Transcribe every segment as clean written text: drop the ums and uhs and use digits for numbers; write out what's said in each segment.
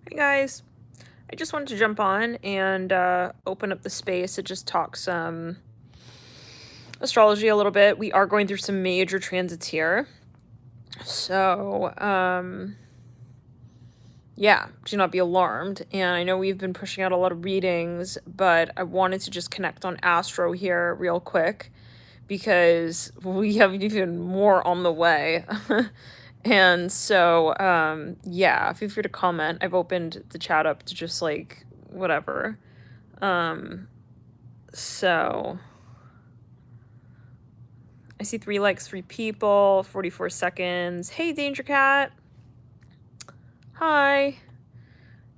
Hey guys, I just wanted to jump on and open up the space to just talk some astrology a little bit. We are going through some major transits here. So, yeah, do not be alarmed. And I know we've been pushing out a lot of readings, but I wanted to just connect on Astro here real quick because we have even more on the way. And so, yeah, feel free to comment. I've opened the chat up to just like whatever. So I see 3 likes, 3 people, 44 seconds. Hey, Danger Cat. Hi.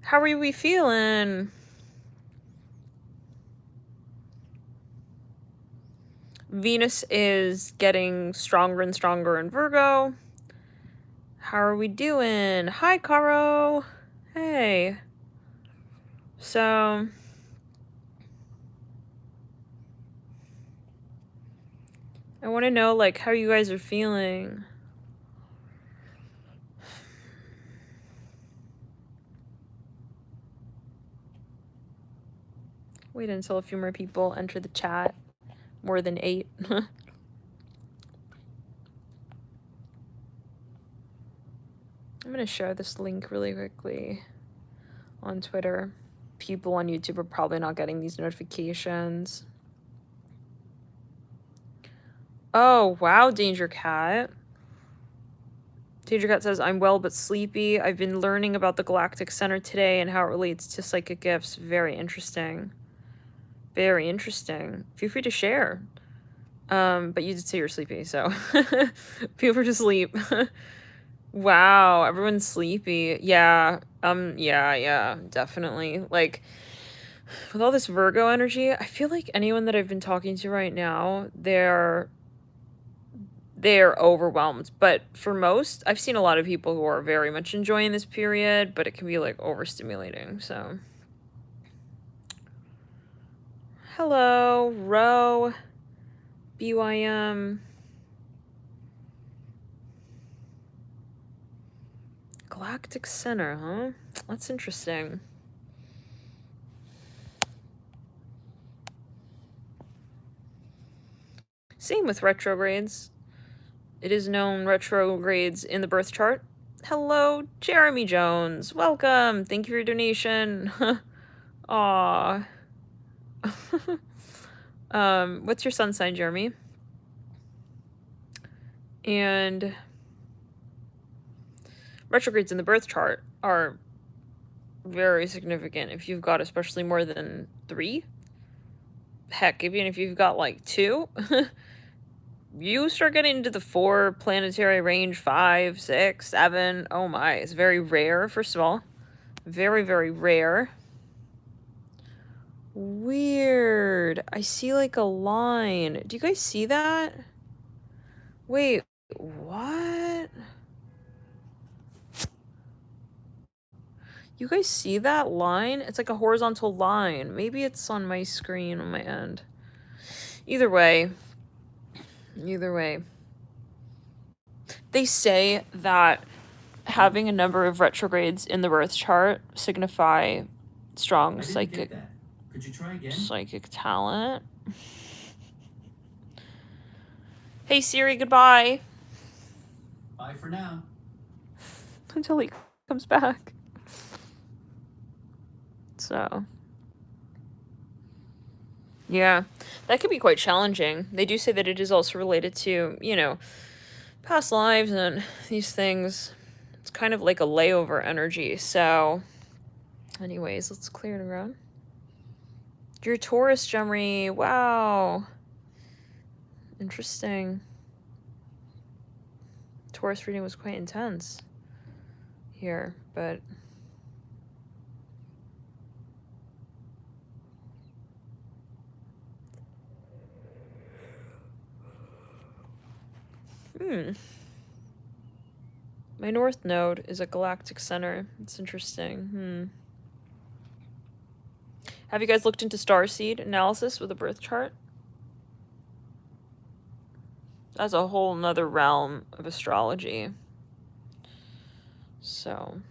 How are we feeling? Venus is getting stronger and stronger in Virgo. How are we doing? Hi, Caro. Hey. So I want to know like how you guys are feeling. Wait until a few more people enter the chat. More than 8. I'm going to share this link really quickly on Twitter. People on YouTube are probably not getting these notifications. Oh, wow, Danger Cat. Danger Cat says, I'm well but sleepy. I've been learning about the Galactic Center today and how it relates to psychic gifts. Very interesting. Very interesting. Feel free to share. But you did say you're sleepy, so feel free to sleep. Wow, everyone's sleepy. Yeah, yeah, definitely. Like, with all this Virgo energy, I feel like anyone that I've been talking to right now, they're overwhelmed. But for most, I've seen a lot of people who are very much enjoying this period, but it can be like overstimulating. So, hello, Ro, BYM. Galactic Center, huh? That's interesting. Same with retrogrades. It is known retrogrades in the birth chart. Hello, Jeremy Jones. Welcome. Thank you for your donation. Aw. What's your sun sign, Jeremy? And retrogrades in the birth chart are very significant if you've got especially more than 3. Heck, even if you've got like 2, you start getting into the 4 planetary range, 5, 6, 7. Oh my, it's very rare, first of all. Very, very rare. Weird. I see like a line. Do you guys see that? Wait, what? You guys see that line? It's like a horizontal line. Maybe it's on my screen on my end. Either way. They say that having a number of retrogrades in the birth chart signify strong psychic talent. Hey Siri, goodbye. Bye for now. Until he comes back. So, yeah, that could be quite challenging. They do say that it is also related to, you know, past lives and these things. It's kind of like a layover energy. So, anyways, let's clear it around. You're Taurus, Gemry. Wow. Interesting. Taurus reading was quite intense here, but my north node is a galactic center. It's interesting. Have you guys looked into starseed analysis with a birth chart? That's a whole nother realm of astrology. So,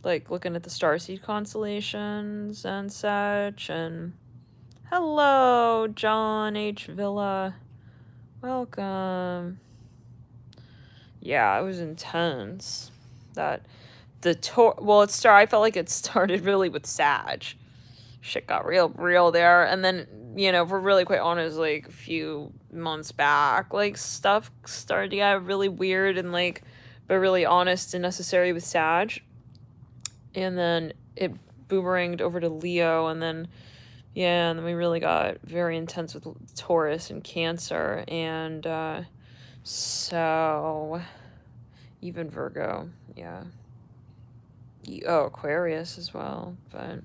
like looking at the starseed constellations and such. And hello, John H. Villa. Welcome. Yeah, it was intense. That the I felt like it started really with Sag. Shit got real there, and then, you know, if we're really quite honest, like a few months back, like stuff started to get really weird and like, but really honest and necessary with Sag, and then it boomeranged over to Leo, and then yeah, and then we really got very intense with Taurus and Cancer, and so even Virgo, yeah. Oh, Aquarius as well, but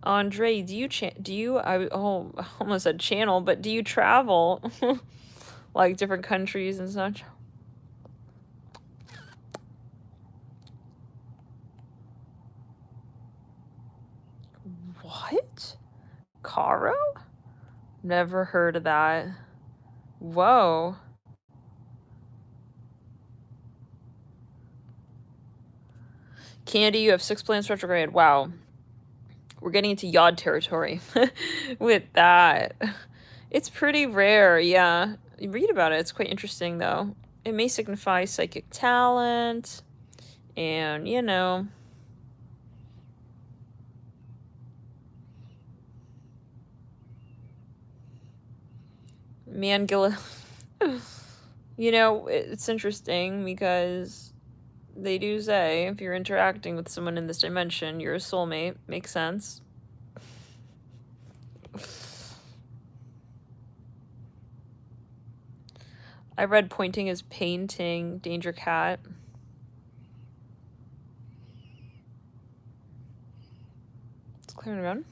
Andre, I almost said channel, but do you travel? Like different countries and such? What? Caro? Never heard of that. Whoa. Candy, you have 6 planets retrograde. Wow. We're getting into Yod territory with that. It's pretty rare, yeah. You read about it. It's quite interesting, though. It may signify psychic talent, and, you know. Mangala. You know, it's interesting because they do say if you're interacting with someone in this dimension, you're a soulmate. Makes sense. I read pointing as painting, Danger Cat. It's clearing around.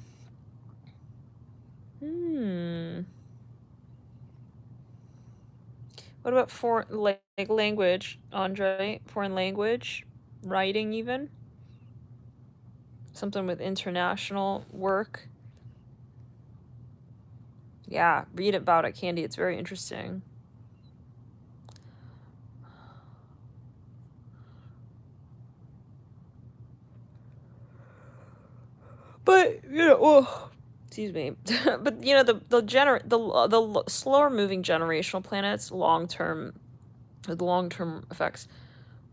What about foreign, like language, Andre? Foreign language? Writing, even? Something with international work? Yeah, read about it, Candy. It's very interesting. But, you know, oh, excuse me. But, you know, the slower moving generational planets, long-term effects,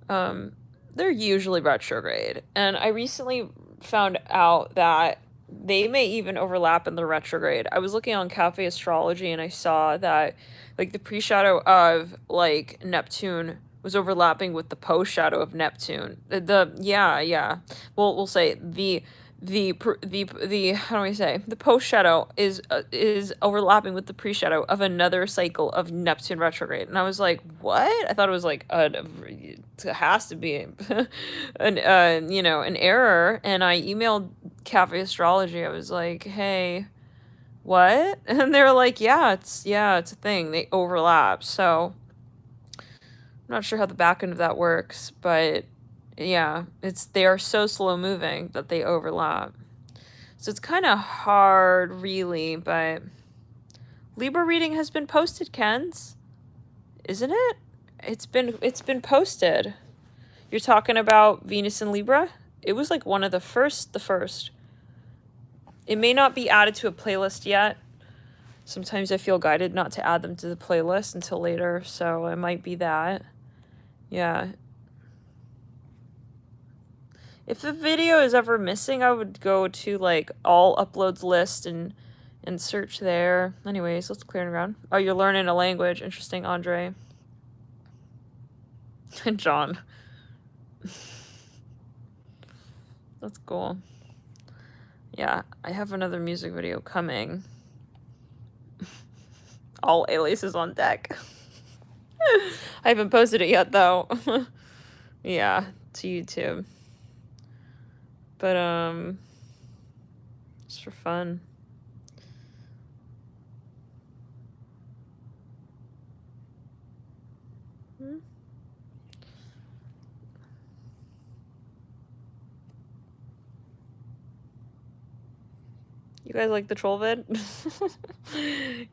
they're usually retrograde. And I recently found out that they may even overlap in the retrograde. I was looking on Cafe Astrology and I saw that, like, the pre-shadow of, like, Neptune was overlapping with the post-shadow of Neptune. Yeah. Well, we'll say the how do I say, the post shadow is overlapping with the pre shadow of another cycle of Neptune retrograde, and I was like, what? I thought it was like it has to be an you know, an error, and I emailed Cafe Astrology. I was like, hey, what? And they were like, yeah, it's a thing. They overlap. So I'm not sure how the back end of that works, but yeah, they are so slow moving that they overlap. So it's kind of hard, really, but Libra reading has been posted, Kens, isn't it? It's been posted. You're talking about Venus and Libra? It was like one of the first. It may not be added to a playlist yet. Sometimes I feel guided not to add them to the playlist until later, so it might be that. Yeah. If the video is ever missing, I would go to, like, all uploads list and search there. Anyways, let's clear it around. Oh, you're learning a language. Interesting, Andre. And John. That's cool. Yeah, I have another music video coming. All aliases on deck. I haven't posted it yet, though. Yeah, to YouTube. But, just for fun. You guys like the troll vid?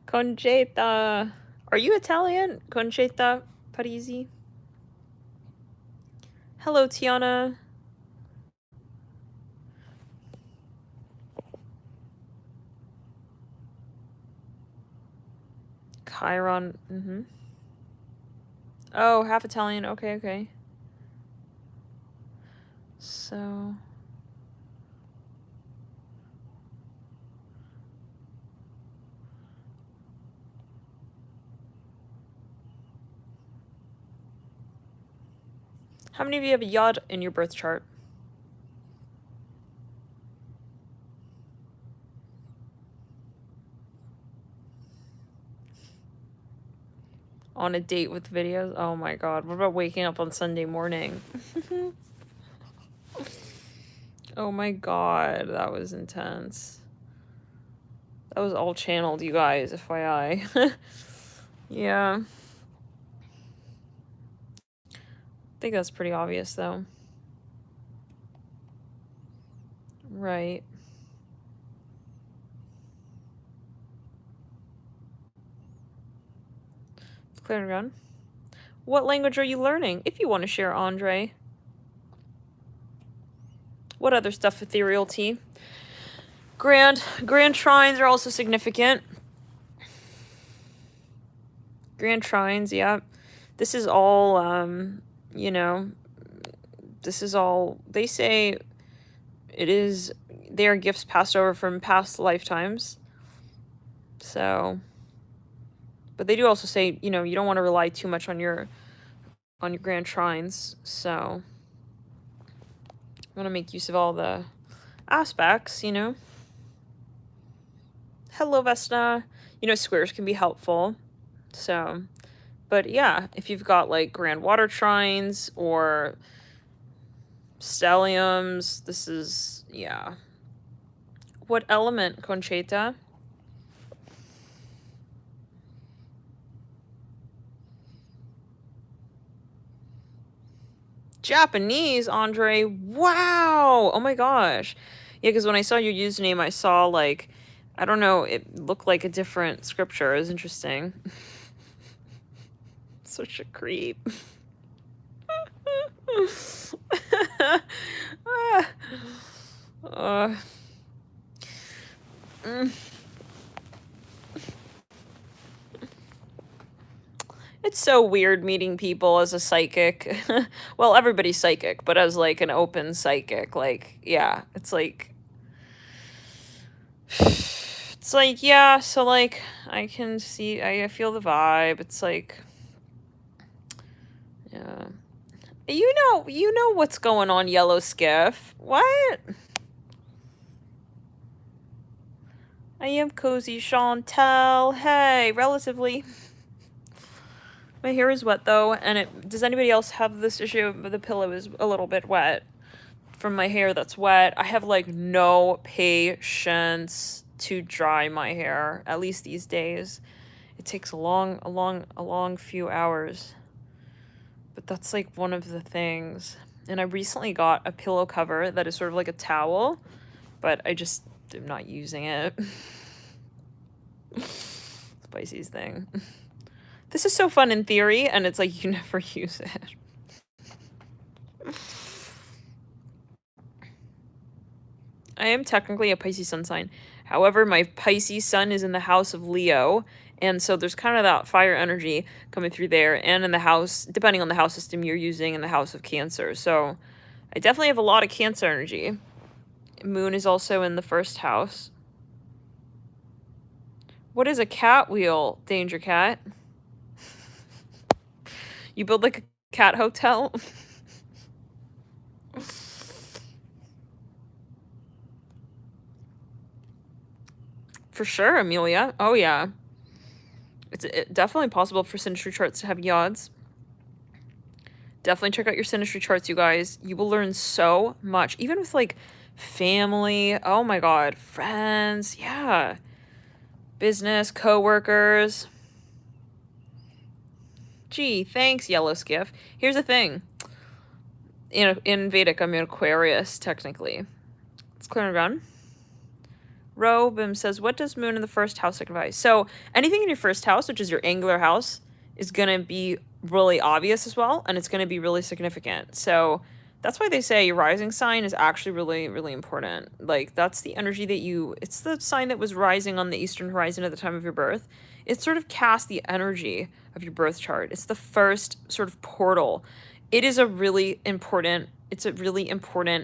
Concheta. Are you Italian? Concetta Parisi? Hello, Tiana. Chiron. Oh, half Italian. Okay, okay. So... How many of you have a yod in your birth chart? On a date with videos? Oh my god. What about waking up on Sunday morning? Oh my god. That was intense. That was all channeled, you guys, FYI. Yeah. I think that's pretty obvious, though. Right. Clear and gun. What language are you learning? If you want to share, Andre. What other stuff? Ethereal tea. Grand trines are also significant. Grand trines, yeah. This is all, you know, this is all, they say it is, they are gifts passed over from past lifetimes. So, but they do also say, you know, you don't want to rely too much on your grand trines. So, you want to make use of all the aspects, you know. Hello, Vesna. You know, squares can be helpful. So, but yeah, if you've got like grand water trines or stelliums, this is, yeah. What element, Concheta? Japanese, Andre. Wow. Oh my gosh. Yeah, because when I saw your username, I saw like, I don't know, it looked like a different scripture. It was interesting. Such a creep. It's so weird meeting people as a psychic. Well, everybody's psychic, but as like an open psychic, like, yeah, it's like, yeah, so like, I can see, I feel the vibe. It's like, yeah. You know what's going on, Yellow Skiff. What? I am Cozy Chantel. Hey, relatively. My hair is wet though, and does anybody else have this issue? The pillow is a little bit wet from my hair that's wet. I have like no patience to dry my hair, at least these days. It takes a long few hours. But that's like one of the things. And I recently got a pillow cover that is sort of like a towel, but I just am not using it. Spicy's thing. This is so fun in theory, and it's like you never use it. I am technically a Pisces sun sign. However, my Pisces sun is in the house of Leo, and so there's kind of that fire energy coming through there, and in the house, depending on the house system you're using, in the house of Cancer. So I definitely have a lot of Cancer energy. Moon is also in the first house. What is a cat wheel, Danger Cat? You build like a cat hotel? For sure, Amelia. Oh, yeah. It's definitely possible for synastry charts to have yods. Definitely check out your synastry charts, you guys. You will learn so much. Even with, like, family. Oh, my God. Friends. Yeah. Business. Co-workers. Gee, thanks, Yellow Skiff. Here's the thing. In Vedic, I'm an Aquarius, technically. It's clear and run. Robim says, what does moon in the first house signify? So anything in your first house, which is your angular house, is going to be really obvious as well, and it's going to be really significant. So that's why they say your rising sign is actually really, really important. Like, that's the energy that it's the sign that was rising on the eastern horizon at the time of your birth. It sort of casts the energy of your birth chart. It's the first sort of portal. It's a really important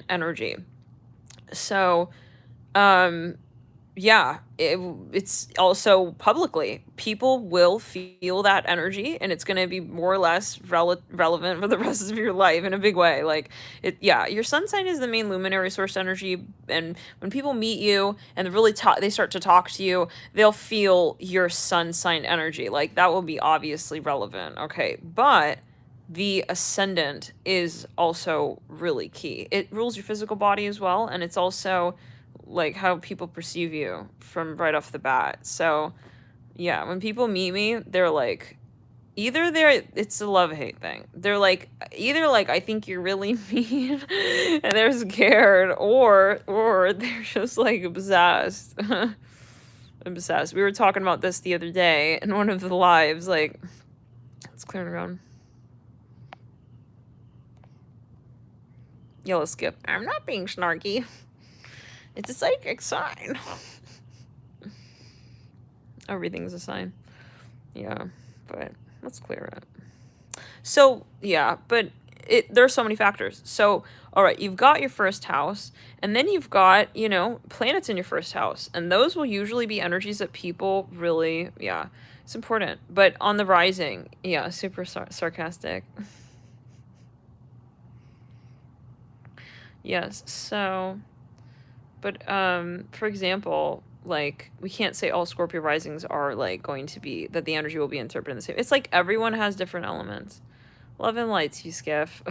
energy. So, yeah, it's also publicly. People will feel that energy, and it's going to be more or less relevant for the rest of your life in a big way. Like, your sun sign is the main luminary source energy, and when people meet you and they start to talk to you, they'll feel your sun sign energy. Like, that will be obviously relevant, okay? But the ascendant is also really key. It rules your physical body as well, and it's also like how people perceive you from right off the bat. So yeah, when people meet me, they're like, it's a love-hate thing. They're like, either like, I think you're really mean and they're scared, or they're just like obsessed. Obsessed. We were talking about this the other day in one of the lives, like, let's clear it around. Yellow skip. I'm not being snarky. It's a psychic sign. Everything's a sign. Yeah, but let's clear it. So, yeah, but there's so many factors. So, all right, you've got your first house, and then you've got, planets in your first house. And those will usually be energies that people really, it's important. But on the rising, super sarcastic. Yes, so... But, for example, like, we can't say all Scorpio risings are, like, going to be, that the energy will be interpreted the same. It's like everyone has different elements. Love and lights, you skiff.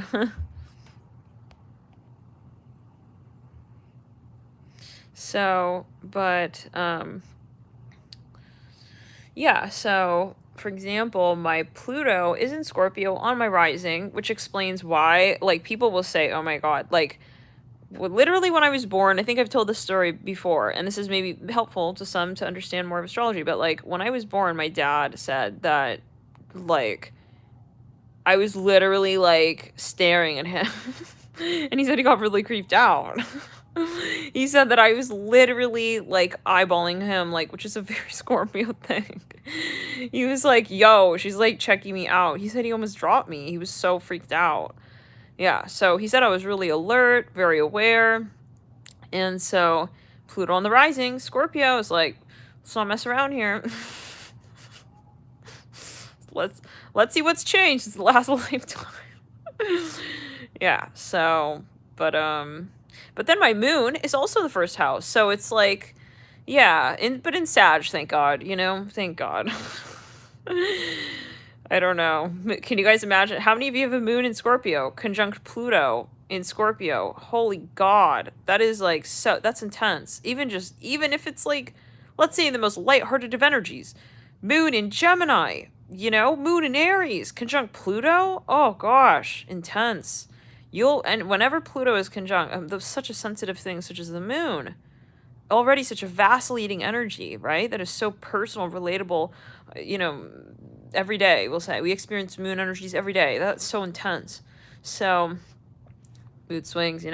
So, but, so, for example, my Pluto is in Scorpio on my rising, which explains why, like, people will say, oh my god, like, literally when I was born, I think I've told this story before, and this is maybe helpful to some to understand more of astrology, but like when I was born, my dad said that, like, I was literally like staring at him and he said he got really creeped out. He said that I was literally like eyeballing him, like, which is a very Scorpio thing. He was like, yo, she's like checking me out. He said he almost dropped me. He was so freaked out. Yeah, so he said I was really alert, very aware. And so Pluto on the rising, Scorpio is like, let's not mess around here. let's see what's changed since the last lifetime. Yeah, so but then my moon is also the first house. So it's like, yeah, but in Sag, thank God, thank God. I don't know. Can you guys imagine? How many of you have a moon in Scorpio? Conjunct Pluto in Scorpio. Holy God. That is like, that's intense. Even if it's like, let's say in the most lighthearted of energies. Moon in Gemini, moon in Aries, conjunct Pluto. Oh gosh, intense. And whenever Pluto is conjunct, such a sensitive thing such as the moon, already such a vacillating energy, right? That is so personal, relatable, every day, we'll say. We experience moon energies every day. That's so intense. So, mood swings,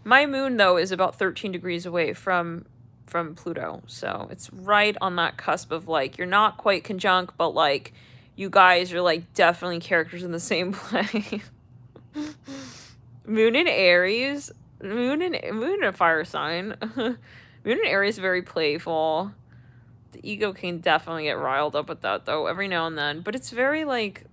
My moon, though, is about 13 degrees away from Pluto. So, it's right on that cusp of, like, you're not quite conjunct, but, like, you guys are, like, definitely characters in the same play. Moon in Aries. Moon in a fire sign. Moon in Aries is very playful. The ego can definitely get riled up with that, though, every now and then. But it's very, like,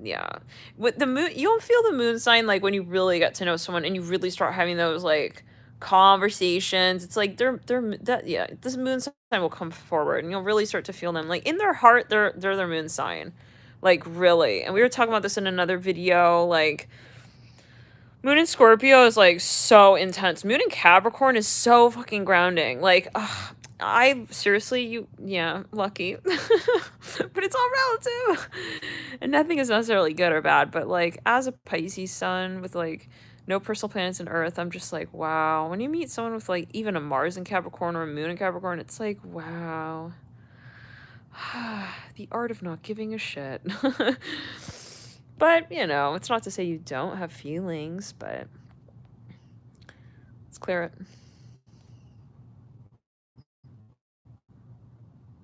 yeah. With the moon, you don't feel the moon sign, like, when you really get to know someone and you really start having those, like, conversations. It's like, this moon sign will come forward and you'll really start to feel them. Like, in their heart, they're their moon sign. Like, really. And we were talking about this in another video, like, moon in Scorpio is, like, so intense. Moon in Capricorn is so fucking grounding. Like, ugh. Lucky. But it's all relative. And nothing is necessarily good or bad, but, like, as a Pisces sun with, like, No personal planets in Earth. I'm just like, wow. When you meet someone with like even a Mars in Capricorn or a Moon in Capricorn, it's like, wow. The art of not giving a shit. But, you know, it's not to say you don't have feelings, but let's clear it.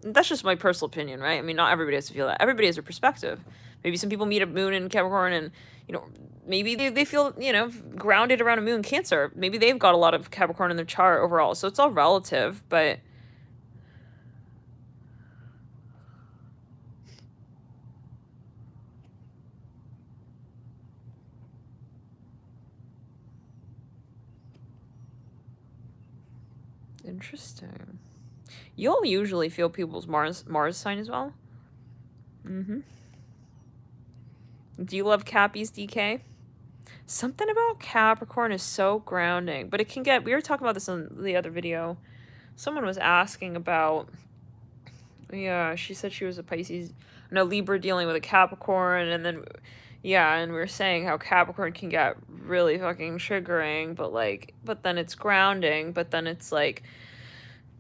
That's just my personal opinion, right? I mean, not everybody has to feel that. Everybody has a perspective. Maybe some people meet a Moon in Capricorn and, you know, maybe they feel, you know, grounded around a Moon in Cancer. Maybe they've got a lot of Capricorn in their chart overall. So it's all relative, but interesting. You'll usually feel people's Mars sign as well. Mm-hmm. Do you love Cappy's DK? Something about Capricorn is so grounding, but it can get. We were talking about this in the other video. Someone was asking about. Yeah, she said she was a Pisces, no, Libra dealing with a Capricorn, and then, yeah, and we were saying how Capricorn can get really fucking triggering, but then it's grounding, but then it's like,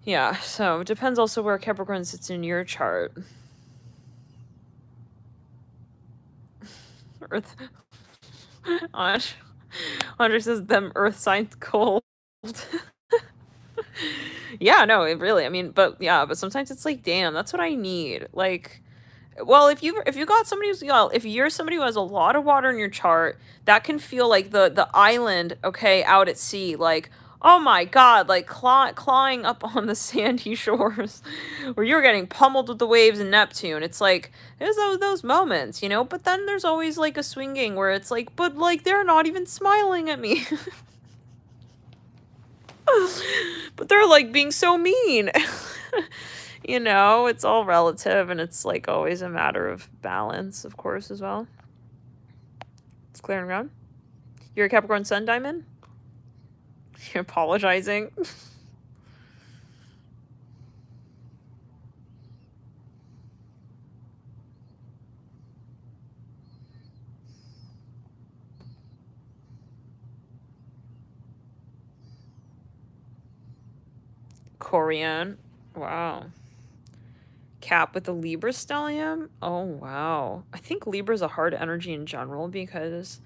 yeah, so it depends also where Capricorn sits in your chart. Earth. Andre says them Earth signs cold. Yeah, no, it really, I mean, but sometimes it's like, damn, that's what I need. Like, well, if you got somebody who's, you know, if you're somebody who has a lot of water in your chart, that can feel like the island, okay, out at sea, like, oh my god, like clawing up on the sandy shores, where you're getting pummeled with the waves in Neptune. It's like there's those moments, you know. But then there's always like a swinging where it's like, but like they're not even smiling at me. But they're like being so mean. You know, it's all relative, and it's like always a matter of balance, of course, as well. It's clear and ground. You're a Capricorn Sun, Diamond? You're apologizing. Corian. Wow. Cap with the Libra stellium? Oh, wow. I think Libra's a hard energy in general because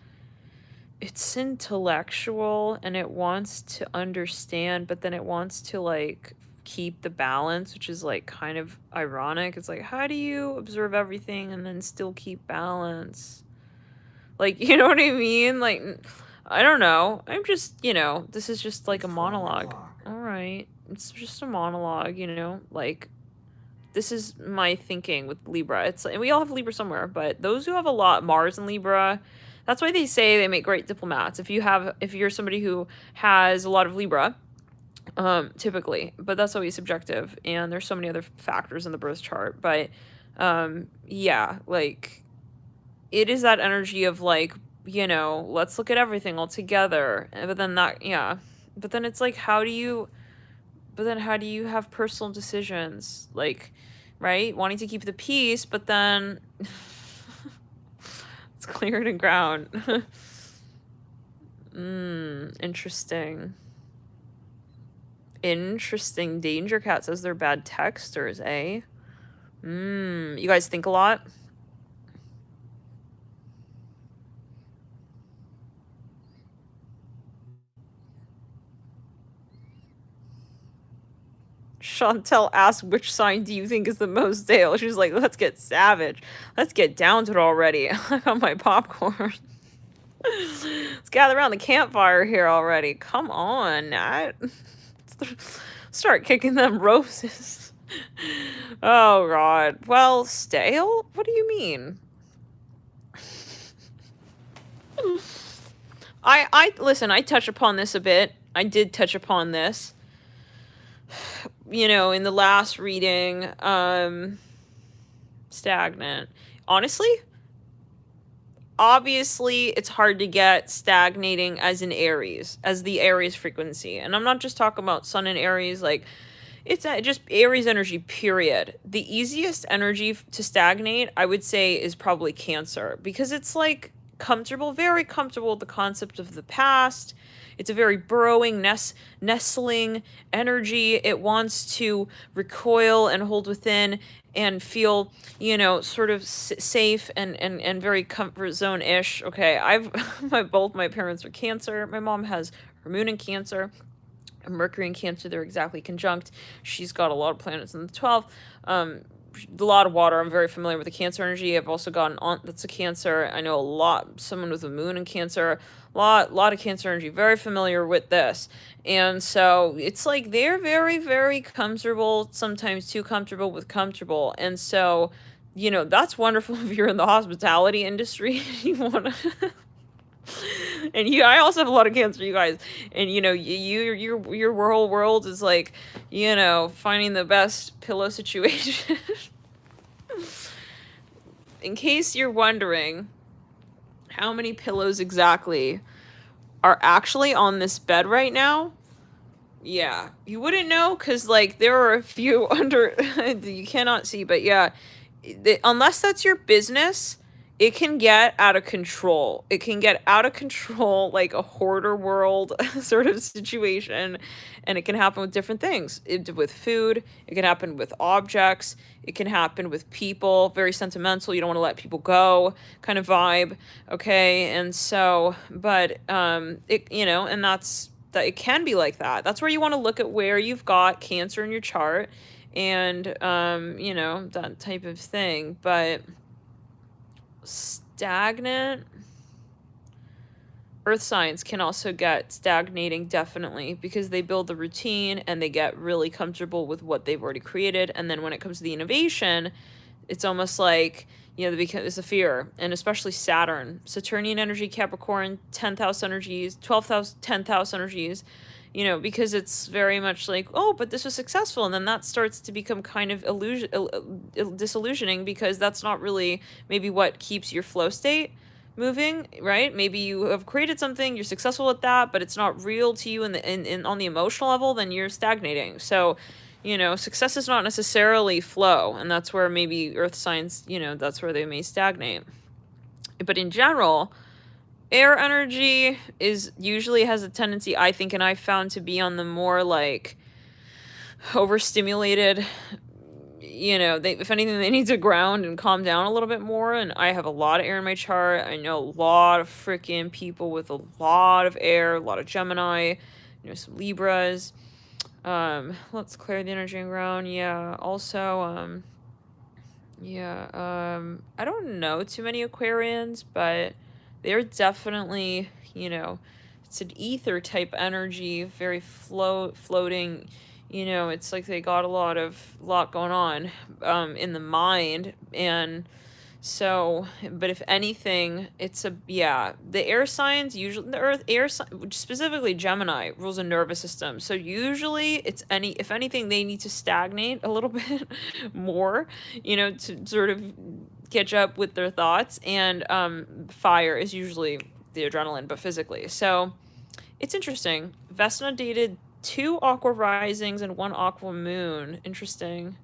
it's intellectual and it wants to understand, but then it wants to like keep the balance, which is like kind of ironic. It's like, how do you observe everything and then still keep balance? Like, you know what I mean? Like, I don't know. I'm just, you know, this is just like a monologue. All right. It's just a monologue, you know, like this is my thinking with Libra. It's and we all have Libra somewhere, but those who have a lot Mars and Libra, that's why they say they make great diplomats. If you're somebody who has a lot of Libra, typically, but that's always subjective, and there's so many other factors in the birth chart. But yeah, like it is that energy of like, you know, let's look at everything all together. But then but then it's like, how do you have personal decisions? Like, right? Wanting to keep the peace, but then it's cleared and ground. Interesting. Interesting. Danger Cat says they're bad texters, eh? You guys think a lot? Chantel asked, which sign do you think is the most stale? She's like, let's get savage. Let's get down to it already. I got my popcorn. Let's gather around the campfire here already. Come on, Nat. Start kicking them roses. Oh, God. Well, stale? What do you mean? Listen, I touch upon this a bit. I did touch upon this, you know, in the last reading. Stagnant. Honestly, obviously, it's hard to get stagnating as an Aries, as the Aries frequency. And I'm not just talking about Sun and Aries, like, it's just Aries energy, period. The easiest energy to stagnate, I would say, is probably Cancer. Because it's like, comfortable, very comfortable with the concept of the past. It's a very burrowing, nestling energy. It wants to recoil and hold within and feel, sort of safe and very comfort zone-ish. Okay, both my parents are Cancer. My mom has her moon in Cancer. Mercury and Cancer, they're exactly conjunct. She's got a lot of planets in the 12th. A lot of water. I'm very familiar with the Cancer energy. I've also got an aunt that's a Cancer. I know someone with a moon in Cancer. Lot of Cancer energy. Very familiar with this. And so it's like they're very, very comfortable, sometimes too comfortable with comfortable. And so, that's wonderful if you're in the hospitality industry. You want to and I also have a lot of Cancer, you guys, and your whole world is like, finding the best pillow situation. In case you're wondering how many pillows exactly are actually on this bed right now, yeah, you wouldn't know because like there are a few under you cannot see, but yeah, unless that's your business, it can get out of control. It can get out of control like a hoarder world sort of situation, and it can happen with different things. With food, it can happen with objects, it can happen with people, very sentimental, you don't want to let people go kind of vibe, okay? And so, but it and that it can be like that. That's where you want to look at where you've got Cancer in your chart and that type of thing. But stagnant earth signs can also get stagnating, definitely, because they build the routine and they get really comfortable with what they've already created. And then when it comes to the innovation, it's almost like it's a fear. And especially Saturnian energy, Capricorn, 10th house energies, 12th house, 10th house energies, because it's very much like, oh, but this was successful. And then that starts to become kind of disillusioning, because that's not really maybe what keeps your flow state moving, right? Maybe you have created something, you're successful at that, but it's not real to you on the emotional level, then you're stagnating. So, success is not necessarily flow, and that's where maybe earth signs, that's where they may stagnate. But in general, air energy usually has a tendency, I think, and I've found to be on the more like overstimulated, if anything, they need to ground and calm down a little bit more. And I have a lot of air in my chart. I know a lot of freaking people with a lot of air, a lot of Gemini, some Libras. Let's clear the energy and ground. Yeah. Also, I don't know too many Aquarians, but they're definitely, it's an ether type energy, very floating. It's like they got a lot going on in the mind. And so, but if anything, the air signs, usually the earth air specifically Gemini, rules a nervous system. So usually if anything, they need to stagnate a little bit more, to sort of catch up with their thoughts. And fire is usually the adrenaline, but physically. So it's interesting. Vesna dated 2 aqua risings and 1 aqua moon. Interesting.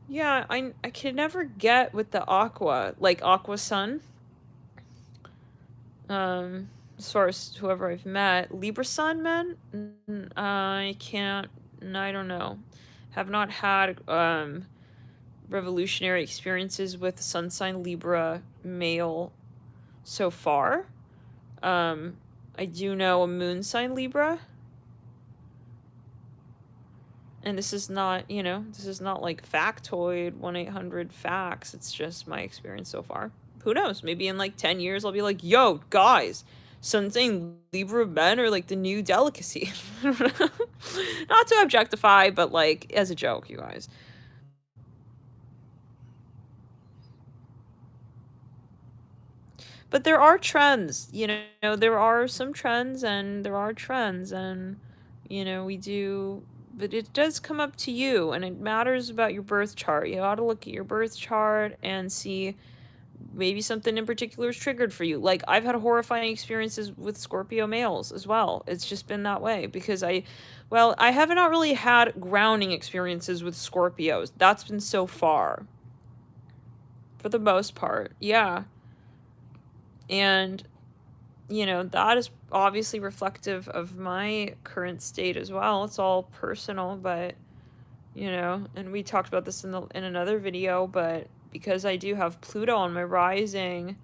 Yeah, I can never get with the aqua, like aqua sun. As far as whoever I've met, Libra sun men, I can't. I don't know. Have not had revolutionary experiences with sun sign Libra male so far. I do know a moon sign Libra. And this is not, like factoid 1-800-facts. It's just my experience so far. Who knows? Maybe in like 10 years, I'll be like, yo, guys, sun sign Libra men are like the new delicacy. Not to objectify, but like as a joke, you guys. But there are trends, there are some trends and there are trends, and, we do. But it does come up to you, and it matters about your birth chart. You ought to look at your birth chart and see maybe something in particular is triggered for you. Like, I've had horrifying experiences with Scorpio males as well. It's just been that way because I have not really had grounding experiences with Scorpios. That's been so far. For the most part, yeah. And, you know, that is obviously reflective of my current state as well. It's all personal, but, you know, and we talked about this in another video, but because I do have Pluto on my rising,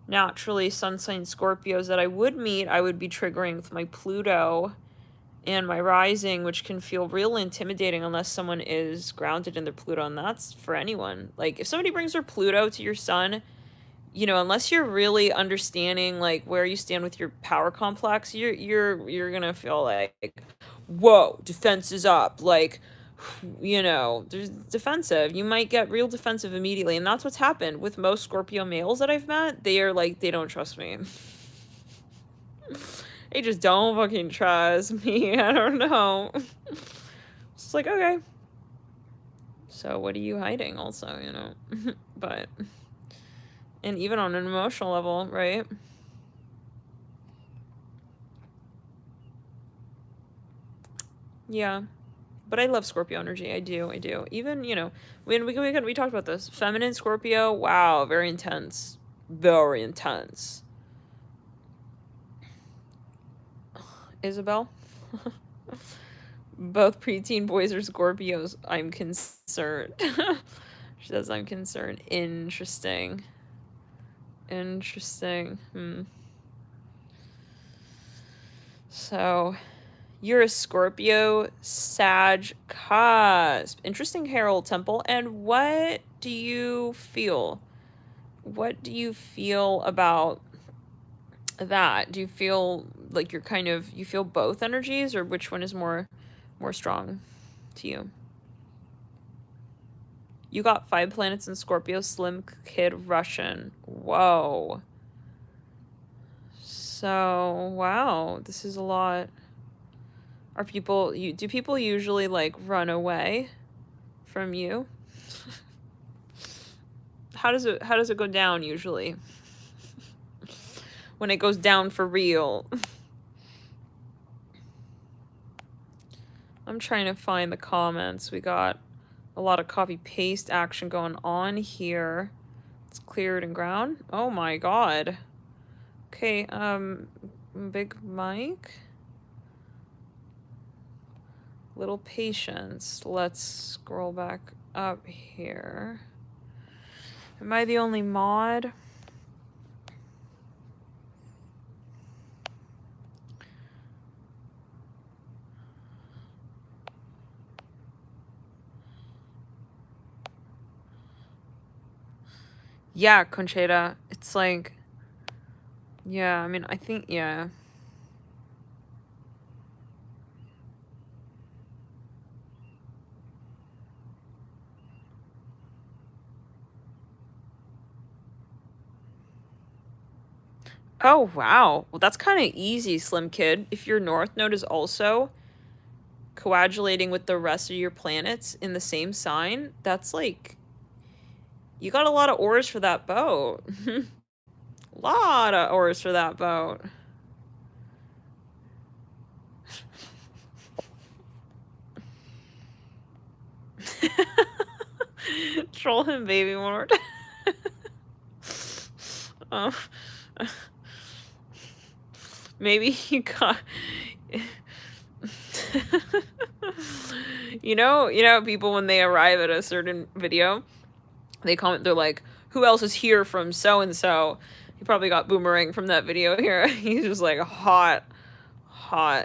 naturally sun sign Scorpios that I would meet, I would be triggering with my Pluto and my rising, which can feel real intimidating unless someone is grounded in their Pluto, and that's for anyone. Like, if somebody brings their Pluto to your sun, you know, unless you're really understanding like where you stand with your power complex, you're gonna feel like, whoa, defense is up. Like, you know, there's defensive. You might get real defensive immediately, and that's what's happened with most Scorpio males that I've met. They are like, they don't trust me. They just don't fucking trust me. I don't know. It's like, okay. So what are you hiding also, you know? But, and even on an emotional level, right? Yeah. But I love Scorpio energy. I do. Even, you know, when we talked about this. Feminine Scorpio, wow, very intense. Very intense. Isabel? Both preteen boys are Scorpios. I'm concerned. She says, I'm concerned. Interesting. So, you're a Scorpio Sag cusp. Interesting Herald Temple. And what do you feel? What do you feel about that? Do you feel like you're kind of, you feel both energies, or which one is more strong to you? You got 5 planets in Scorpio, Slim Kid Russian. Whoa. So, wow, this is a lot. Are people, do people usually like run away from you? How does it go down usually? When it goes down for real. I'm trying to find the comments. We got a lot of copy paste action going on here. It's cleared and ground. Oh my god. Okay, Big Mike. Little patience. Let's scroll back up here. Am I the only mod? Yeah, Concheta. It's like, yeah, I mean, I think, yeah. Oh, wow. Well, that's kind of easy, Slim Kid. If your North Node is also coagulating with the rest of your planets in the same sign, that's like, you got a lot of oars for that boat. Lot of oars for that boat. Troll him, baby, one more time. Maybe you got... you know people, when they arrive at a certain video, they comment, they're like, who else is here from so-and-so? He probably got Boomerang from that video here. He's just like hot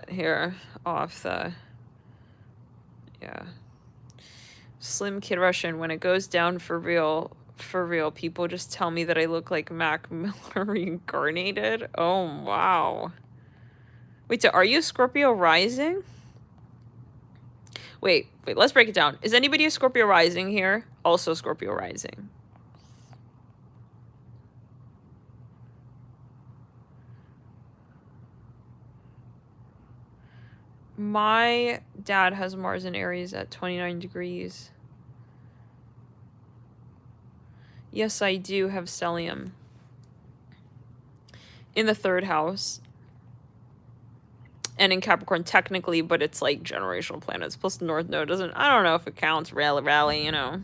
here off the... Yeah. Slim Kid Russian, when it goes down for real, people just tell me that I look like Mac Miller reincarnated. Oh, wow. Wait, so are you a Scorpio rising? Wait, let's break it down. Is anybody a Scorpio rising here? Also Scorpio rising. My dad has Mars in Aries at 29 degrees. Yes, I do have stellium in the 3rd house. And in Capricorn, technically, but it's like generational planets. Plus the North Node doesn't... I don't know if it counts. Rally, you know.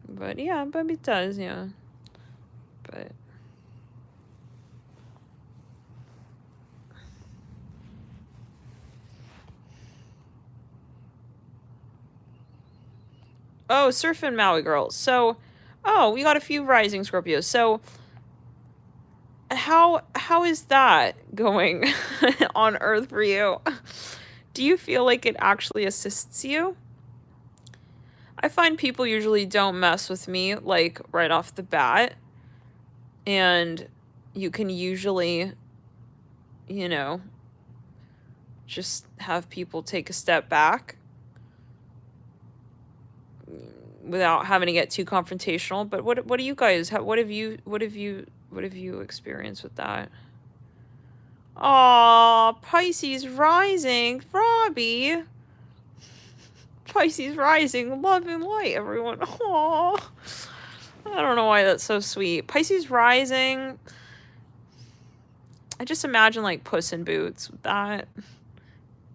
But yeah, but it does, yeah. But... Oh, Surfin' Maui Girl. So, oh, we got a few rising Scorpios. So, how is that going on Earth for you? Do you feel like it actually assists you? I find people usually don't mess with me, like, right off the bat. And you can usually, you know, just have people take a step back without having to get too confrontational. But what do you guys have? What have you experienced with that? Aw, Pisces rising, Robbie. Pisces rising, love and light, everyone. Aw, I don't know why that's so sweet. Pisces rising. I just imagine like Puss in Boots with that,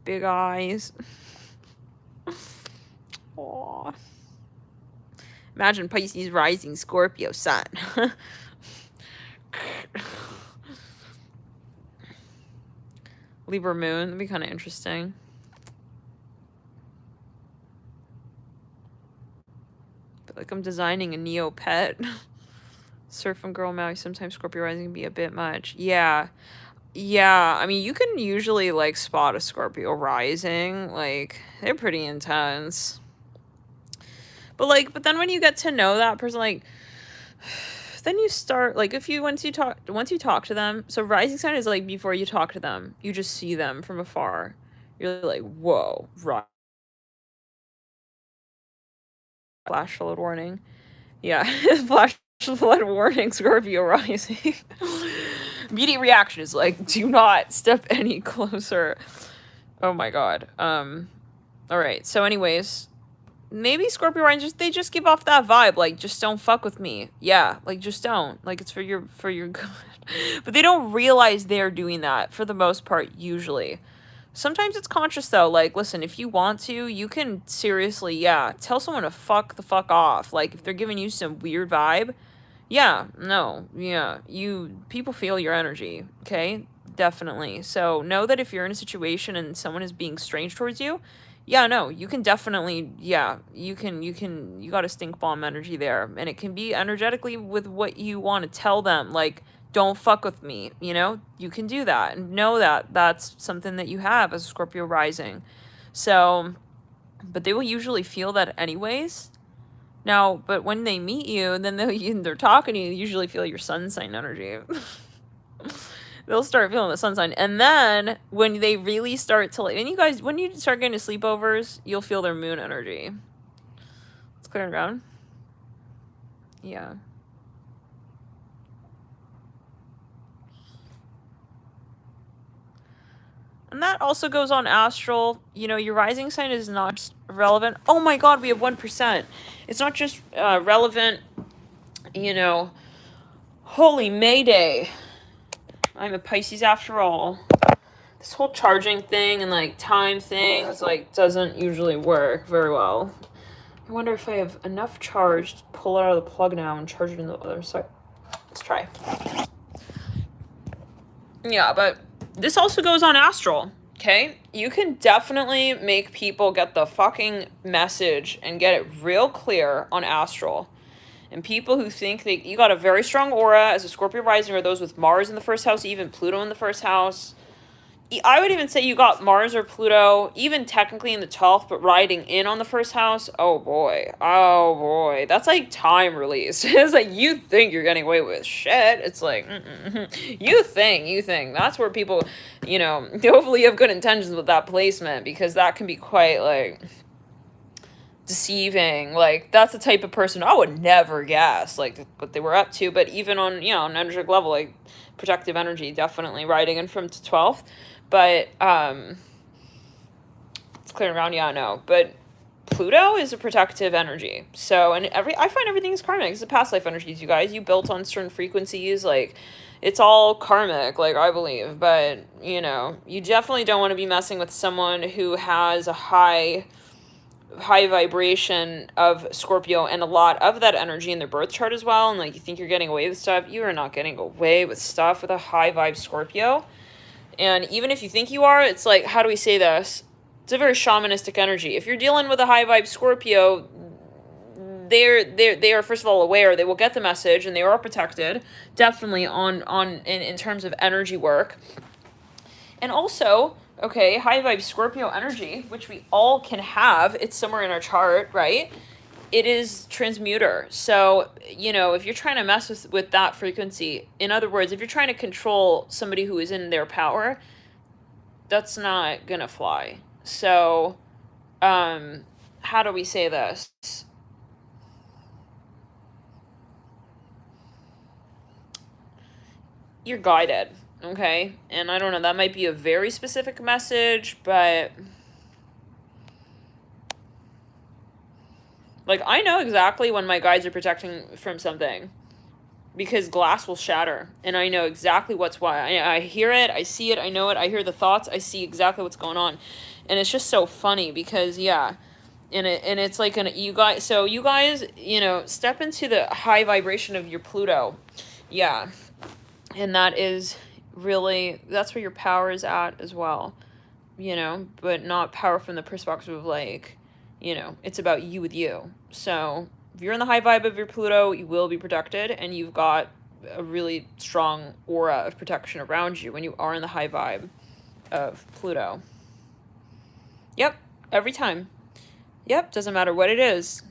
big eyes. Aw. Imagine Pisces rising, Scorpio sun. Libra moon, that'd be kind of interesting. But like I'm designing a Neo pet. Surfing girl Maui, sometimes Scorpio rising can be a bit much. Yeah. I mean, you can usually like spot a Scorpio rising. Like they're pretty intense. But then when you get to know that person, like then you start like once you talk to them. So rising sign is like before you talk to them, you just see them from afar. You're like, whoa, right. Flash flood warning. Yeah, flash flood warning, Scorpio rising. Immediate reaction is like, do not step any closer. Oh my god. All right. So anyways, maybe Scorpio rising they just give off that vibe like just don't fuck with me. Yeah, like just don't. Like it's for your good. But they don't realize they're doing that for the most part usually. Sometimes it's conscious though. Like listen, if you want to, you can seriously, tell someone to fuck the fuck off. Like if they're giving you some weird vibe, people feel your energy, okay? Definitely. So know that if you're in a situation and someone is being strange towards you, you can definitely, you got a stink bomb energy there. And it can be energetically with what you want to tell them. Like, don't fuck with me, you can do that. And know that that's something that you have as a Scorpio rising. So, but they will usually feel that anyways. Now, but when they meet you, then they're talking to you, usually feel your sun sign energy. They'll start feeling the sun sign. And then when they really start to, when you start getting to sleepovers, you'll feel their moon energy. Let's clear it around. Yeah. And that also goes on astral. Your rising sign is not relevant. Oh my god, we have 1%. It's not just relevant, holy Mayday. I'm a Pisces after all. This whole charging thing and like time thing is like doesn't usually work very well. I wonder if I have enough charge to pull it out of the plug now and charge it in the other side. Let's try. Yeah, but this also goes on astral, okay? You can definitely make people get the fucking message and get it real clear on astral. And people who think you got a very strong aura as a Scorpio rising, or those with Mars in the first house, even Pluto in the first house. I would even say you got Mars or Pluto, even technically in the 12th, but riding in on the first house. Oh boy. That's like time release. It's like you think you're getting away with shit. It's like, you think. That's where people, hopefully you have good intentions with that placement, because that can be quite like deceiving. Like that's the type of person I would never guess like what they were up to. But even on an energetic level, like protective energy, definitely riding in from to 12th. But it's clearing around. No, but Pluto is a protective energy. So I find everything is karmic. It's the past life energies, you guys. You built on certain frequencies. Like it's all karmic, like I believe. But you definitely don't want to be messing with someone who has a high vibration of Scorpio and a lot of that energy in their birth chart as well. And like you think you're getting away with stuff, you are not getting away with stuff with a high vibe Scorpio. And even if you think you are, it's like, how do we say this? It's a very shamanistic energy. If you're dealing with a high vibe Scorpio, they are first of all aware, they will get the message, and they are protected, definitely in terms of energy work. And also, okay, high vibe Scorpio energy, which we all can have, it's somewhere in our chart, right? It is transmuter. So, you know, if you're trying to mess with that frequency, in other words, if you're trying to control somebody who is in their power, that's not gonna fly. So, how do we say this? You're guided, okay? And I don't know, that might be a very specific message, but like, I know exactly when my guides are protecting from something, because glass will shatter, and I know exactly what's why. I hear it, I see it, I know it, I hear the thoughts, I see exactly what's going on. And it's just so funny because, yeah, and it's like you guys, you know, step into the high vibration of your Pluto. Yeah. And that is really, that's where your power is at as well, you know, but not power from the perspective of like, you know, it's about you with you. So if you're in the high vibe of your Pluto, you will be protected, and you've got a really strong aura of protection around you when you are in the high vibe of Pluto. Yep, every time. Yep, doesn't matter what it is.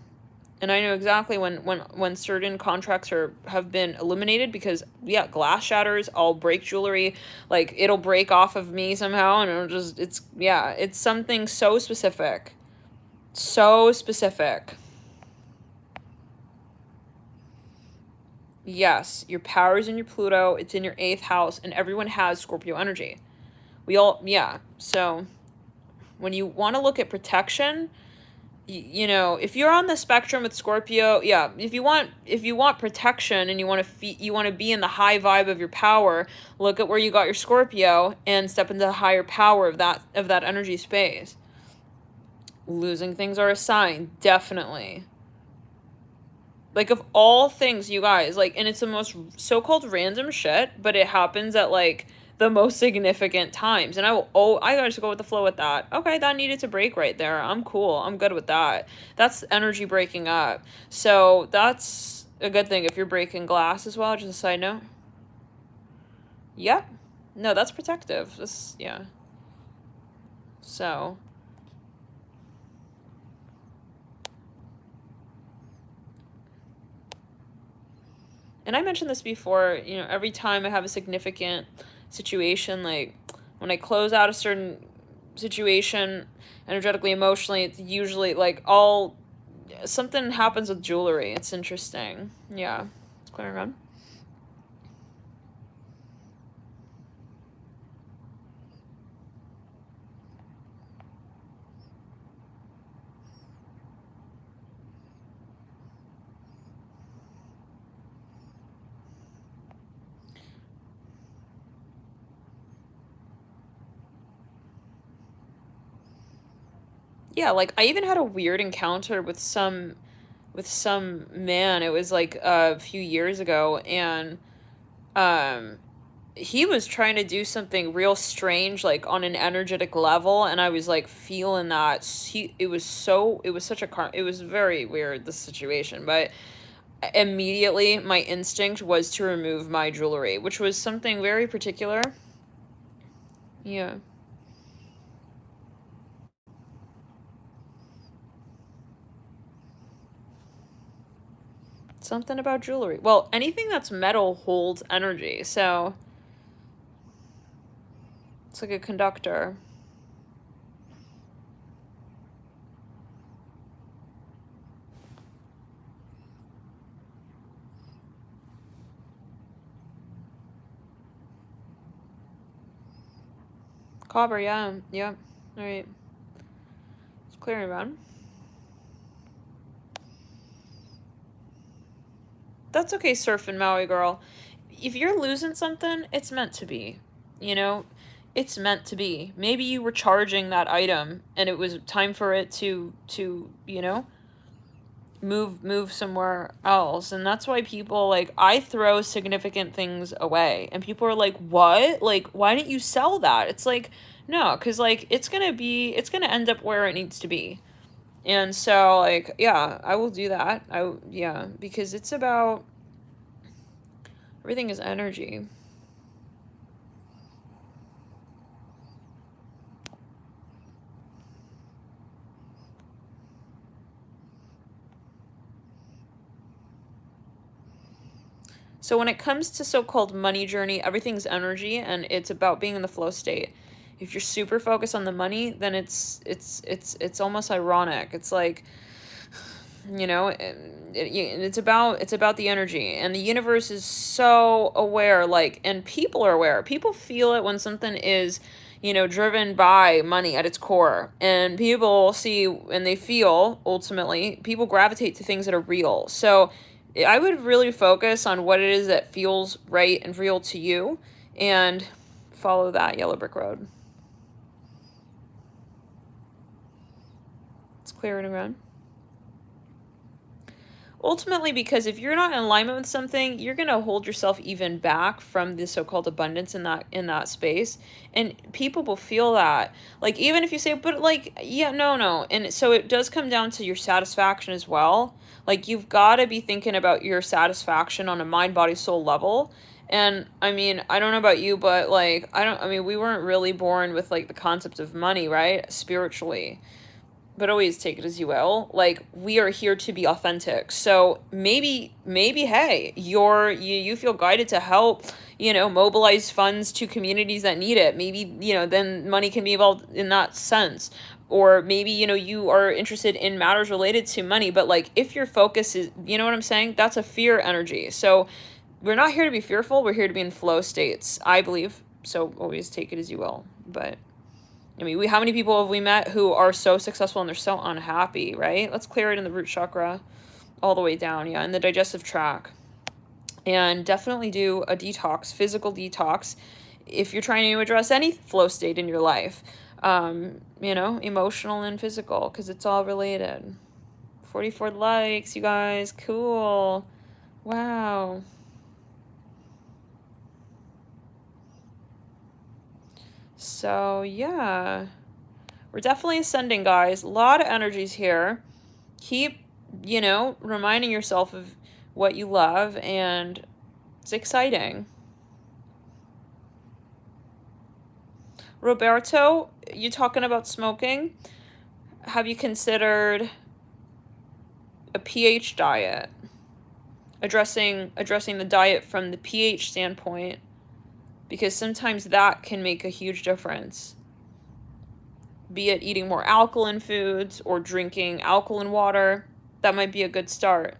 And I know exactly when certain contracts have been eliminated, because, yeah, glass shatters, I'll break jewelry, like, it'll break off of me somehow, and it'll just, it's something so specific. So specific. Yes, your power is in your Pluto, it's in your 8th house, and everyone has Scorpio energy. We all, yeah. So when you want to look at protection, you know, if you're on the spectrum with Scorpio, yeah, if you want protection and you want to be in the high vibe of your power, look at where you got your Scorpio and step into the higher power of that energy space. Losing things are a sign, definitely. Like, of all things, you guys, like, and it's the most so-called random shit, but it happens at, like, the most significant times. And I gotta just go with the flow with that. Okay, that needed to break right there. I'm cool. I'm good with that. That's energy breaking up. So that's a good thing if you're breaking glass as well, just a side note. Yep. No, that's protective. Yeah. So. And I mentioned this before, you know, every time I have a significant situation, like when I close out a certain situation energetically, emotionally, it's usually like something happens with jewelry. It's interesting. Yeah. It's clearing around. Yeah, like I even had a weird encounter with some man. It was like a few years ago, and um he was trying to do something real strange, like on an energetic level, and I was like feeling that it was such a it was very weird, the situation, but immediately my instinct was to remove my jewelry, which was something very particular. Yeah. Something about jewelry. Well, anything that's metal holds energy, so it's like a conductor. Copper, yeah. Yep. Alright. It's clearing around. That's okay, surfing Maui girl. If you're losing something, it's meant to be. You know? It's meant to be. Maybe you were charging that item and it was time for it to you know, move somewhere else. And that's why people, like, I throw significant things away and people are like, what, like, why didn't you sell that? It's like, no, because like it's gonna end up where it needs to be. And so, like, yeah, I will do that. Yeah, because it's about, everything is energy. So when it comes to so-called money journey, everything's energy, and it's about being in the flow state. If you're super focused on the money, then it's almost ironic. It's like, it's about the energy, and the universe is so aware, like, and people are aware. People feel it when something is, driven by money at its core, and people see and they feel, ultimately people gravitate to things that are real. So I would really focus on what it is that feels right and real to you, and follow that yellow brick road. It's clear and around. Ultimately, because if you're not in alignment with something, you're going to hold yourself even back from the so-called abundance in that space, and people will feel that. Like, even if you say, but, like, yeah, no, and so it does come down to your satisfaction as well. Like, you've got to be thinking about your satisfaction on a mind, body, soul level. And I mean, I don't know about you, but, like, I mean, we weren't really born with, like, the concept of money, right, spiritually. But always take it as you will. Like, we are here to be authentic. So maybe, hey, you feel guided to help, mobilize funds to communities that need it. Maybe, then money can be involved in that sense. Or maybe, you are interested in matters related to money. But, like, if your focus is, you know what I'm saying? That's a fear energy. So we're not here to be fearful. We're here to be in flow states, I believe. So always take it as you will. But I mean, how many people have we met who are so successful and they're so unhappy, right? Let's clear it in the root chakra all the way down, yeah, in the digestive tract. And definitely do a detox, physical detox, if you're trying to address any flow state in your life, emotional and physical, because it's all related. 44 likes, you guys. Cool. Wow. So, yeah. We're definitely ascending, guys. A lot of energies here. Keep, reminding yourself of what you love, and it's exciting. Roberto, you talking about smoking? Have you considered a pH diet? Addressing the diet from the pH standpoint, because sometimes that can make a huge difference. Be it eating more alkaline foods or drinking alkaline water, that might be a good start.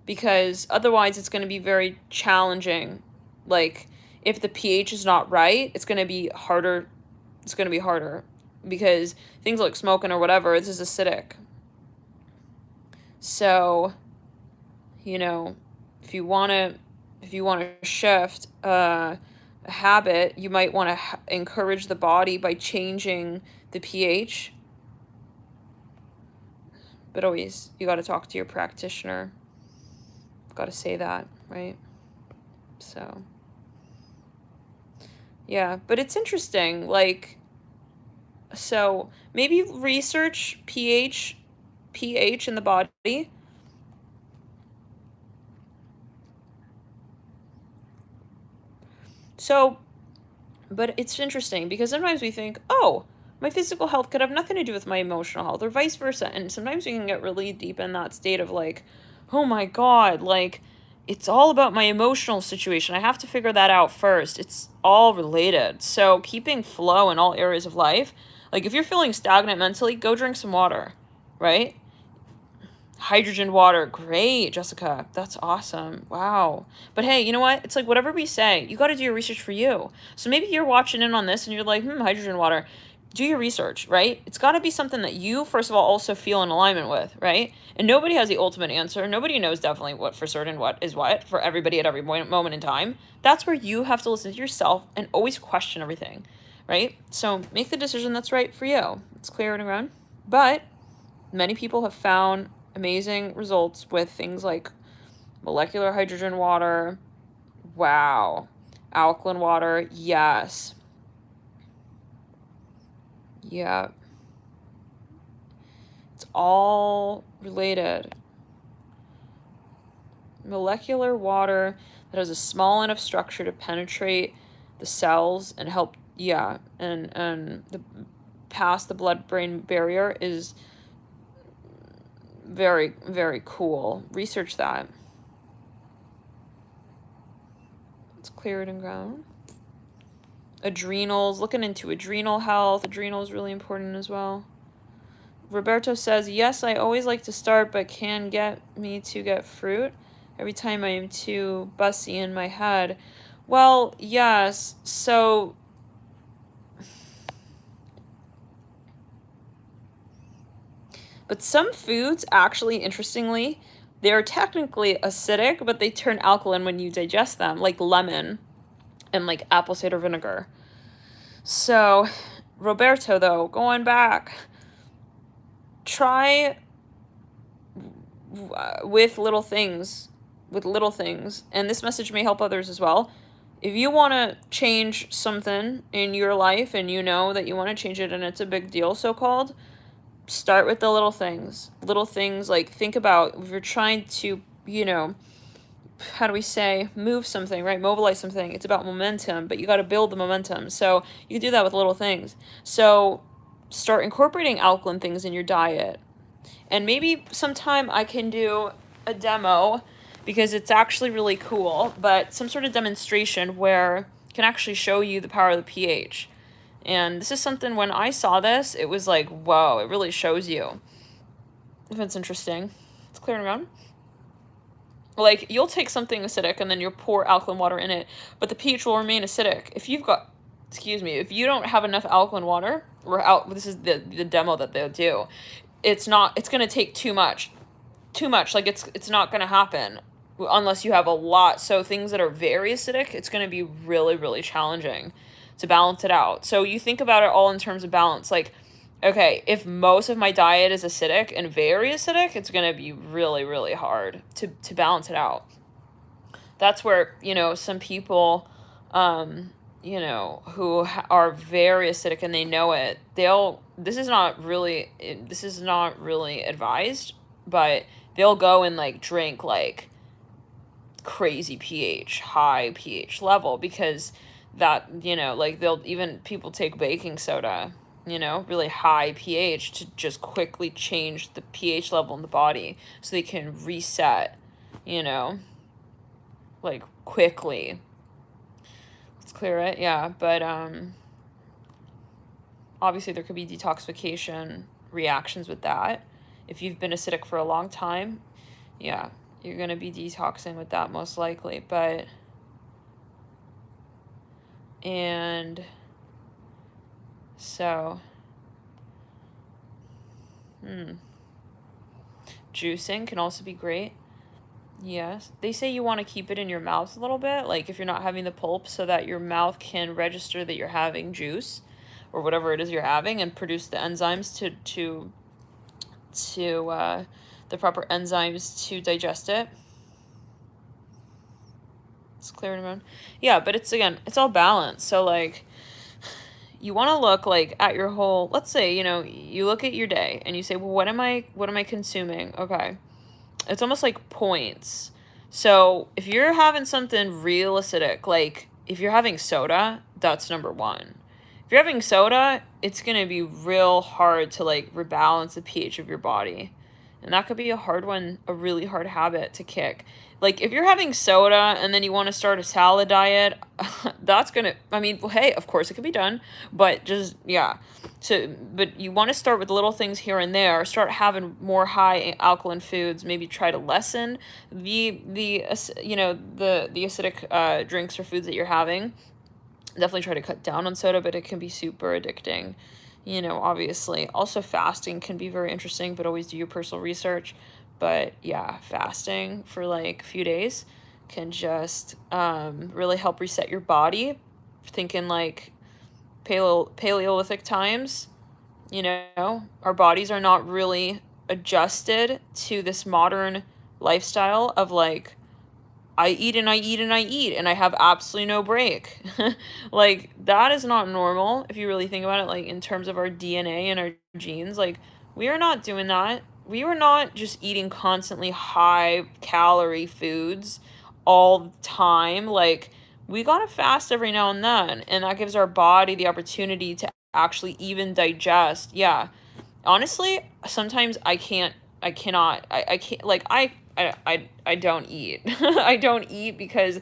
Because otherwise it's going to be very challenging. Like, if the pH is not right, it's going to be harder. It's going to be harder because things like smoking or whatever, this is acidic. So, if you want to shift a habit, you might want to encourage the body by changing the pH. But always, you got to talk to your practitioner. Got to say that, right? So, yeah, but it's interesting. Like, so maybe research pH in the body. So, but it's interesting because sometimes we think, oh, my physical health could have nothing to do with my emotional health, or vice versa. And sometimes we can get really deep in that state of, like, oh my God, like, it's all about my emotional situation. I have to figure that out first. It's all related. So keeping flow in all areas of life, like, if you're feeling stagnant mentally, go drink some water, right? Hydrogen water. Great, Jessica. That's awesome. Wow. But hey, you know what? It's like, whatever we say, you got to do your research for you. So maybe you're watching in on this and you're like, hydrogen water. Do your research, right? It's got to be something that you, first of all, also feel in alignment with, right? And nobody has the ultimate answer. Nobody knows definitely what for certain what is what for everybody at every moment in time. That's where you have to listen to yourself and always question everything, right? So make the decision that's right for you. It's clear and around. But many people have found amazing results with things like molecular hydrogen water. Wow. Alkaline water. Yes. Yeah. It's all related. Molecular water that has a small enough structure to penetrate the cells and help, pass the blood-brain barrier is very, very cool. Research that. It's cleared and ground. Adrenals, looking into adrenal health. Adrenal is really important as well. Roberto says, yes, I always like to start, but can get me to get fruit every time I am too bussy in my head. Well, yes, so but some foods, actually, interestingly, they're technically acidic, but they turn alkaline when you digest them, like lemon and like apple cider vinegar. So, Roberto, though, going back, try with little things, and this message may help others as well. If you want to change something in your life and you know that you want to change it and it's a big deal, so-called, start with the little things. Little things, like, think about if you're trying to, how do we say, move something, right? Mobilize something. It's about momentum, but you got to build the momentum. So you can do that with little things. So start incorporating alkaline things in your diet. And maybe sometime I can do a demo, because it's actually really cool, but some sort of demonstration where I can actually show you the power of the pH. And this is something, when I saw this, it was like, whoa, it really shows you. If it's interesting. It's clearing around. Like, you'll take something acidic and then you'll pour alkaline water in it, but the pH will remain acidic. If you don't have enough alkaline water, this is the demo that they'll do. It's going to take too much. Like, it's not going to happen unless you have a lot. So things that are very acidic, it's going to be really, really challenging to balance it out. So you think about it all in terms of balance. Like, okay, if most of my diet is acidic and very acidic, it's going to be really, really hard to balance it out. That's where, some people, who are very acidic and they know it, this is not really advised, but they'll go and like drink like crazy high pH level, because that, people take baking soda, really high pH, to just quickly change the pH level in the body so they can reset, like quickly. Let's clear it. Yeah. But, obviously there could be detoxification reactions with that. If you've been acidic for a long time, yeah, you're going to be detoxing with that most likely. And so, juicing can also be great. Yes. They say you want to keep it in your mouth a little bit, like if you're not having the pulp, so that your mouth can register that you're having juice or whatever it is you're having, and produce the enzymes to the proper enzymes to digest it. It's clearing around. Yeah, but it's all balance. So like, you want to look like at your whole, let's say, you look at your day and you say, well, what am I consuming? Okay. It's almost like points. So if you're having something real acidic, like if you're having soda, that's number one. If you're having soda, it's going to be real hard to like rebalance the pH of your body. And that could be a hard one, a really hard habit to kick. Like if you're having soda and then you want to start a salad diet, that's going to, well, hey, of course it could be done, but just, yeah. But you want to start with little things here and there, start having more high alkaline foods, maybe try to lessen the acidic drinks or foods that you're having. Definitely try to cut down on soda, but it can be super addicting, obviously. Also, fasting can be very interesting, but always do your personal research. But yeah, fasting for like a few days can just really help reset your body. Thinking like Paleolithic times, our bodies are not really adjusted to this modern lifestyle of like, I eat and I eat and I eat and I have absolutely no break. Like, that is not normal if you really think about it, like in terms of our DNA and our genes. Like, We are not doing that. We are not just eating constantly high calorie foods all the time. Like, we gotta fast every now and then, and that gives our body the opportunity to actually even digest. Yeah. Honestly, sometimes I cannot, I can't, like, I don't eat. I don't eat because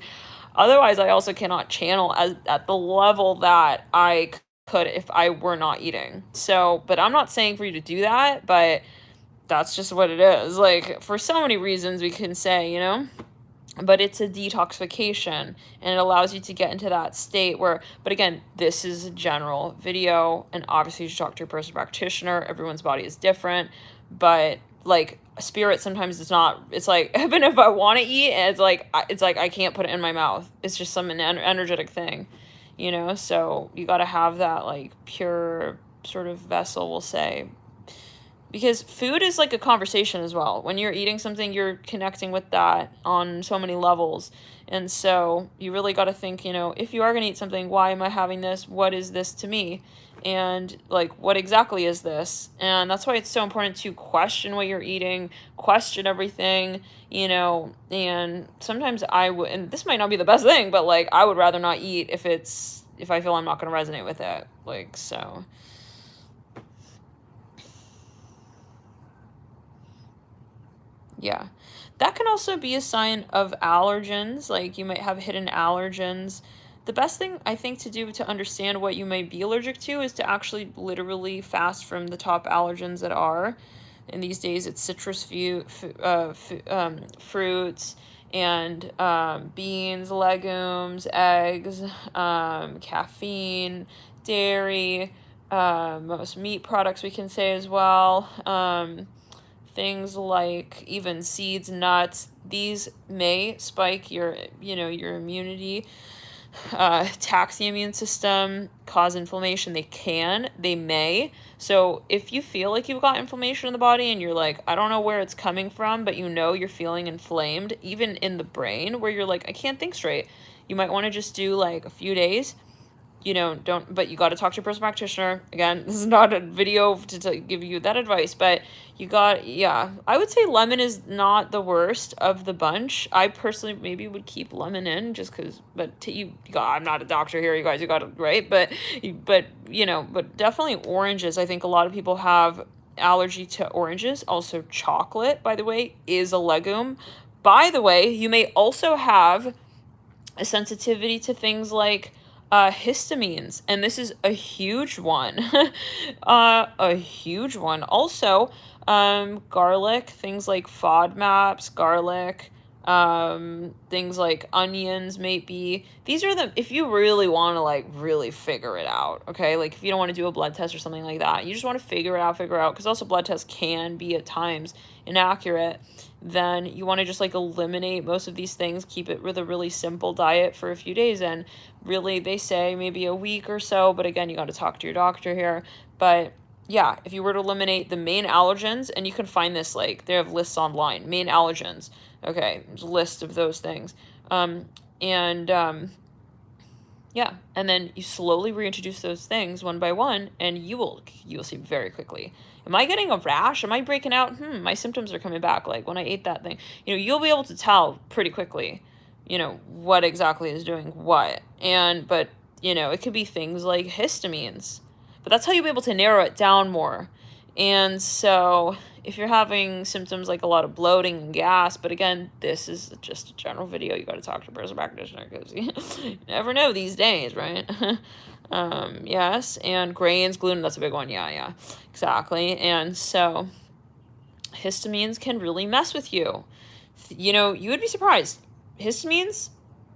otherwise I also cannot channel as at the level that I could if I were not eating. So, but I'm not saying for you to do that, but that's just what it is. Like, for so many reasons we can say, you know? But it's a detoxification, and it allows you to get into that state where, but again, this is a general video, and obviously you should talk to your personal practitioner. Everyone's body is different, but like spirit sometimes it's not, it's like even if I want to eat, and it's like I can't put it in my mouth. It's just some energetic thing, you know. So you got to have that like pure sort of vessel, we'll say, because food is like a conversation as well. When you're eating something, you're connecting with that on so many levels. And so you really got to think, you know, if you are going to eat something, why am I having this? What is this to me? And like, what exactly is this? And that's why it's so important to question what you're eating, question everything, you know. And sometimes I would, and this might not be the best thing, but like, I would rather not eat if I feel I'm not going to resonate with it. Like, so. Yeah. That can also be a sign of allergens, like you might have hidden allergens. The best thing I think to do to understand what you might be allergic to is to actually literally fast from the top allergens that are. And these days it's citrus fruits and beans, legumes, eggs, caffeine, dairy, most meat products we can say as well. Things like even seeds, nuts, these may spike your, you know, your immunity, tax the immune system, cause inflammation. They may. So if you feel like you've got inflammation in the body and you're like, I don't know where it's coming from, but you know you're feeling inflamed, even in the brain where you're like, I can't think straight, you might want to just do like a few days, you know, don't, but you got to talk to your personal practitioner. Again, this is not a video to give you that advice, but yeah, I would say lemon is not the worst of the bunch. I personally maybe would keep lemon in just because, but I'm not a doctor here, you guys, you got it right, but, you know, but definitely oranges. I think a lot of people have allergy to oranges. Also, chocolate, by the way, is a legume. By the way, you may also have a sensitivity to things like histamines, and this is a huge one. A huge one. Also, garlic, things like FODMAPs, garlic, things like onions, maybe. These are if you really want to like really figure it out, okay? Like if you don't want to do a blood test or something like that, you just want to figure it out, because also blood tests can be at times inaccurate. Then you want to just like eliminate most of these things, keep it with a really simple diet for a few days, and really they say maybe a week or so, but again, you got to talk to your doctor here. But yeah, if you were to eliminate the main allergens, and you can find this, like they have lists online, main allergens, okay, there's a list of those things, and yeah, and then you slowly reintroduce those things one by one, and you'll see very quickly, am I getting a rash? Am I breaking out? My symptoms are coming back. Like when I ate that thing, you know, you'll be able to tell pretty quickly, you know, what exactly is doing what. But, you know, it could be things like histamines, but that's how you'll be able to narrow it down more. And so if you're having symptoms like a lot of bloating and gas, but again, this is just a general video, you got to talk to a personal practitioner, because you never know these days, right? Yes, and grains, gluten, that's a big one. Yeah, exactly. And so histamines can really mess with you. You know, you would be surprised. Histamines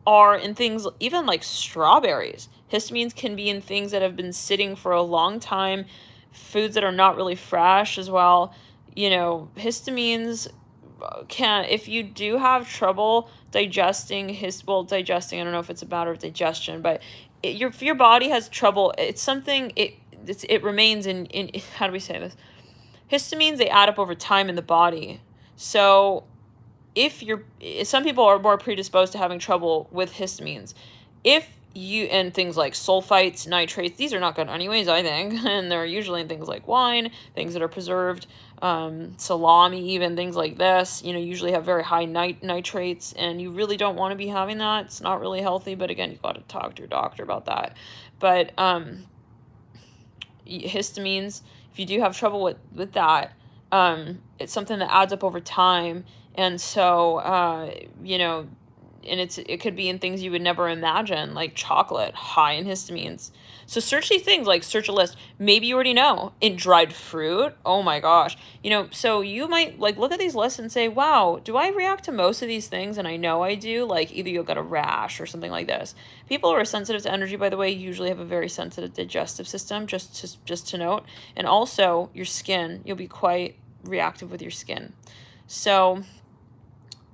are in things even like strawberries. Histamines can be in things that have been sitting for a long time, foods that are not really fresh as well. You know, histamines can, if you do have trouble digesting digesting, I don't know if it's a matter of digestion, but if your body has trouble, it's something, it remains in, how do we say this? Histamines, they add up over time in the body. So if some people are more predisposed to having trouble with histamines. If and things like sulfites, nitrates, these are not good anyways, I think. And they're usually in things like wine, things that are preserved, salami, even things like this, usually have very high nitrates, and you really don't want to be having that. It's not really healthy, but again, you've got to talk to your doctor about that. But histamines, if you do have trouble with that, it's something that adds up over time. And so, and it could be in things you would never imagine, like chocolate, high in histamines. So search these things, like search a list. Maybe you already know. In dried fruit, oh my gosh. So you might like look at these lists and say, wow, do I react to most of these things? And I know I do. Like either you'll get a rash or something like this. People who are sensitive to energy, by the way, usually have a very sensitive digestive system, just to note. And also your skin, you'll be quite reactive with your skin. So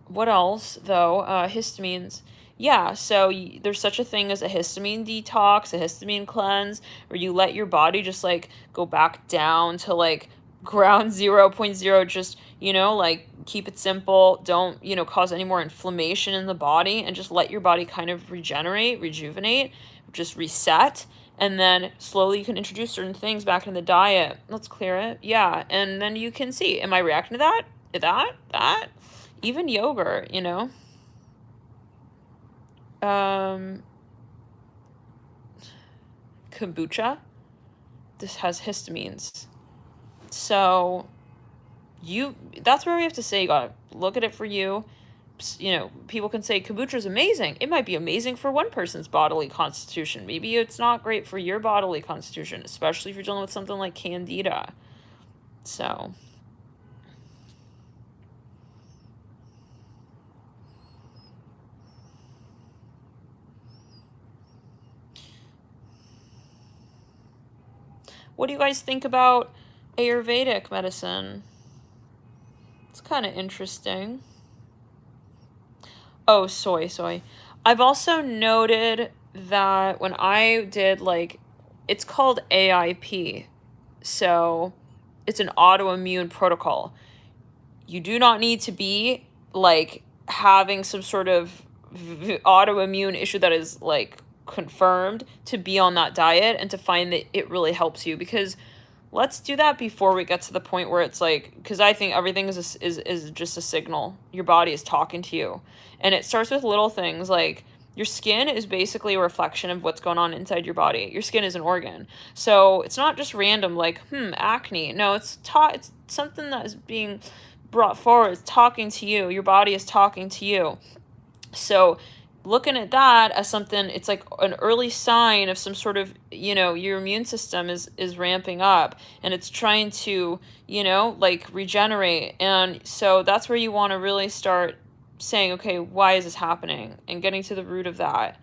what else, though? Histamines. Yeah, so there's such a thing as a histamine detox, a histamine cleanse, where you let your body just like go back down to like ground 0.0, just, like keep it simple. Don't, cause any more inflammation in the body, and just let your body kind of rejuvenate, just reset. And then slowly you can introduce certain things back in the diet. Let's clear it. Yeah, and then you can see, am I reacting to that? That? Even yogurt, kombucha, this has histamines. So that's where we have to say, you gotta look at it for you. People can say kombucha is amazing. It might be amazing for one person's bodily constitution. Maybe it's not great for your bodily constitution, especially if you're dealing with something like candida. So what do you guys think about Ayurvedic medicine? It's kind of interesting. Oh, soy. I've also noted that when I did it's called AIP. So it's an autoimmune protocol. You do not need to be having some sort of autoimmune issue that is confirmed to be on that diet and to find that it really helps you, because let's do that before we get to the point where it's because I think everything is just a signal. Your body is talking to you, and it starts with little things like your skin is basically a reflection of what's going on inside your body. Your skin is an organ, so it's not just random acne. No, it's something that is being brought forward. It's talking to you. Your body is talking to you. So looking at that as something, it's like an early sign of some sort of, your immune system is ramping up, and it's trying to, regenerate. And so that's where you want to really start saying, okay, why is this happening? And getting to the root of that.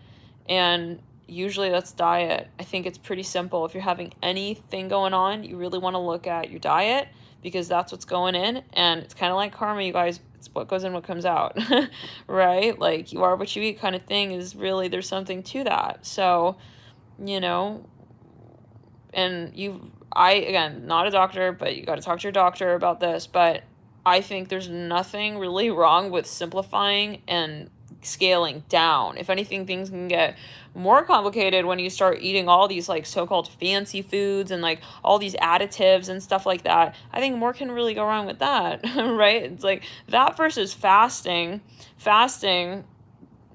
And usually that's diet. I think it's pretty simple. If you're having anything going on, you really want to look at your diet, because that's what's going in. And it's kind of like karma, you guys. It's what goes in, what comes out, right? Like you are what you eat kind of thing is really, there's something to that. So, and again, not a doctor, but you got to talk to your doctor about this. But I think there's nothing really wrong with simplifying and scaling down. If anything, things can get more complicated when you start eating all these so-called fancy foods and all these additives and stuff like that. I think more can really go wrong with that, right? It's that versus fasting.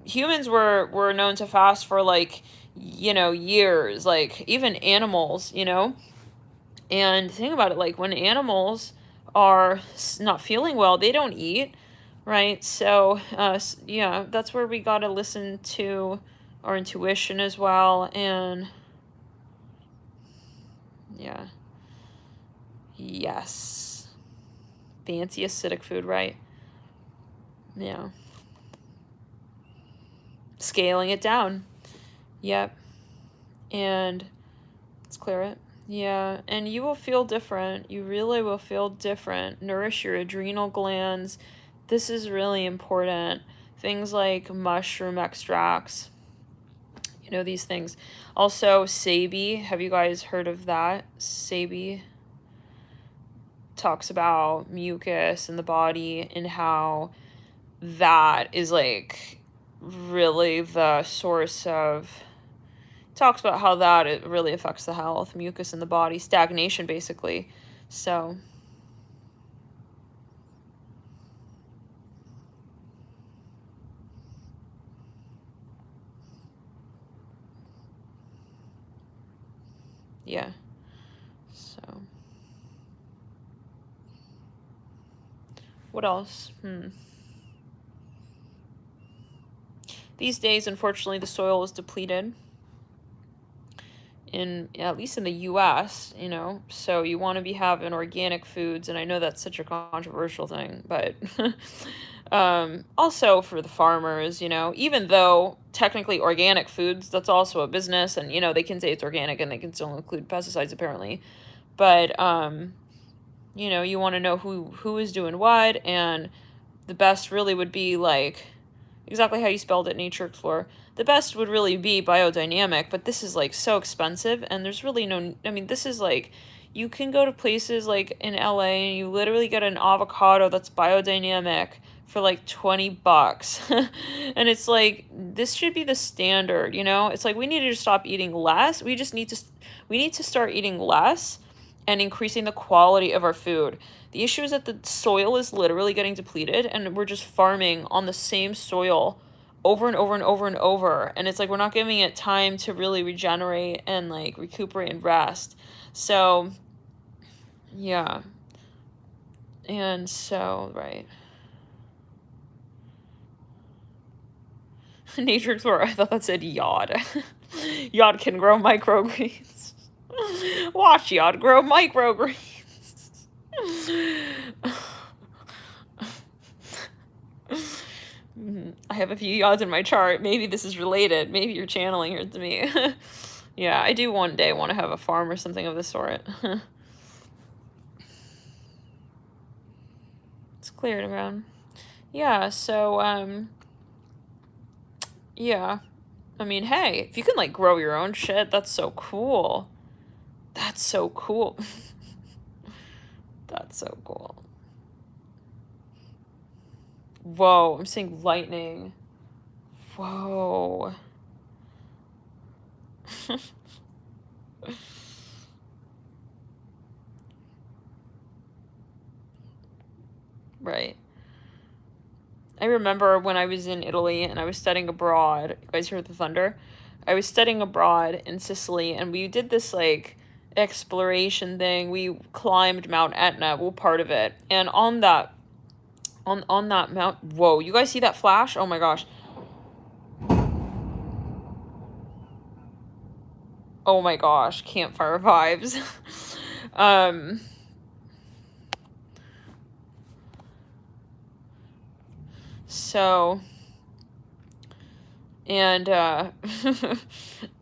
Humans were known to fast for years, even animals, and think about it, when animals are not feeling well, they don't eat, right? So yeah, that's where we got to listen to our intuition as well. And yeah, yes, fancy acidic food, right? Yeah, scaling it down. Yep. And let's clear it. Yeah, and you will feel different. You really will feel different. Nourish your adrenal glands. This is really important. Things like mushroom extracts, these things. Also, Sabi. Have you guys heard of that? Sabi talks about mucus in the body and how that is really the source of talks about how that it really affects the health, mucus in the body, stagnation basically. So yeah. So what else? These days, unfortunately, the soil is depleted. At least in the US, so you want to be having organic foods, and I know that's such a controversial thing, but also for the farmers, even though technically organic foods, that's also a business, and they can say it's organic and they can still include pesticides apparently, but you want to know who is doing what, and the best really would be like exactly how you spelled it, Nature Explorer. The best would really be biodynamic, but this is like so expensive, and there's really no, I mean, this is like, you can go to places like in LA and you literally get an avocado that's biodynamic for like $20. And it's like, this should be the standard, It's like we need to stop eating less. We need to start eating less and increasing the quality of our food. The issue is that the soil is literally getting depleted, and we're just farming on the same soil over and over and over and over. And it's like we're not giving it time to really regenerate and like recuperate and rest. So, yeah. And so, right. Nature Explorer, I thought that said Yod. Yod can grow microgreens. Watch Yod grow microgreens. I have a few Yods in my chart. Maybe this is related. Maybe you're channeling her to me. Yeah, I do one day want to have a farm or something of the sort. It's cleared around. Yeah, so, yeah. I mean, hey, if you can, like, grow your own shit, that's so cool. That's so cool. That's so cool. Whoa, I'm seeing lightning. Whoa. Right. I remember when I was in Italy and I was studying abroad. You guys heard the thunder? I was studying abroad in Sicily, and we did this like exploration thing. We climbed Mount Etna, well, part of it. And on that mount, whoa, you guys see that flash? Oh my gosh. Oh my gosh, campfire vibes. So, and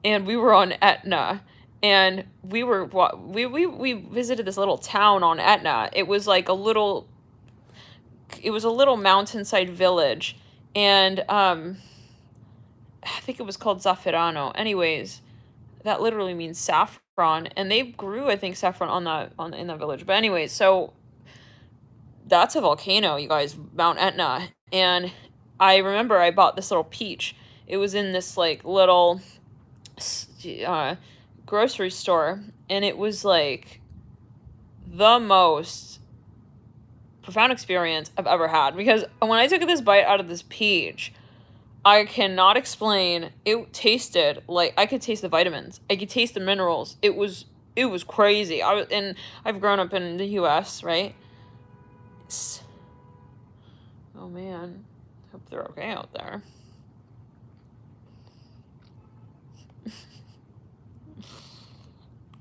and we were on Etna, and we visited this little town on Etna. It was like it was a little mountainside village, and I think it was called Zafferano. Anyways, that literally means saffron, and they grew, I think, saffron in that village. But anyways, so that's a volcano, you guys, Mount Etna. And I remember I bought this little peach. It was in this like little grocery store, and it was like the most profound experience I've ever had, because when I took this bite out of this peach, I cannot explain. It tasted like I could taste the vitamins. I could taste the minerals. It was crazy. I've grown up in the US, right? Oh man, hope they're okay out there.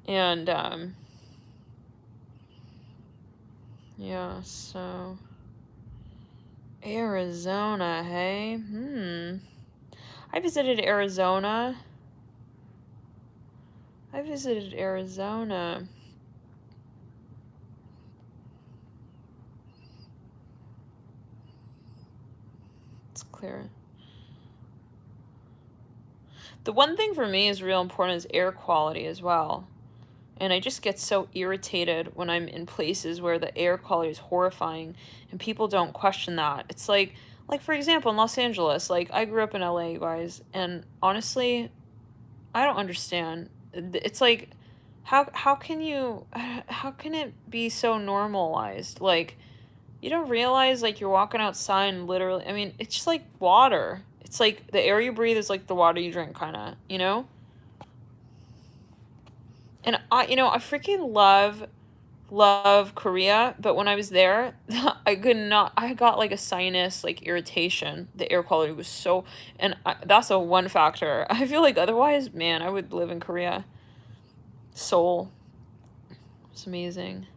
And yeah, so Arizona, hey? I visited Arizona. It's clear. The one thing for me is real important is air quality as well. And I just get so irritated when I'm in places where the air quality is horrifying and people don't question that. It's like for example, in Los Angeles, like I grew up in LA, you guys, and honestly, I don't understand. It's like, how can you, how can it be so normalized? Like, you don't realize, like, you're walking outside and literally, I mean, it's just like water. It's like the air you breathe is like the water you drink, kind of, you know? And I freaking love Korea, but when I was there, I got like a sinus like irritation. The air quality was so, and that's a one factor. I feel like otherwise, man, I would live in Korea. Seoul. It's amazing.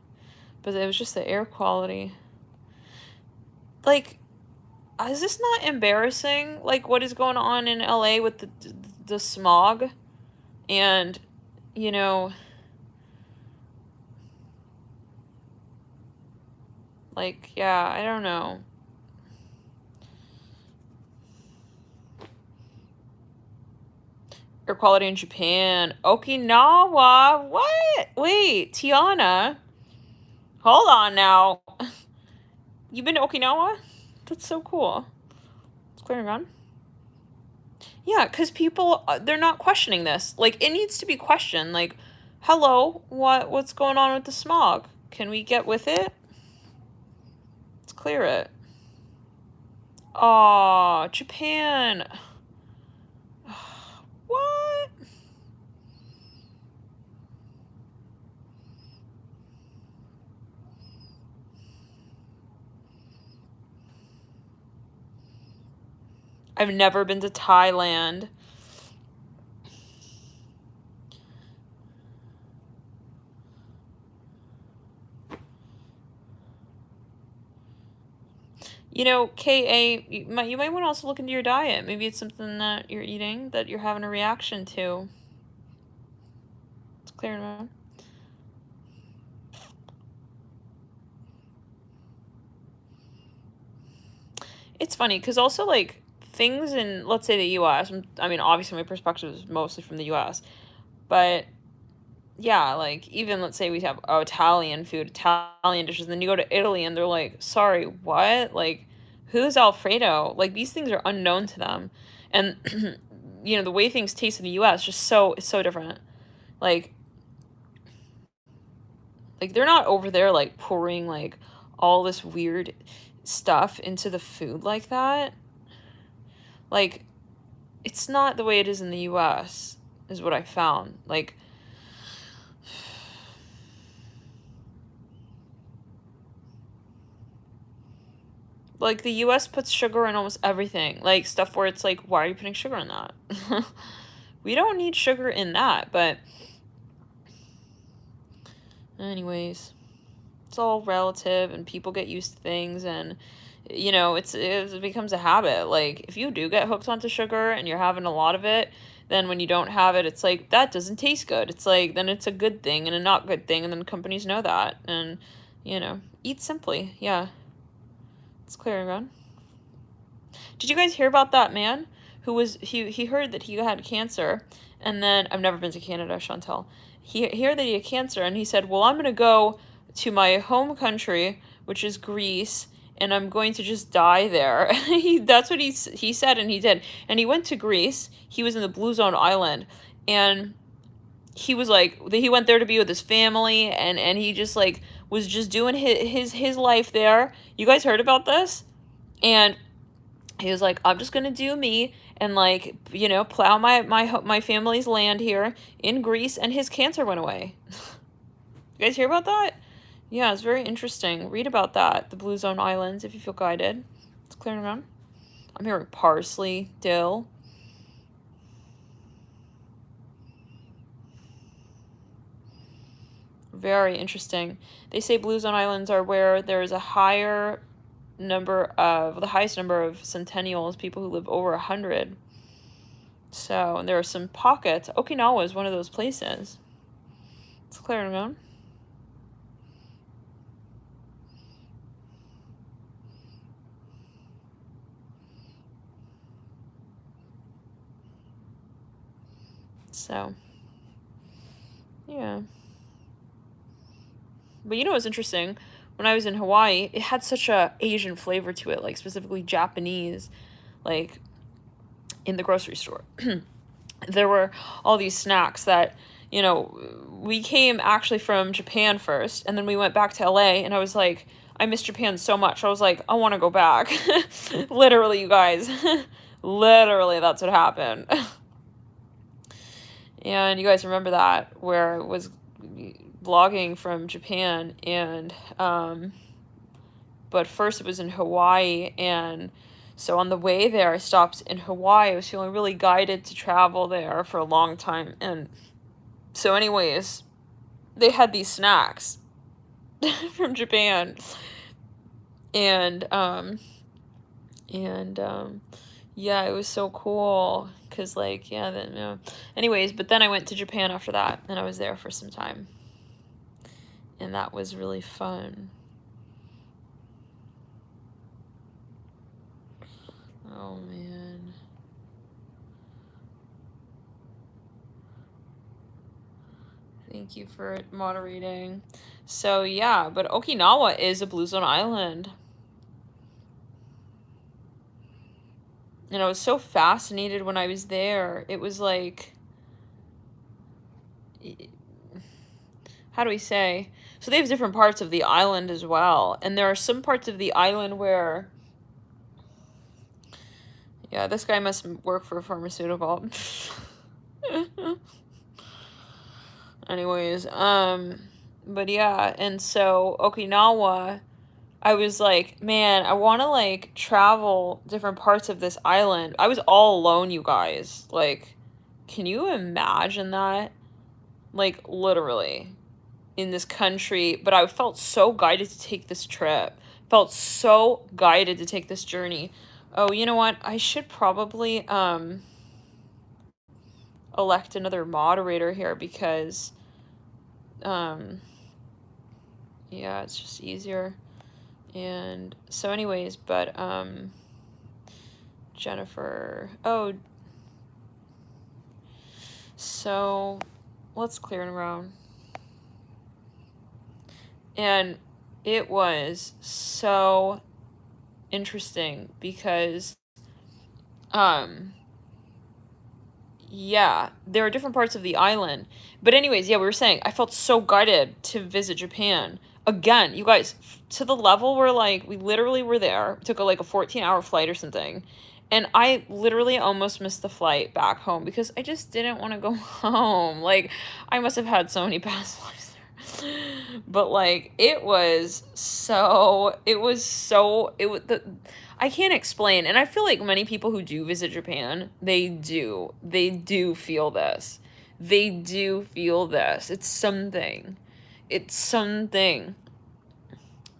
But it was just the air quality. Like, is this not embarrassing? Like, what is going on in LA with the smog? And, you know, like, yeah, I don't know. Air quality in Japan. Okinawa? What? Wait, Tiana. Hold on now. You been to Okinawa? That's so cool. It's clearing on. Yeah, because people, they're not questioning this. Like, it needs to be questioned. Like, hello, what's going on with the smog? Can we get with it? Let's clear it. Aw, Japan. What? I've never been to Thailand. You know, KA, you might want to also look into your diet. Maybe it's something that you're eating that you're having a reaction to. It's clear now. It's funny because also, like, things in, let's say, the US, I mean, obviously my perspective is mostly from the US, but yeah, like, even let's say we have Italian food, Italian dishes, and then you go to Italy and they're like, sorry, what? Like, who's Alfredo? Like, these things are unknown to them. And, the way things taste in the US just it's so different. Like, they're not over there, like, pouring, like, all this weird stuff into the food like that. Like, it's not the way it is in the US, is what I found. Like, the US puts sugar in almost everything. Like, stuff where it's like, why are you putting sugar in that? We don't need sugar in that, but anyways, it's all relative and people get used to things, and it becomes a habit. Like, if you do get hooked onto sugar and you're having a lot of it, then when you don't have it, it's like, that doesn't taste good. It's like, then it's a good thing and a not good thing, and then companies know that. And eat simply. Yeah, it's clear, man. Did you guys hear about that man who was he heard that he had cancer, and then I've never been to Canada, Chantel. He heard that he had cancer, and he said, "Well, I'm gonna go to my home country, which is Greece, and I'm going to just die there." That's what he said, and he did. And he went to Greece. He was in the Blue Zone Island, and he was like, he went there to be with his family, and he just like was just doing his life there. You guys heard about this? And he was like, I'm just gonna do me and, like, plow my family's land here in Greece, and his cancer went away. You guys hear about that? Yeah, it's very interesting. Read about that. The Blue Zone Islands, if you feel guided. It's clearing around. I'm hearing parsley, dill. Very interesting. They say Blue Zone Islands are where there is the highest number of centennials, people who live over 100. So there are some pockets. Okinawa is one of those places. It's clear and known. So, yeah. But what's interesting? When I was in Hawaii, it had such a Asian flavor to it, like specifically Japanese, like in the grocery store. there were all these snacks that, you know, we came actually from Japan first, and then we went back to LA, and I was like, I miss Japan so much. I was like, I want to go back. Literally, you guys. Literally, that's what happened. And you guys remember that, where I was vlogging from Japan, and but first it was in Hawaii, and so on the way there I stopped in Hawaii. I was feeling really guided to travel there for a long time, and so anyways, they had these snacks from Japan, and yeah, it was so cool, because like, yeah, then, anyways, but then I went to Japan after that, and I was there for some time, and that was really fun. Oh man. Thank you for moderating. So yeah, but Okinawa is a blue zone island. And I was so fascinated when I was there. It was like, how do we say? So they have different parts of the island as well. And there are some parts of the island where, yeah, this guy must work for a pharmaceutical. Anyways, but yeah, and so Okinawa, I was like, man, I want to like travel different parts of this island. I was all alone, you guys. Like, can you imagine that? Like, literally in this country, but I felt so guided to take this trip. Felt so guided to take this journey. Oh, you know what? I should probably elect another moderator here, because yeah, it's just easier. And so anyways, but Jennifer, oh, so let's clear it around. And it was so interesting because yeah, there are different parts of the island. But anyways, yeah, we were saying I felt so guided to visit Japan. Again, you guys, to the level where like we literally were there, took like a 14-hour flight or something. And I literally almost missed the flight back home because I just didn't want to go home. Like, I must have had so many past lives there. But like it was I can't explain. And I feel like many people who do visit Japan, they do feel this. They do feel this. It's something. It's something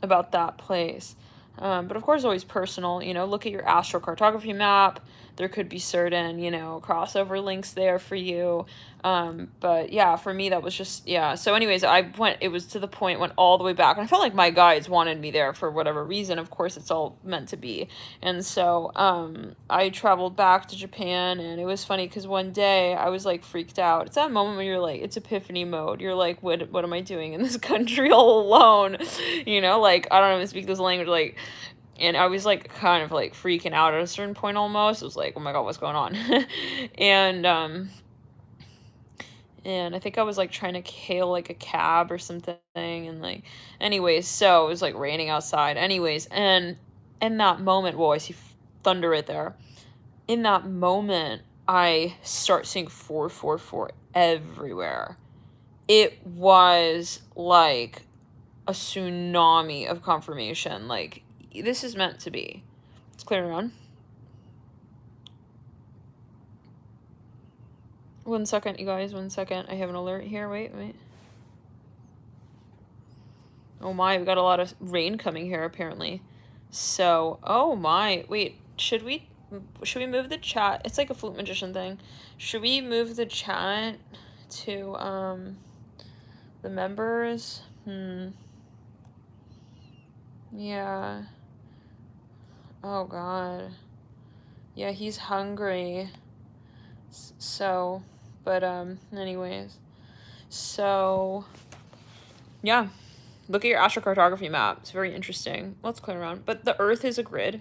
about that place. But of course, always personal. You know, look at your astrocartography map. There could be certain, you know, crossover links there for you. But yeah, for me, that was just, yeah. So anyways, it was to the point, went all the way back. And I felt like my guides wanted me there for whatever reason. Of course, it's all meant to be. And so I traveled back to Japan, and it was funny because one day I was like freaked out. It's that moment when you're like, it's epiphany mode. You're like, what am I doing in this country all alone? You know, like, I don't even speak this language, like, and I was like kind of like freaking out at a certain point almost. It was like, oh my god, what's going on? And I think I was like trying to hail like a cab or something, and like, anyways, so it was like raining outside. Anyways, and in that moment, whoa, I see thunder right there. In that moment, I start seeing 444 everywhere. It was like a tsunami of confirmation. Like, this is meant to be. Let's clear around. 1 second, you guys, 1 second. I have an alert here. Wait. Oh my, we got a lot of rain coming here apparently. So, oh my, wait, should we move the chat? It's like a flute magician thing. Should we move the chat to the members? Yeah. Oh god. Yeah, he's hungry. So, but anyways. So, yeah. Look at your astrocartography map. It's very interesting. Let's clear around. But the Earth is a grid.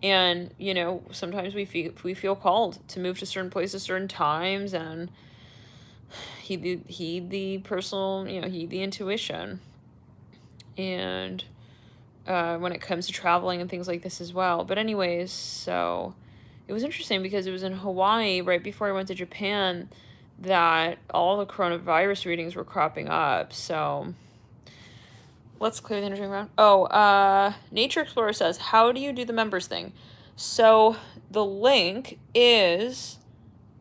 And, you know, sometimes we feel called to move to certain places, certain times, and heed the personal, you know, heed the intuition. And when it comes to traveling and things like this as well. But anyways, so it was interesting because it was in Hawaii right before I went to Japan that all the coronavirus readings were cropping up. So let's clear the energy around. Oh, Nature Explorer says, how do you do the members thing? So the link is,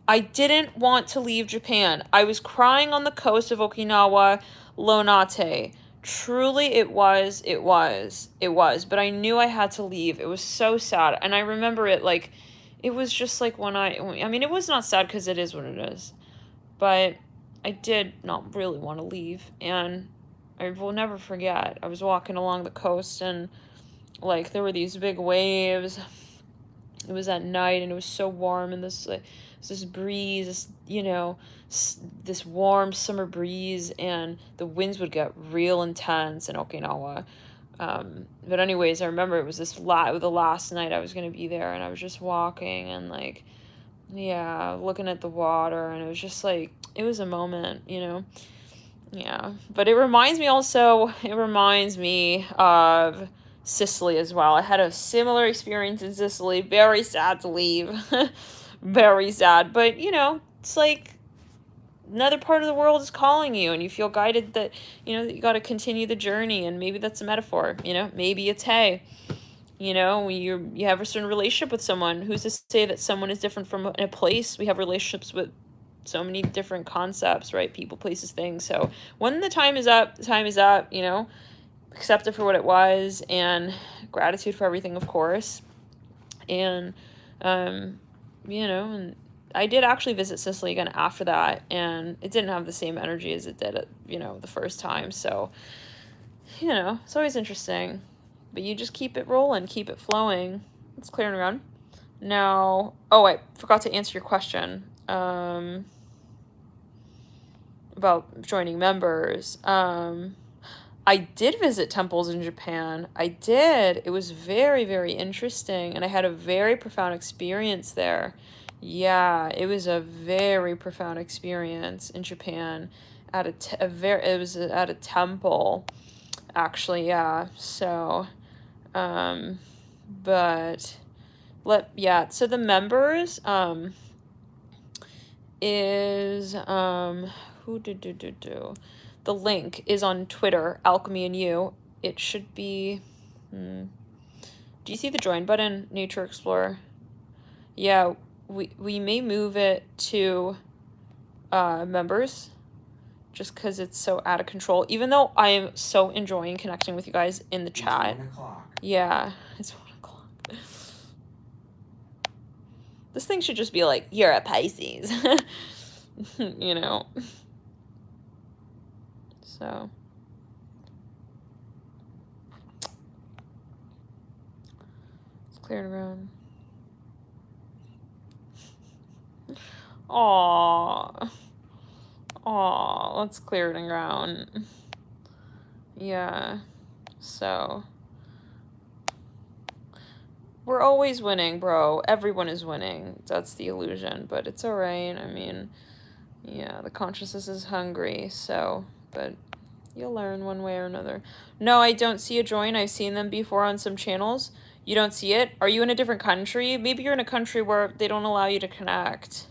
I didn't want to leave Japan. I was crying on the coast of Okinawa, Lonate. Truly, it was. But I knew I had to leave. It was so sad. And I remember it like, it was just like I mean, it was not sad because it is what it is. But I did not really want to leave. And I will never forget. I was walking along the coast and like there were these big waves. It was at night and it was so warm, and this breeze, this, you know, this warm summer breeze, and the winds would get real intense in Okinawa. But anyways, I remember it was the last night I was gonna be there, and I was just walking and like, yeah, looking at the water, and it was just like, it was a moment, you know. Yeah, but it reminds me of Sicily as well. I had a similar experience in Sicily. Very sad to leave. Very sad. But, you know, it's like another part of the world is calling you, and you feel guided that, you know, that you got to continue the journey. And maybe that's a metaphor, you know, maybe it's, hey, you know, when you have a certain relationship with someone, who's to say that someone is different from a place? We have relationships with so many different concepts, right? People, places, things. So when the time is up, you know, accept it for what it was, and gratitude for everything, of course. And, you know, and I did actually visit Sicily again after that, and it didn't have the same energy as it did, you know, the first time. So, you know, it's always interesting. But you just keep it rolling, keep it flowing. It's clearing around. Now, oh, I forgot to answer your question. About joining members. I did visit temples in Japan. I did. It was very, very interesting, and I had a very profound experience there. Yeah, it was a very profound experience in Japan at it was at a temple, actually, yeah. So, um, but so the members, is who do the link is on Twitter, Alchemy and You. It should be, do you see the join button, Nature Explorer? Yeah, we may move it to members just because it's so out of control, even though I am so enjoying connecting with you guys in the chat. It's 1 o'clock. Yeah, it's 1 o'clock. This thing should just be like, you're a Pisces. You know. So it's cleared around. Aww. Aww, let's clear it around. Yeah. So we're always winning, bro. Everyone is winning. That's the illusion, but it's alright. I mean, yeah, the consciousness is hungry, so, but you'll learn one way or another. No, I don't see a join. I've seen them before on some channels. You don't see it? Are you in a different country? Maybe you're in a country where they don't allow you to connect.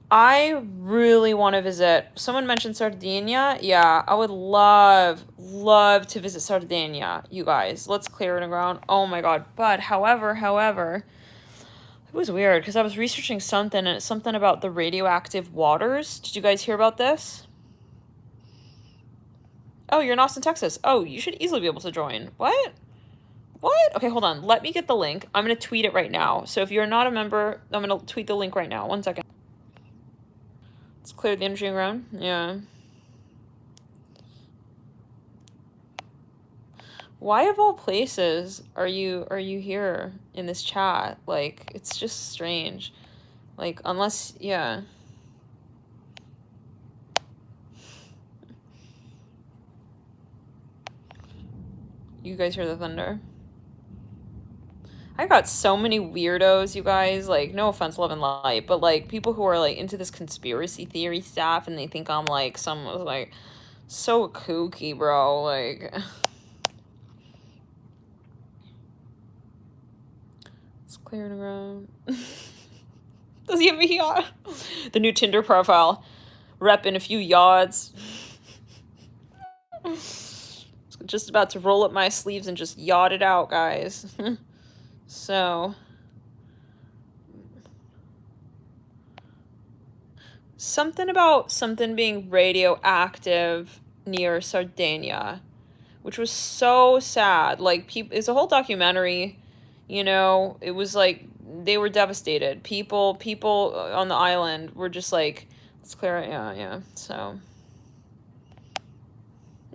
I really want to visit. Someone mentioned Sardinia. Yeah, I would love to visit Sardinia, you guys. Let's clear it around. Oh my god. But however, it was weird because I was researching something, and it's something about the radioactive waters. Did you guys hear about this? Oh, you're in Austin, Texas. Oh, you should easily be able to join. What? What? Okay, hold on. Let me get the link. I'm going to tweet it right now. So if you're not a member, I'm going to tweet the link right now. 1 second. Let's clear the energy around. Yeah. Why of all places are you here in this chat? Like, it's just strange. Like, unless, yeah. You guys hear the thunder? I got so many weirdos, you guys, like, no offense, love and light, but, like, people who are, like, into this conspiracy theory stuff, and they think I'm, like, some, like, so kooky, bro, like, it's clearing around. Does he have a yacht? The new Tinder profile, repping a few yards. Just about to roll up my sleeves and just yacht it out, guys. So, something about something being radioactive near Sardinia, which was so sad. Like, it's a whole documentary, you know. It was like they were devastated. People on the island were just like, let's clear it. Yeah. So,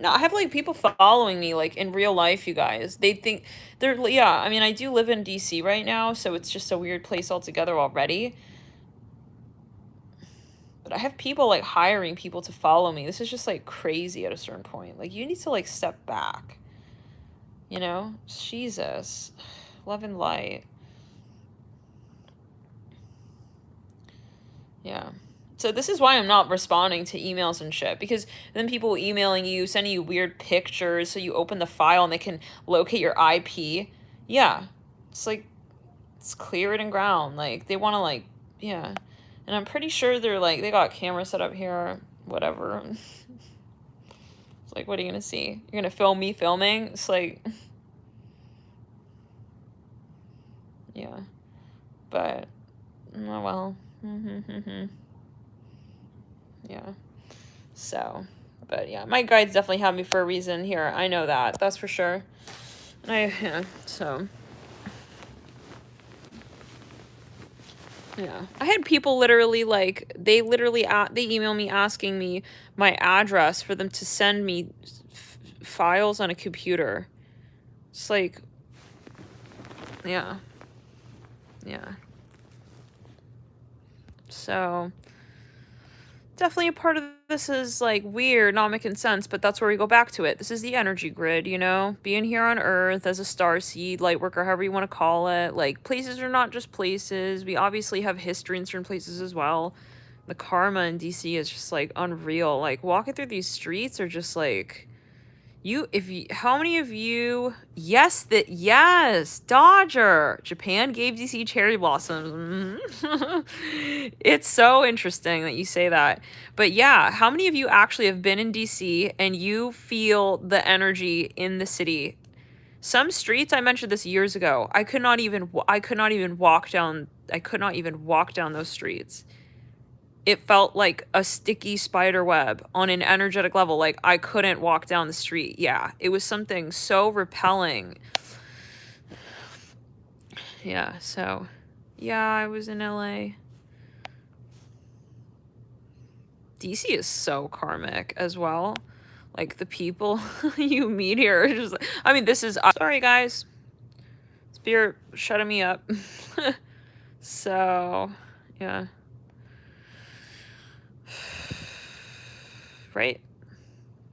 no, I have, like, people following me, like, in real life, you guys. They think yeah, I mean, I do live in DC right now, so it's just a weird place altogether already. But I have people, like, hiring people to follow me. This is just, like, crazy at a certain point. Like, you need to, like, step back. You know? Jesus. Love and light. Yeah. So this is why I'm not responding to emails and shit, because then people emailing you, sending you weird pictures, so you open the file and they can locate your IP. Yeah. It's like, it's clear it and ground. Like, they want to, like, yeah. And I'm pretty sure they're, like, they got camera set up here, whatever. It's like, what are you gonna see? You're gonna film me filming? It's like, yeah. But, oh well. Yeah. So, but yeah, my guides definitely have me for a reason here. I know that. That's for sure. So. Yeah. I had people literally, like, they email me asking me my address for them to send me files on a computer. It's like, yeah. So, definitely a part of this is, like, weird, not making sense, but that's where we go back to it. This is the energy grid, you know? Being here on Earth as a starseed, light worker, however you want to call it. Like, places are not just places. We obviously have history in certain places as well. The karma in DC is just, like, unreal. Like, walking through these streets are just, like... how many of you, yes, Dodger, Japan gave DC cherry blossoms. It's so interesting that you say that. But yeah, how many of you actually have been in DC and you feel the energy in the city? Some streets, I mentioned this years ago, I could not even walk down those streets. It felt like a sticky spider web on an energetic level. Like, I couldn't walk down the street. Yeah, it was something so repelling. Yeah, so, yeah, I was in LA. DC is so karmic as well. Like, the people you meet here are just, I mean, this is, sorry guys. Spirit shutting me up. So, yeah. Right?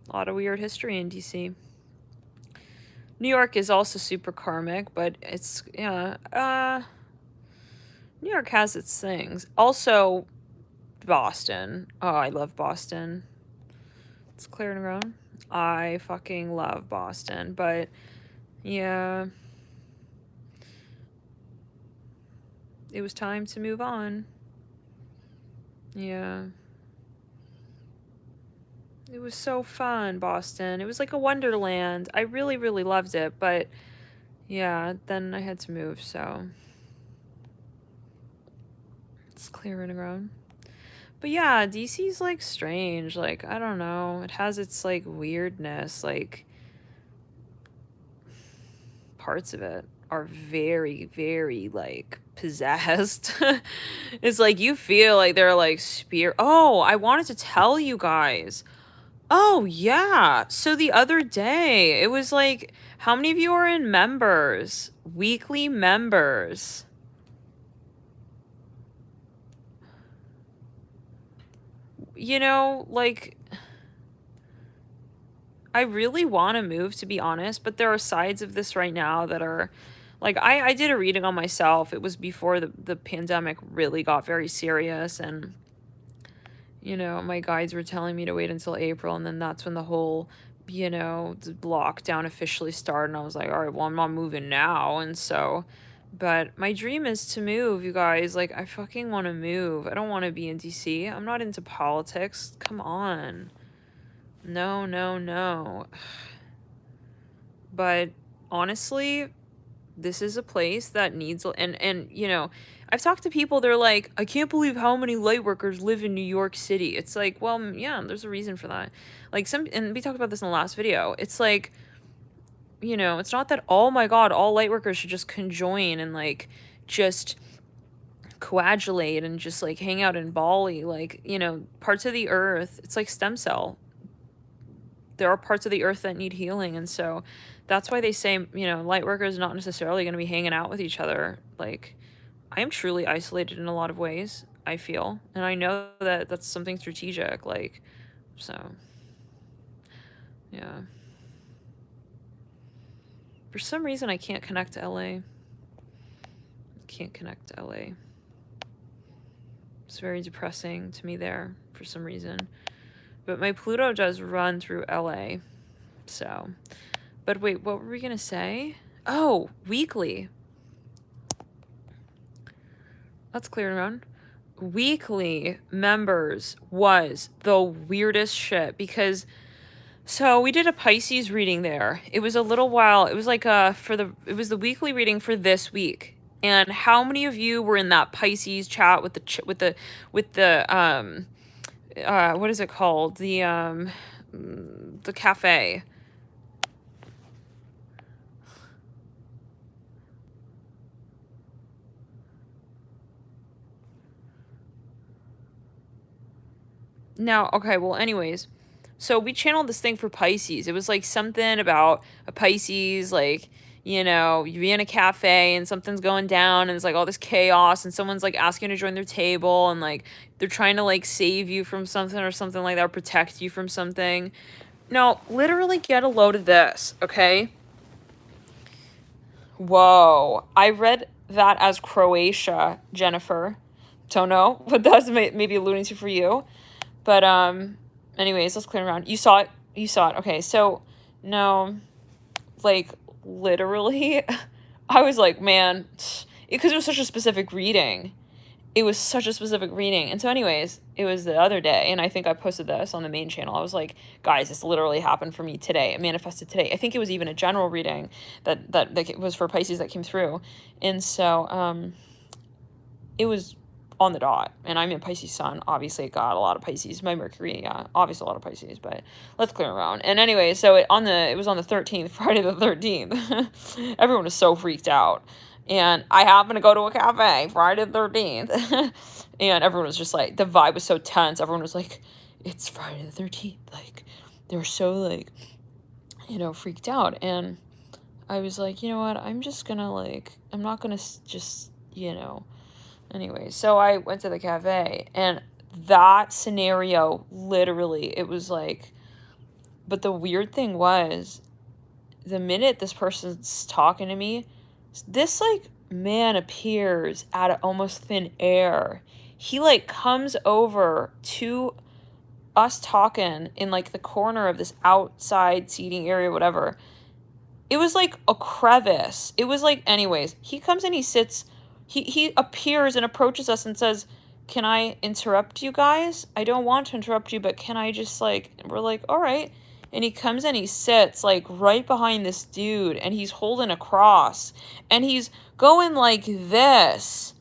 A lot of weird history in DC. New York is also super karmic, but it's, yeah, New York has its things. Also, Boston. Oh, I love Boston. It's clearing around. I fucking love Boston, but, yeah. It was time to move on. Yeah. It was so fun, Boston. It was like a wonderland. I really, really loved it, but yeah, then I had to move, so it's clearing around. But yeah, DC's, like, strange. Like, I don't know. It has its, like, weirdness. Like, parts of it are very, very, like, possessed. It's like you feel like they're, like, oh, I wanted to tell you guys. Oh, yeah. So the other day, it was like, how many of you are in members? Weekly members. You know, like, I really want to move, to be honest, but there are sides of this right now that are, Like, I did a reading on myself. It was before the pandemic really got very serious, and, you know, my guides were telling me to wait until April, and then that's when the whole, you know, the lockdown officially started, and I was like, all right, well, I'm not moving now, and so, but my dream is to move, you guys. Like, I fucking want to move. I don't want to be in DC. I'm not into politics. Come on. No, no, no. But honestly, this is a place that needs, and you know, I've talked to people, they're like, I can't believe how many light workers live in New York City. It's like, well, yeah, there's a reason for that. Like, and we talked about this in the last video. It's like, you know, it's not that, oh my god, all light workers should just conjoin and like just coagulate and just like hang out in Bali. Like, you know, parts of the earth, it's like stem cell. There are parts of the earth that need healing, and so that's why they say, you know, light workers not necessarily going to be hanging out with each other. Like, I am truly isolated in a lot of ways, I feel, and I know that that's something strategic, like, so yeah. For some reason I can't connect to LA. Can't connect to LA. It's very depressing to me there for some reason. But my Pluto does run through LA. So, but wait, what were we gonna say? Oh, weekly. That's clear and run. Weekly members was the weirdest shit, because so we did a Pisces reading there. It was a little while. It was like it was the weekly reading for this week. And how many of you were in that Pisces chat with the what is it called? The cafe. Now, okay, well, anyways, so we channeled this thing for Pisces. It was like something about a Pisces, like, you know, you be in a cafe and something's going down and it's like all this chaos and someone's like asking to join their table and like they're trying to like save you from something or something like that, or protect you from something. Now, literally get a load of this, okay? Whoa. I read that as Croatia, Jennifer. Don't know what that's maybe alluding to for you. But anyways, let's clear around. You saw it. You saw it. Okay, so no, like literally, I was like, man, because it was such a specific reading. It was such a specific reading. And so anyways, it was the other day, and I think I posted this on the main channel. I was like, guys, this literally happened for me today. It manifested today. I think it was even a general reading that was for Pisces that came through. And so it was on the dot, and I'm in Pisces sun. Obviously, it got a lot of Pisces. My Mercury, yeah, obviously a lot of Pisces. But let's clear around. And anyway, so it was on the 13th, Friday the 13th. Everyone was so freaked out, and I happened to go to a cafe Friday the 13th, and everyone was just like, the vibe was so tense. Everyone was like, it's Friday the 13th. Like, they were so like, you know, freaked out, and I was like, you know what? I'm just gonna like, I'm not gonna just, you know. Anyway, so I went to the cafe, and that scenario, literally, it was like, but the weird thing was, the minute this person's talking to me, this, like, man appears out of almost thin air. He, like, comes over to us talking in, like, the corner of this outside seating area, whatever. It was, like, a crevice. It was, like, anyways, he comes and he sits. He appears and approaches us and says, can I interrupt you guys? I don't want to interrupt you, but can I just like, we're like, all right. And he comes and he sits like right behind this dude, and he's holding a cross, and he's going like this,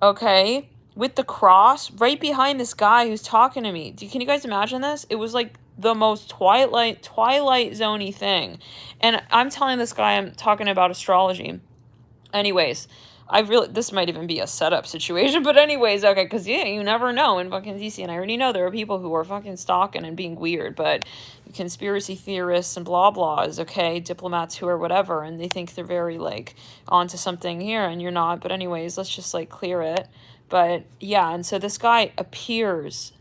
okay, with the cross right behind this guy who's talking to me. Can you guys imagine this? It was like the most Twilight Zone-y thing. And I'm telling this guy I'm talking about astrology. Anyways, this might even be a setup situation, but anyways, okay, because, yeah, you never know in fucking DC, and I already know there are people who are fucking stalking and being weird, but conspiracy theorists and blah blahs, okay, diplomats who are whatever, and they think they're very, like, onto something here, and you're not, but anyways, let's just, like, clear it. But, yeah, and so this guy appears,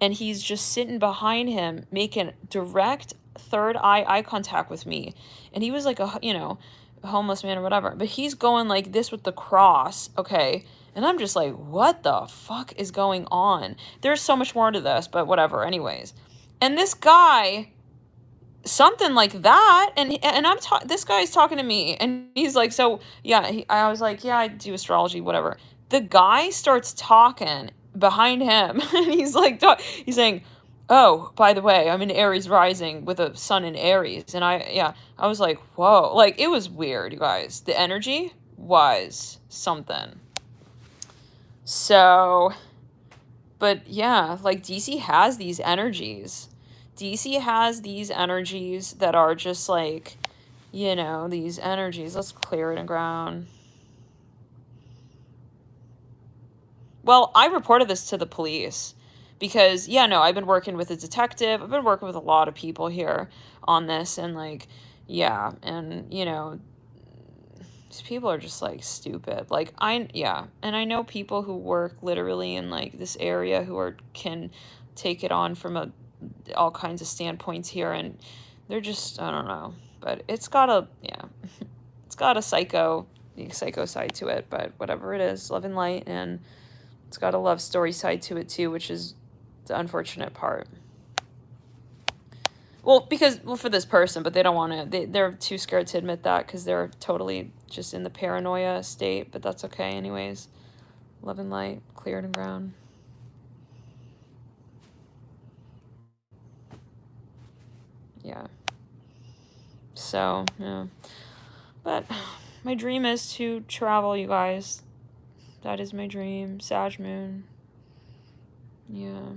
and he's just sitting behind him, making direct third eye contact with me, and he was, like, you know, homeless man or whatever, but he's going like this with the cross, okay? And I'm just like, what the fuck is going on? There's so much more to this, but whatever, anyways. And this guy, something like that, and this guy's talking to me, and he's like, so yeah, I was like, yeah, I do astrology, whatever. The guy starts talking behind him, and he's like, he's saying, oh, by the way, I'm in Aries rising with a sun in Aries, and I was like, whoa, like it was weird, you guys. The energy was something. So, but yeah, like DC has these energies. DC has these energies that are just like, these energies. Let's clear it and ground. Well, I reported this to the police because, I've been working with a detective. I've been working with a lot of people here on this, and like, and these people are just like stupid. Like and I know people who work literally in like this area who can take it on from all kinds of standpoints here, and they're just, I don't know, but it's got a psycho side to it, but whatever it is, love and light, and it's got a love story side to it too, which is the unfortunate part. Well, for this person, but they don't want to, they're too scared to admit that because they're totally just in the paranoia state, but that's okay anyways. Love and light, cleared and ground. Yeah. So, yeah. But my dream is to travel, you guys. That is my dream. Sag moon. Yeah.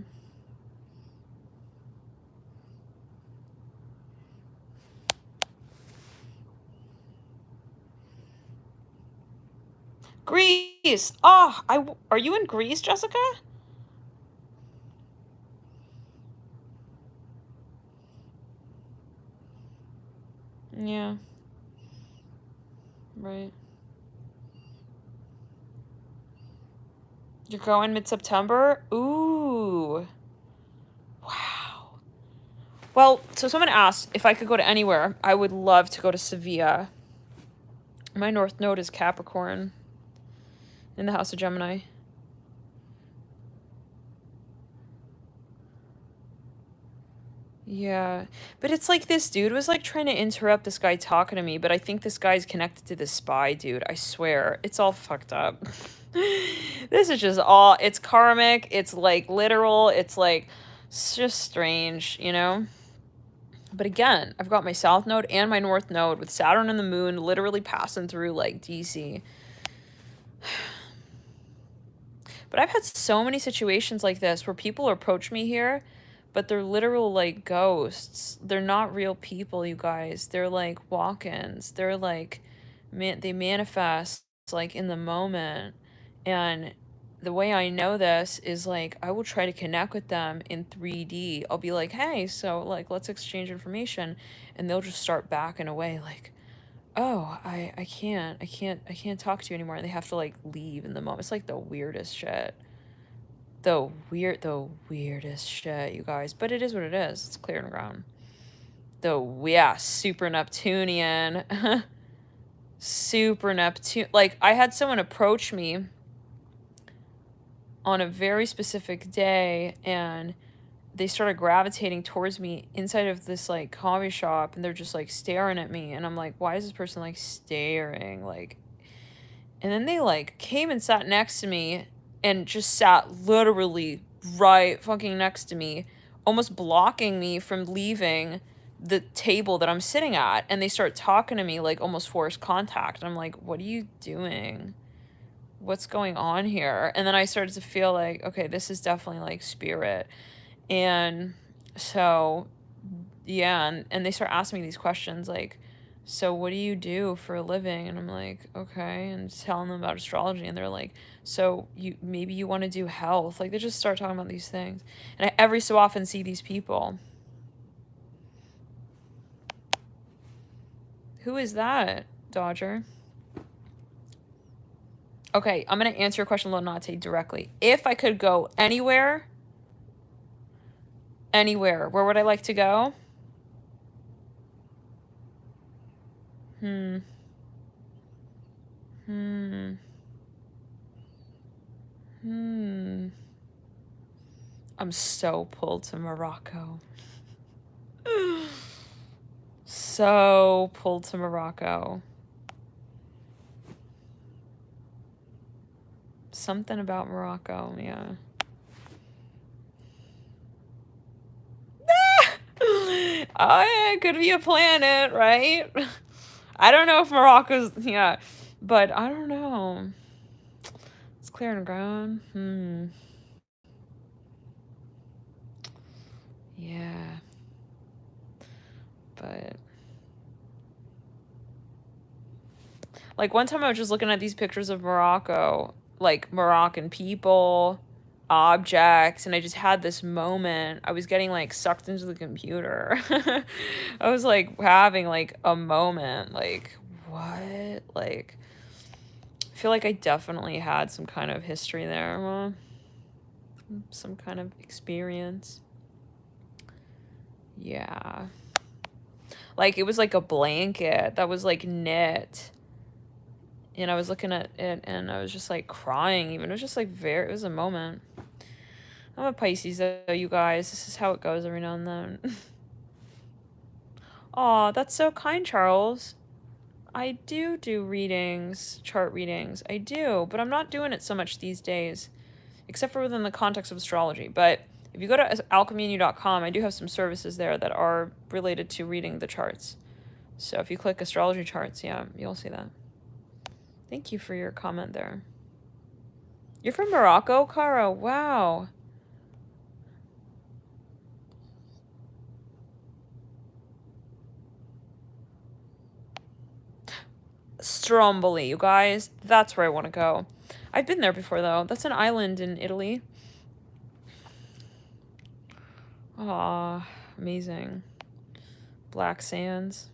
Greece! Oh, are you in Greece, Jessica? Yeah. Right. You're going mid-September? Ooh. Wow. Well, so someone asked if I could go to anywhere. I would love to go to Sevilla. My North Node is Capricorn in the House of Gemini. Yeah. But it's like this dude was like trying to interrupt this guy talking to me, but I think this guy's connected to this spy dude. I swear. It's all fucked up. This is just all, it's karmic, it's like literal, it's just strange, But again, I've got my South Node and my North Node with Saturn and the Moon literally passing through like DC. But I've had so many situations like this where people approach me here, but they're literal like ghosts. They're not real people, you guys. They're like walk-ins. They're like, they manifest like in the moment. And the way I know this is like I will try to connect with them in 3D. I'll be like, hey, so like let's exchange information, and they'll just start backing away like, oh, I can't talk to you anymore, and they have to like leave in the moment. It's like the weirdest shit. The weirdest shit, you guys. But it is what it is. It's clear and ground. Super Neptunian. Super Neptune. Like, I had someone approach me on a very specific day, and they started gravitating towards me inside of this like coffee shop, and they're just like staring at me, and I'm like, why is this person like staring? Like, and then they like came and sat next to me and just sat literally right fucking next to me, almost blocking me from leaving the table that I'm sitting at, and they start talking to me like almost forced contact. I'm like, what are you doing? What's going on here? And then I started to feel like, okay, this is definitely like spirit. And so, yeah, and they start asking me these questions like, so what do you do for a living? And I'm like, okay, and telling them about astrology, and they're like, so maybe you want to do health. Like, they just start talking about these things. And I every so often see these people. Who is that, Dodger? Okay, I'm going to answer your question, Lonate, directly. If I could go anywhere, where would I like to go? I'm so pulled to Morocco. So pulled to Morocco. Something about Morocco, yeah. Oh, it could be a planet, right? I don't know if Morocco's, yeah, but I don't know. It's clearing ground. Yeah. But like one time I was just looking at these pictures of Morocco, like Moroccan people, objects, and I just had this moment. I was getting like sucked into the computer. I was like having like a moment, like what? Like I feel like I definitely had some kind of history there, some kind of experience. Yeah. Like it was like a blanket that was like knit. And I was looking at it and I was just like crying even. It was just like it was a moment. I'm a Pisces though, you guys. This is how it goes every now and then. Aw, that's so kind, Charles. I do readings, chart readings. I do, but I'm not doing it so much these days, except for within the context of astrology. But if you go to alchemyunu.com, I do have some services there that are related to reading the charts. So if you click astrology charts, yeah, you'll see that. Thank you for your comment there. You're from Morocco, Cara? Wow. Stromboli, you guys. That's where I want to go. I've been there before, though. That's an island in Italy. Aw, amazing. Black sands.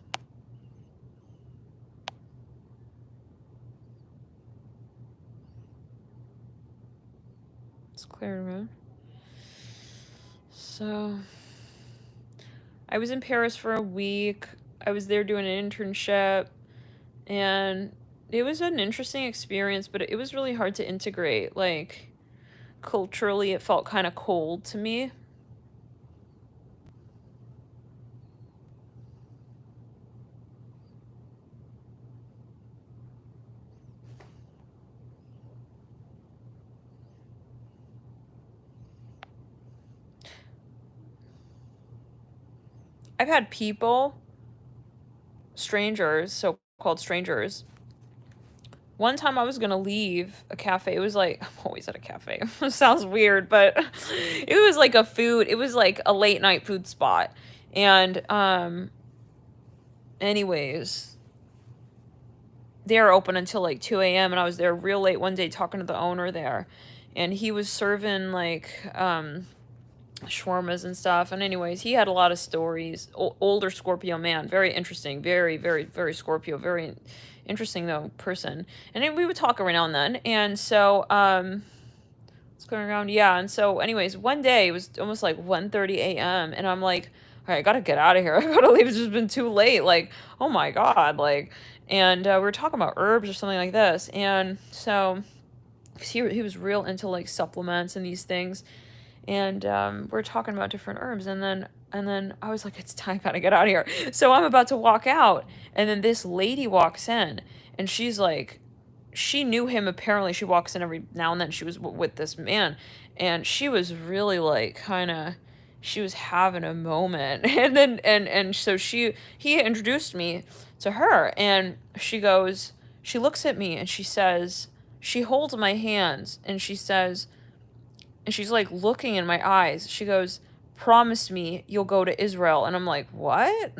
It's clear, man. So, I was in Paris for a week. I was there doing an internship, and it was an interesting experience, but it was really hard to integrate. Like, culturally, it felt kind of cold to me. I've had people, strangers, so-called strangers. One time I was gonna leave a cafe. It was like, I'm always at a cafe. It sounds weird, but it was like it was like a late night food spot. And anyways, they're open until like 2 a.m. and I was there real late one day talking to the owner there. And he was serving like shawarmas and stuff. And anyways, he had a lot of stories. Older Scorpio man, very interesting, very, very, very Scorpio, very interesting though person. And we would talk every now and then. And so what's going around? Yeah. And so anyways, one day it was almost like 1:30 a.m. and I'm like, all right, I gotta get out of here. I gotta leave. It's just been too late. Like, oh my God. Like, and we were talking about herbs or something like this. And so he was real into like supplements and these things. And we're talking about different herbs, and then I was like, it's time, gotta get out of here. So I'm about to walk out, and then this lady walks in, and she's like, she knew him. Apparently, she walks in every now and then. She was with this man, and she was really like kind of, she was having a moment, and then and so he introduced me to her, and she looks at me, and she says, she holds my hands, and she says, and she's like looking in my eyes. She goes, promise me you'll go to Israel. And I'm like, what?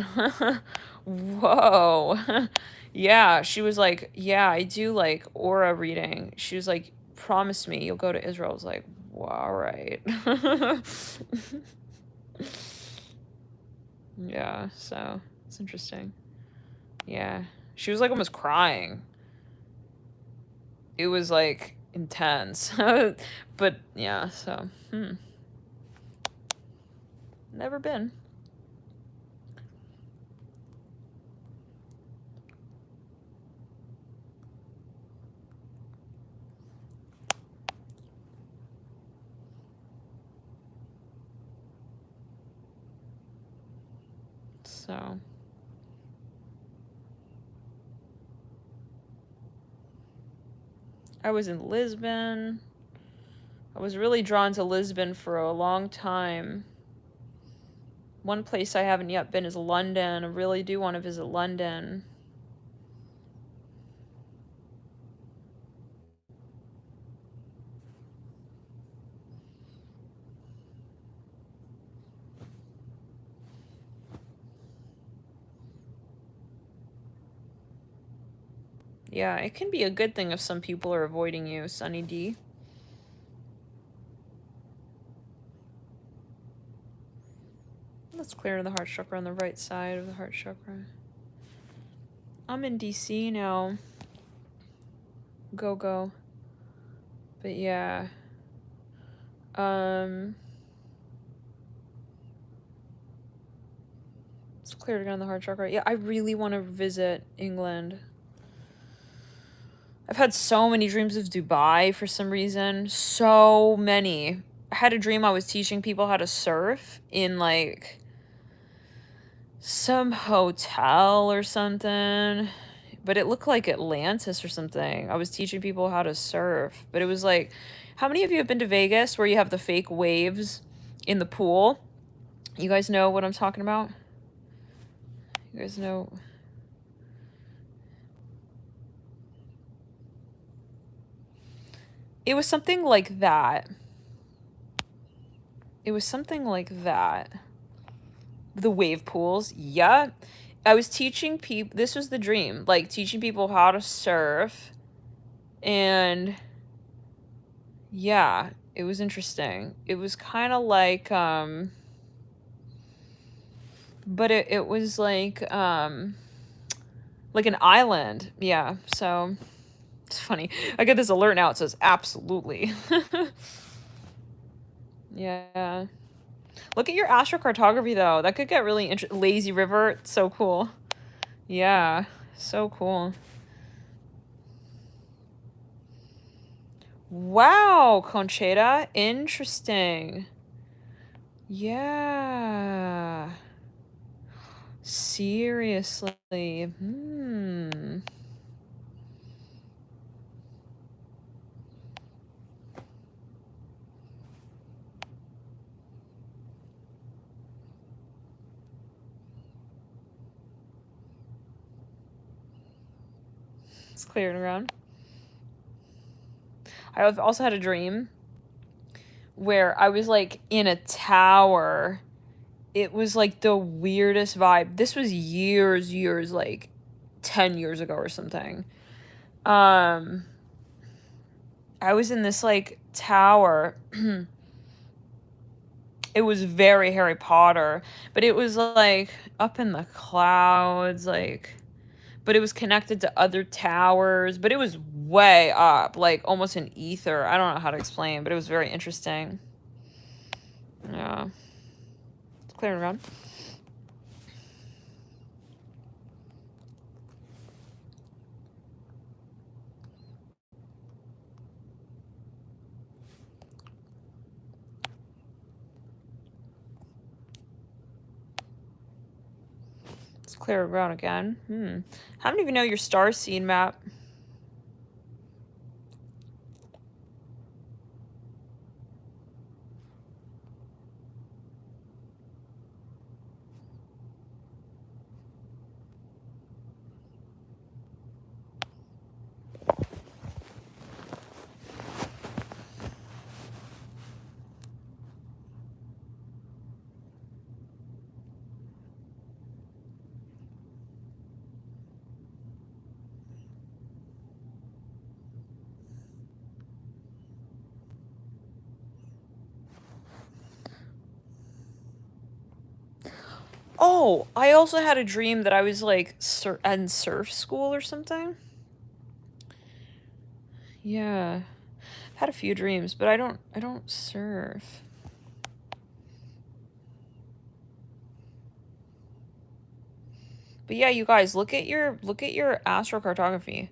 Whoa. Yeah. She was like, yeah, I do like aura reading. She was like, promise me you'll go to Israel. I was like, well, all right. Yeah. So it's interesting. Yeah. She was like almost crying. It was like intense. But yeah, so never been. So I was in Lisbon. I was really drawn to Lisbon for a long time. One place I haven't yet been is London. I really do want to visit London. Yeah, it can be a good thing if some people are avoiding you, Sunny D. Let's clear the heart chakra on the right side of the heart chakra. I'm in DC now. Go. But yeah. It's cleared again on the heart chakra. Yeah, I really want to visit England. I've had so many dreams of Dubai for some reason. So many. I had a dream I was teaching people how to surf in like some hotel or something. But it looked like Atlantis or something. I was teaching people how to surf. But it was like, how many of you have been to Vegas where you have the fake waves in the pool? You guys know what I'm talking about? You guys know? It was something like that. It was something like that. The wave pools. Yeah. I was teaching people, this was the dream, like teaching people how to surf. And yeah, it was interesting. It was kind of like, but it was like an island. Yeah. So it's funny. I get this alert now. It says absolutely. Yeah. Look at your astrocartography though. That could get really lazy river. It's so cool. Yeah. So cool. Wow, Conchita. Interesting. Yeah. Seriously. It's clearing around. I've also had a dream where I was like in a tower. It was like the weirdest vibe. This was years, like 10 years ago or something. I was in this like tower. It was very Harry Potter, but it was like up in the clouds, like, but it was connected to other towers, but it was way up, like almost in ether. I don't know how to explain, but it was very interesting. Yeah. It's clearing around. Let's clear around again. How many of you know your star seed map? Oh, I also had a dream that I was like in surf school or something. Yeah. I've had a few dreams, but I don't surf. But yeah, you guys, look at your astrocartography. It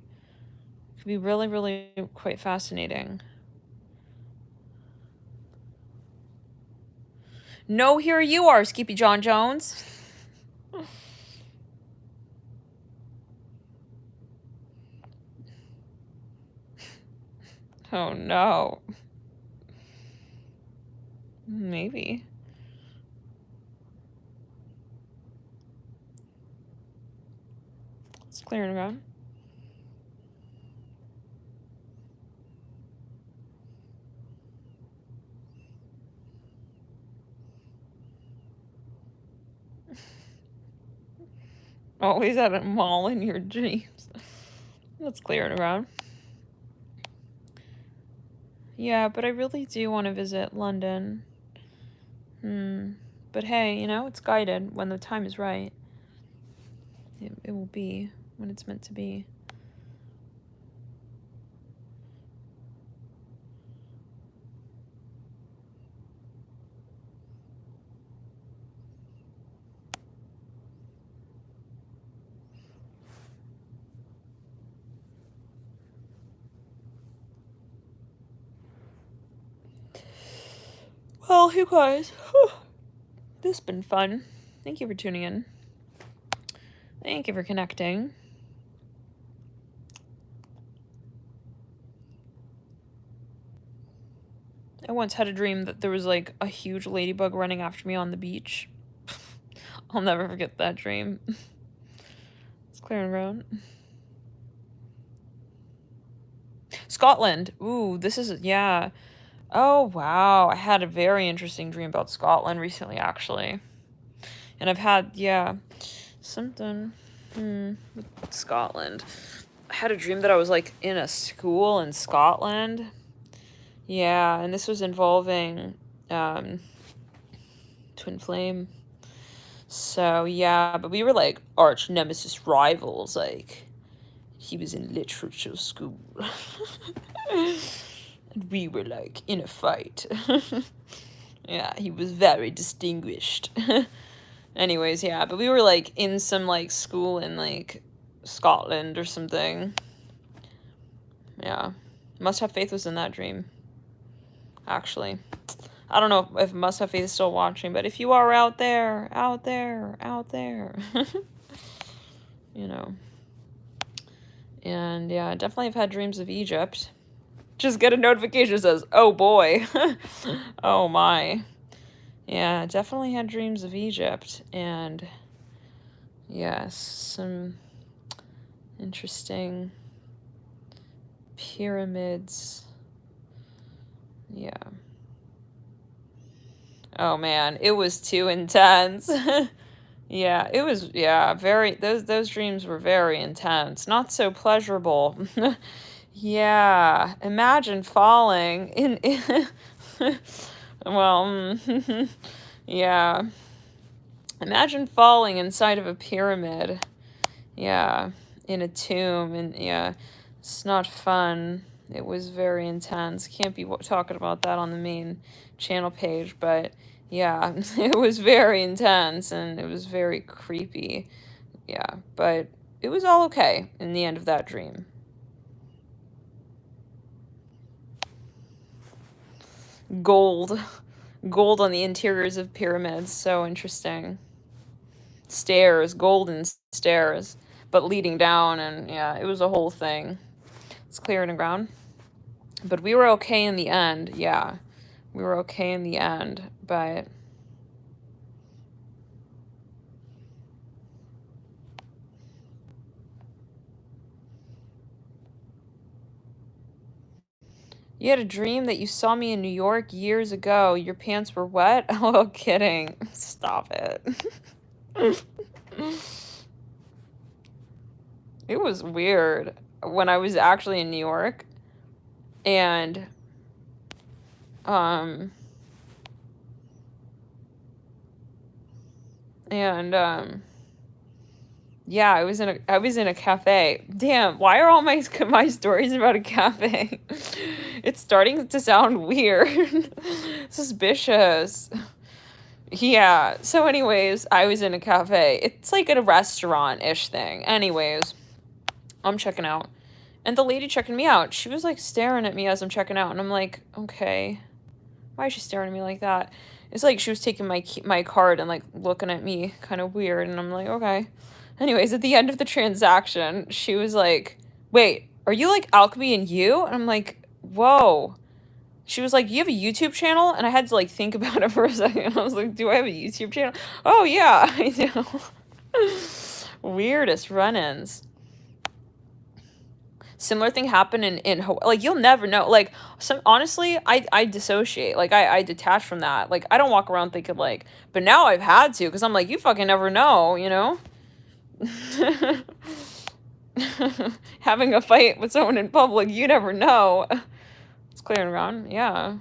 could be really, really quite fascinating. No, here you are, Skippy John Jones. Oh no. Maybe. It's clearing around. Always at a mall in your dreams. Let's clear it around. Yeah, but I really do want to visit London. But hey, you know, it's guided. When the time is right, it will be when it's meant to be. Well, you guys, this has been fun. Thank you for tuning in. Thank you for connecting. I once had a dream that there was like a huge ladybug running after me on the beach. I'll never forget that dream. It's clearing around. Scotland. Ooh, this is, yeah. Oh, wow. I had a very interesting dream about Scotland recently, actually. And I've had, yeah, something with Scotland. I had a dream that I was, like, in a school in Scotland. Yeah, and this was involving Twin Flame. So, yeah, but we were, like, arch nemesis rivals. Like, he was in literature school. And we were, like, in a fight. Yeah, he was very distinguished. Anyways, yeah, but we were, like, in some, like, school in, like, Scotland or something. Yeah. Must Have Faith was in that dream. Actually. I don't know if Must Have Faith is still watching, but if you are out there, you know. And, yeah, definitely have had dreams of Egypt. Just get a notification that says, oh boy. Oh my. Yeah, definitely had dreams of Egypt. And, yes, some interesting pyramids. Yeah. Oh man, it was too intense. Yeah, it was, yeah, very, those dreams were very intense. Not so pleasurable. Yeah, imagine falling in well, yeah. Imagine falling inside of a pyramid. Yeah, in a tomb, and yeah, it's not fun. It was very intense. Can't be talking about that on the main channel page, but yeah, it was very intense and it was very creepy. Yeah, but it was all okay in the end of that dream. Gold. Gold on the interiors of pyramids. So interesting. Stairs, golden stairs, but leading down, and yeah, it was a whole thing. It's clearing the ground. But we were okay in the end, yeah. We were okay in the end, but... You had a dream that you saw me in New York years ago. Your pants were wet? Oh, kidding. Stop it. It was weird when I was actually in New York. And, yeah, I was in a cafe. Damn, why are all my stories about a cafe? It's starting to sound weird. Suspicious. Yeah, so anyways, I was in a cafe. It's like a restaurant-ish thing. Anyways, I'm checking out. And the lady checking me out, she was like staring at me as I'm checking out, and I'm like, okay, why is she staring at me like that? It's like she was taking my card and, like, looking at me kind of weird, and I'm like, "Okay." Anyways, at the end of the transaction, she was like, "Wait, are you, like, Alchemy and You?" And I'm like, "Whoa." She was like, "You have a YouTube channel?" And I had to, like, think about it for a second. I was like, "Do I have a YouTube channel?" "Oh, yeah, I do." Weirdest run-ins. Similar thing happened in Hawaii. Like, you'll never know. Like, honestly, I dissociate. Like, I detach from that. Like, I don't walk around thinking, like, but now I've had to, because I'm like, you fucking never know, you know? Having a fight with someone in public, you never know. It's clearing around, yeah.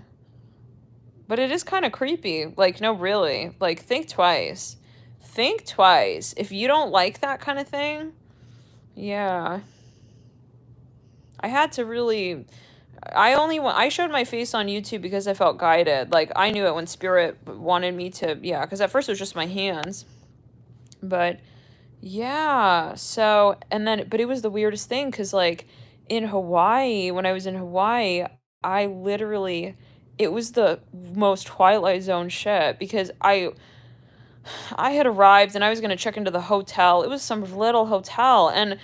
But it is kind of creepy. Like, no, really. Like, think twice. Think twice. If you don't like that kind of thing, yeah. I had to really... I showed my face on YouTube because I felt guided. Like, I knew it when Spirit wanted me to... Yeah, because at first it was just my hands. But, yeah. So, and then... But it was the weirdest thing, because, like, in Hawaii, when I was in Hawaii, I literally... It was the most Twilight Zone shit, because I had arrived and I was going to check into the hotel. It was some little hotel, and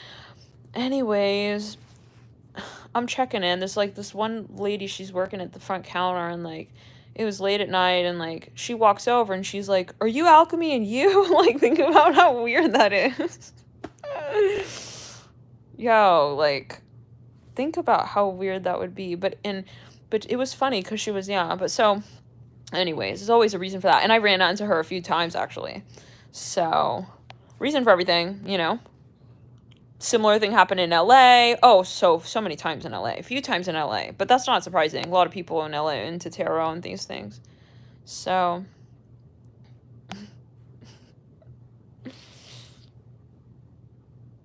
anyways, I'm checking in. There's, like, this one lady, she's working at the front counter, and, like, it was late at night, and, like, she walks over and she's like, "Are you Alchemy and You?" Like, think about how weird that is. Yo, like, think about how weird that would be. But it was funny because she was, yeah. But so, anyways, there's always a reason for that. And I ran into her a few times, actually. So, reason for everything, you know. Similar thing happened in LA. Oh, so many times in LA. A few times in LA. But that's not surprising. A lot of people in LA into tarot and these things. So...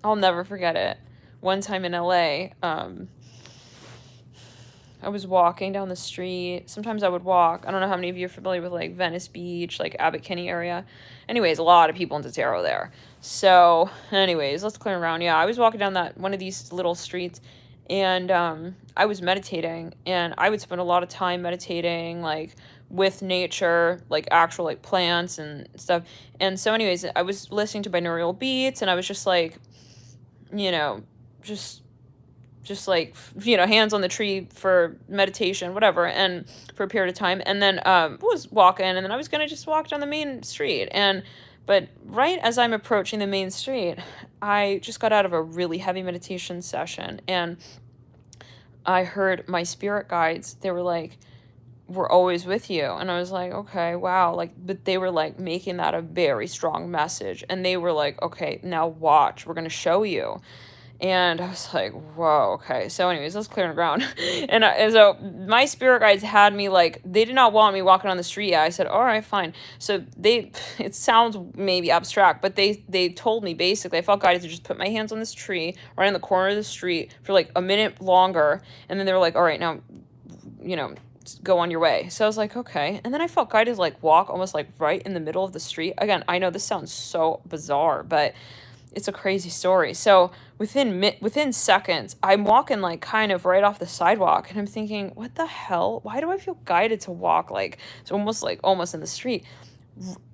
I'll never forget it. One time in LA, I was walking down the street. Sometimes I would walk. I don't know how many of you are familiar with, like, Venice Beach, like, Abbot Kinney area. Anyways, a lot of people into tarot there. So, anyways, let's clear around. Yeah, I was walking down one of these little streets, and I was meditating, and I would spend a lot of time meditating, like, with nature, like, actual, like, plants and stuff. And so, anyways, I was listening to binaural beats, and I was just, like, you know, just like, you know, hands on the tree for meditation, whatever, and for a period of time. And then was walking, and then I was gonna just walk down the main street, but right as I'm approaching the main street, I just got out of a really heavy meditation session, and I heard my spirit guides. They were like, "We're always with you." And I was like, "Okay, wow." Like, but they were, like, making that a very strong message, and they were like, "Okay, now watch, we're gonna show you." And I was like, "Whoa, okay." So anyways, let's clear the ground. And so my spirit guides had me, like, they did not want me walking on the street yet. I said, "All right, fine." So it sounds maybe abstract, but they told me, basically, I felt guided to just put my hands on this tree right in the corner of the street for, like, a minute longer. And then they were like, "All right, now, you know, go on your way." So I was like, "Okay." And then I felt guided to, like, walk almost, like, right in the middle of the street. Again, I know this sounds so bizarre, but it's a crazy story. So within seconds, I'm walking, like, kind of right off the sidewalk, and I'm thinking, what the hell? Why do I feel guided to walk, like, it's almost in the street,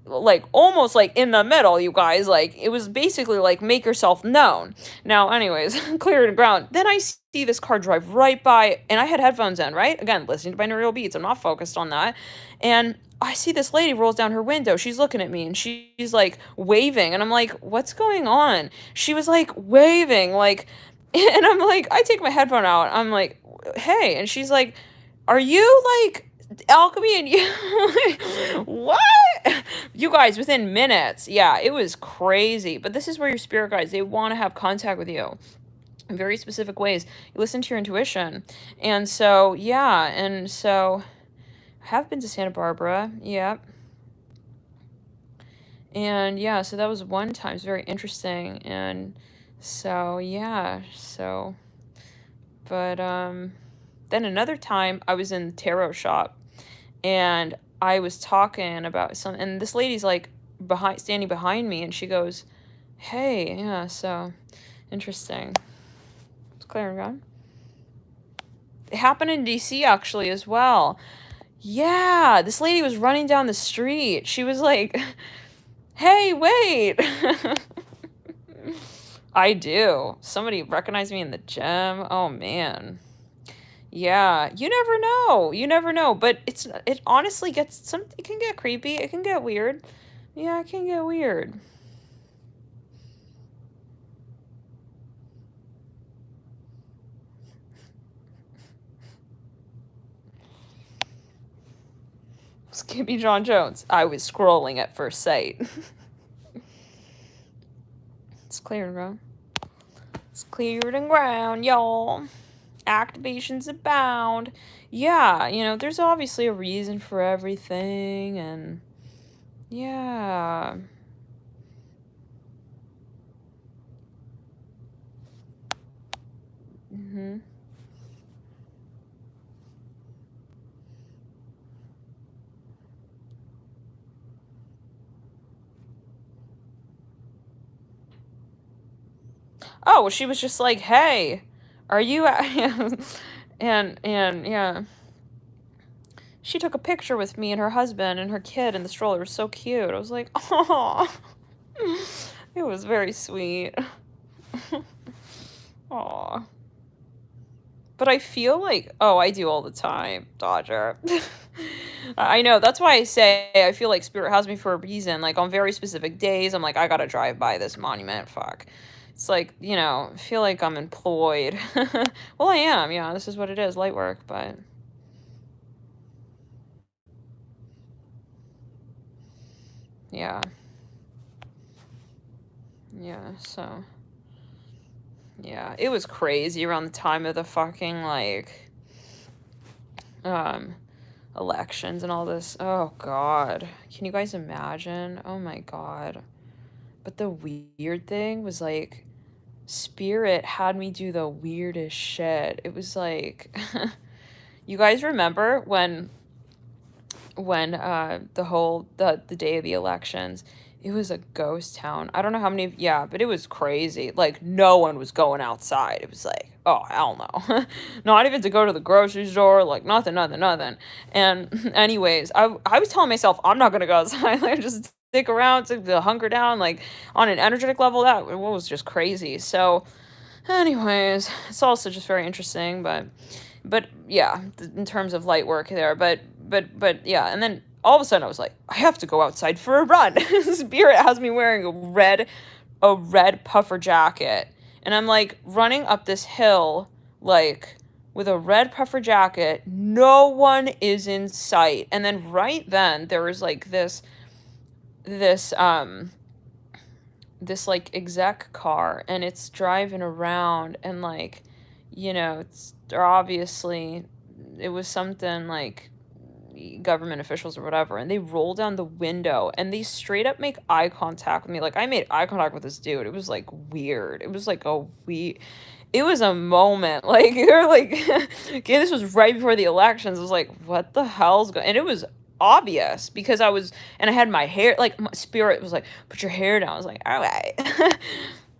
like, almost, like, in the middle, you guys. Like, it was basically like, make yourself known. Now, anyways, cleared the ground. Then I see this car drive right by, and I had headphones in, right? Again, listening to binaural beats. I'm not focused on that. And I see this lady rolls down her window. She's looking at me, and she's, like, waving. And I'm like, what's going on? She was, like, waving, like, and I'm like, I take my headphone out. I'm like, hey. And she's like, "Are you, like, Alchemy and You?" What? You guys, within minutes. Yeah, it was crazy. But this is where your spirit guides, they want to have contact with you in very specific ways. You listen to your intuition. And so, yeah. And so, I have been to Santa Barbara. Yep. And yeah, so that was one time. It's very interesting. And so, yeah. So, but then another time I was in the tarot shop, and I was talking about something, and this lady's, like, standing behind me, and she goes, "Hey," yeah, so interesting. It's clear, God. It happened in DC, actually, as well. Yeah, this lady was running down the street. She was like, "Hey, wait." I do. Somebody recognized me in the gym. Oh man. Yeah, you never know. You never know, but it honestly it can get creepy. It can get weird. Yeah, it can get weird. Skippy John Jones. I was scrolling at first sight. It's cleared, bro. It's cleared and ground, y'all. Activations abound. Yeah, there's obviously a reason for everything, and yeah. Mm-hmm. Oh, well, she was just like, "Hey, are you?" And yeah, she took a picture with me and her husband and her kid in the stroller. It was so cute. I was like, "Oh," it was very sweet. Aw. But I feel like, oh, I do all the time, Dodger. I know. That's why I say I feel like Spirit has me for a reason. Like on very specific days, I'm like, I gotta drive by this monument. Fuck. It's like, I feel like I'm employed. Well, I am. Yeah, this is what it is, light work. But yeah, yeah. So yeah, it was crazy around the time of the fucking like um elections and all this. Oh God, can you guys imagine? Oh my God. But the weird thing was like Spirit had me do the weirdest shit. It was like you guys remember when the day of the elections, it was a ghost town. I don't know how many, yeah, but it was crazy. Like no one was going outside. It was like, oh hell no. Not even to go to the grocery store, like nothing. And anyways, I was telling myself I'm not gonna go outside. Like just stick around, to hunker down, like on an energetic level. That was just crazy. So anyways, it's also just very interesting, but yeah, in terms of light work there, but yeah, and then all of a sudden I was like, I have to go outside for a run. Spirit has me wearing a red puffer jacket, and I'm like running up this hill like with a red puffer jacket. No one is in sight, and then right then there was like this this like exec car, and it's driving around, and like they're obviously, it was something like government officials or whatever, and they roll down the window and they straight up make eye contact with me. Like I made eye contact with this dude. It was like weird. It was like it was a moment. Like they're like okay, this was right before the elections. I was like, what the hell's going, and it was obvious because I had my hair, like my Spirit was like, put your hair down. I was like, all right.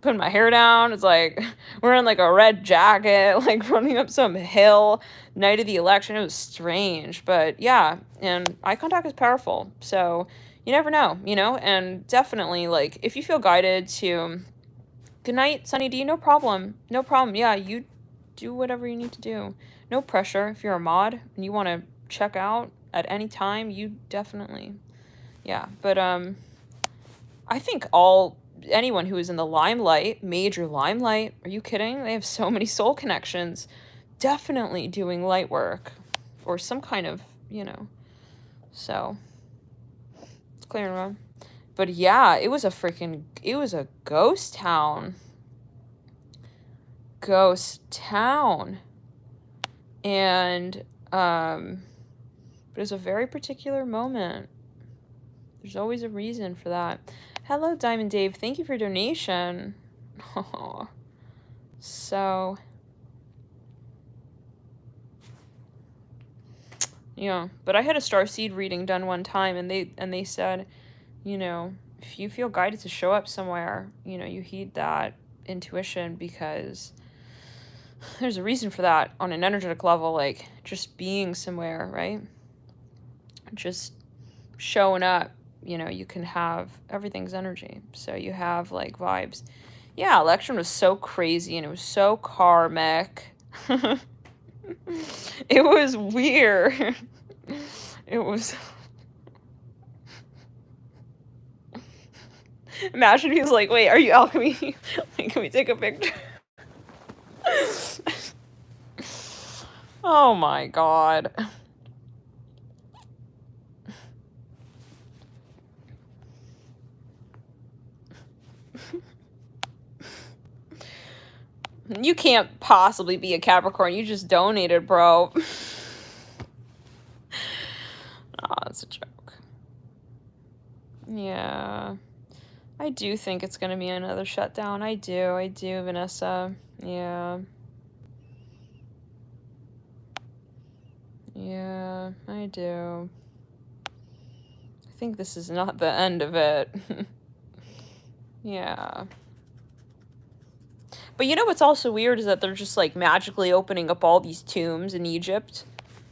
Putting my hair down. It's like wearing like a red jacket, like running up some hill night of the election. It was strange, but yeah, and eye contact is powerful. So you never know, and definitely like if you feel guided to, good night, Sunny D, no problem. No problem. Yeah, you do whatever you need to do. No pressure. If you're a mod and you want to check out at any time, you definitely, yeah. But I think anyone who is in the limelight, major limelight, are you kidding? They have so many soul connections. Definitely doing light work or some kind of, so it's clear and run. But yeah, it was a ghost town. Ghost town. And but it was a very particular moment. There's always a reason for that. Hello, Diamond Dave. Thank you for your donation. Oh, so yeah, but I had a starseed reading done one time, and they said, if you feel guided to show up somewhere, you heed that intuition because there's a reason for that on an energetic level, like just being somewhere, right? just showing up, you know, you can have everything's energy. So you have like vibes. Yeah, election was so crazy and it was so karmic. It was weird. It was. Imagine he was like, wait, are you alchemy? Can we take a picture? Oh my god. You can't possibly be a Capricorn. You just donated, bro. Aw, that's a joke. Yeah. I do think it's gonna be another shutdown. I do, Vanessa. Yeah. Yeah, I do. I think this is not the end of it. Yeah. But you know what's also weird is that they're just like magically opening up all these tombs in Egypt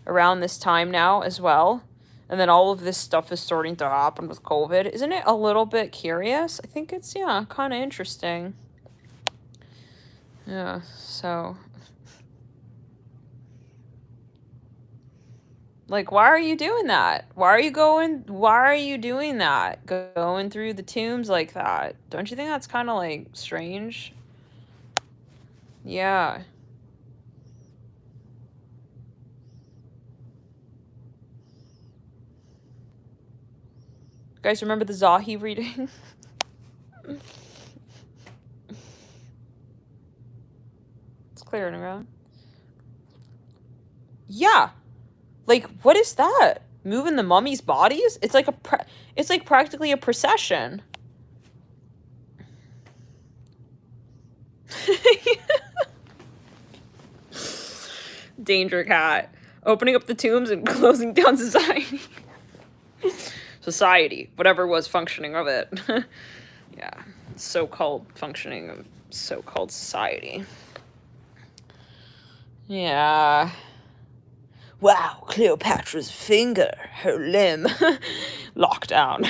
around this time now as well. And then all of this stuff is starting to happen with COVID. Isn't it a little bit curious? I think it's, yeah, kind of interesting. Yeah, so. Like, why are you doing that? Why are you doing that? Going through the tombs like that? Don't you think that's kind of like strange? Yeah. Guys, remember the Zahi reading? It's clearing around. Yeah. Like, what is that? Moving the mummies' bodies? It's like it's like practically a procession. Danger cat. Opening up the tombs and closing down society. Society. Whatever was functioning of it. Yeah. So-called functioning of so-called society. Yeah. Wow, Cleopatra's finger, her limb, lockdown.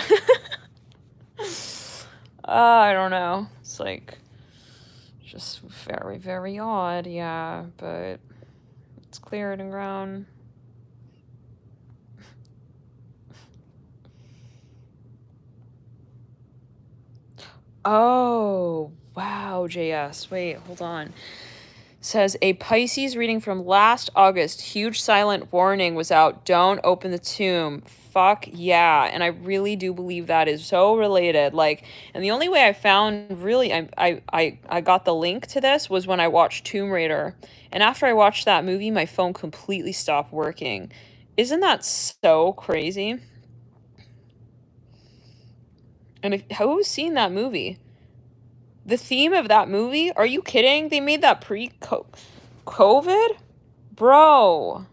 I don't know. It's like just very, very odd, yeah, but it's cleared and ground. Oh, wow, JS. Wait, hold on. Says a Pisces reading from last August. Huge silent warning was out. Don't open the tomb. Fuck yeah. And I really do believe that is so related. Like, and the only way I found really I got the link to this was when I watched Tomb Raider. And after I watched that movie, my phone completely stopped working. Isn't that so crazy? And who's seen that movie? The theme of that movie? Are you kidding? They made that pre-COVID? Bro.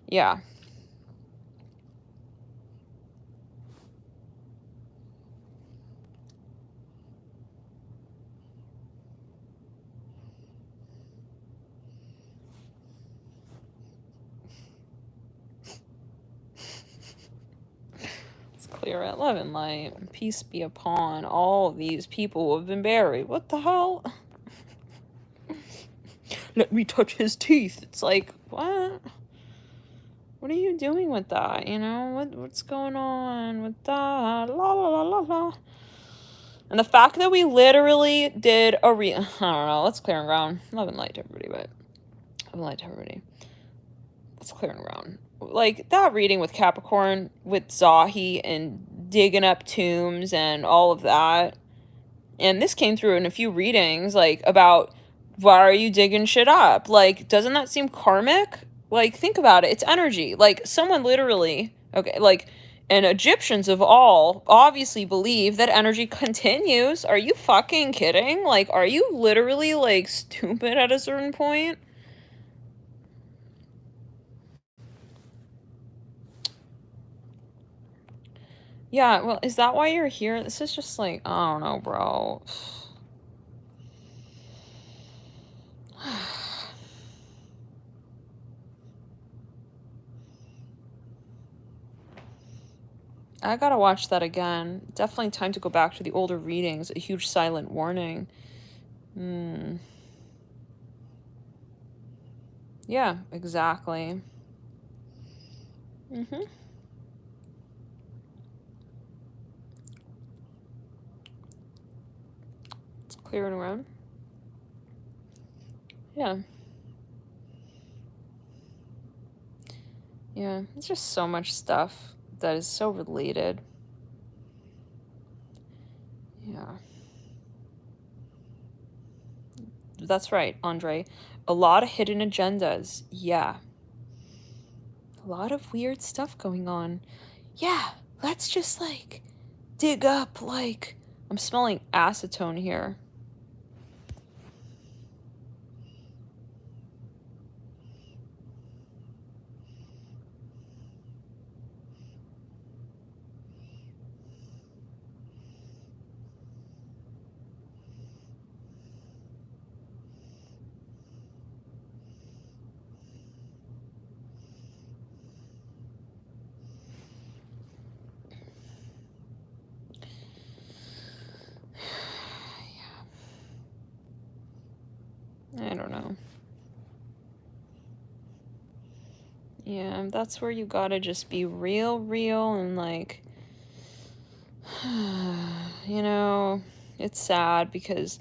Yeah. It's clear at love and light. Peace be upon all these people who have been buried. What the hell? Let me touch his teeth. It's like, what? What are you doing with that? You know, what's going on with that? La la la la la. And the fact that we literally did a I don't know, let's clear and ground. Love and light to everybody, but love and light to everybody. Let's clear and ground. Like that reading with Capricorn, with Zahi and digging up tombs and all of that. And this came through in a few readings, like about why are you digging shit up? Like, doesn't that seem karmic? Like, think about it. It's energy. Like, someone literally, okay, like, and Egyptians of all obviously believe that energy continues. Are you fucking kidding? Like, are you literally, like, stupid at a certain point? Yeah, well, is that why you're here? This is just like, I don't know, bro. I gotta watch that again. Definitely time to go back to the older readings. A huge silent warning. Yeah, exactly. It's clearing around. Yeah. Yeah, it's just so much stuff that is so related. Yeah. That's right, Andre. A lot of hidden agendas. Yeah. A lot of weird stuff going on. Yeah, let's just, like, dig up, like... I'm smelling acetone here. I don't know. Yeah, that's where you gotta just be real and, like... you know, it's sad because...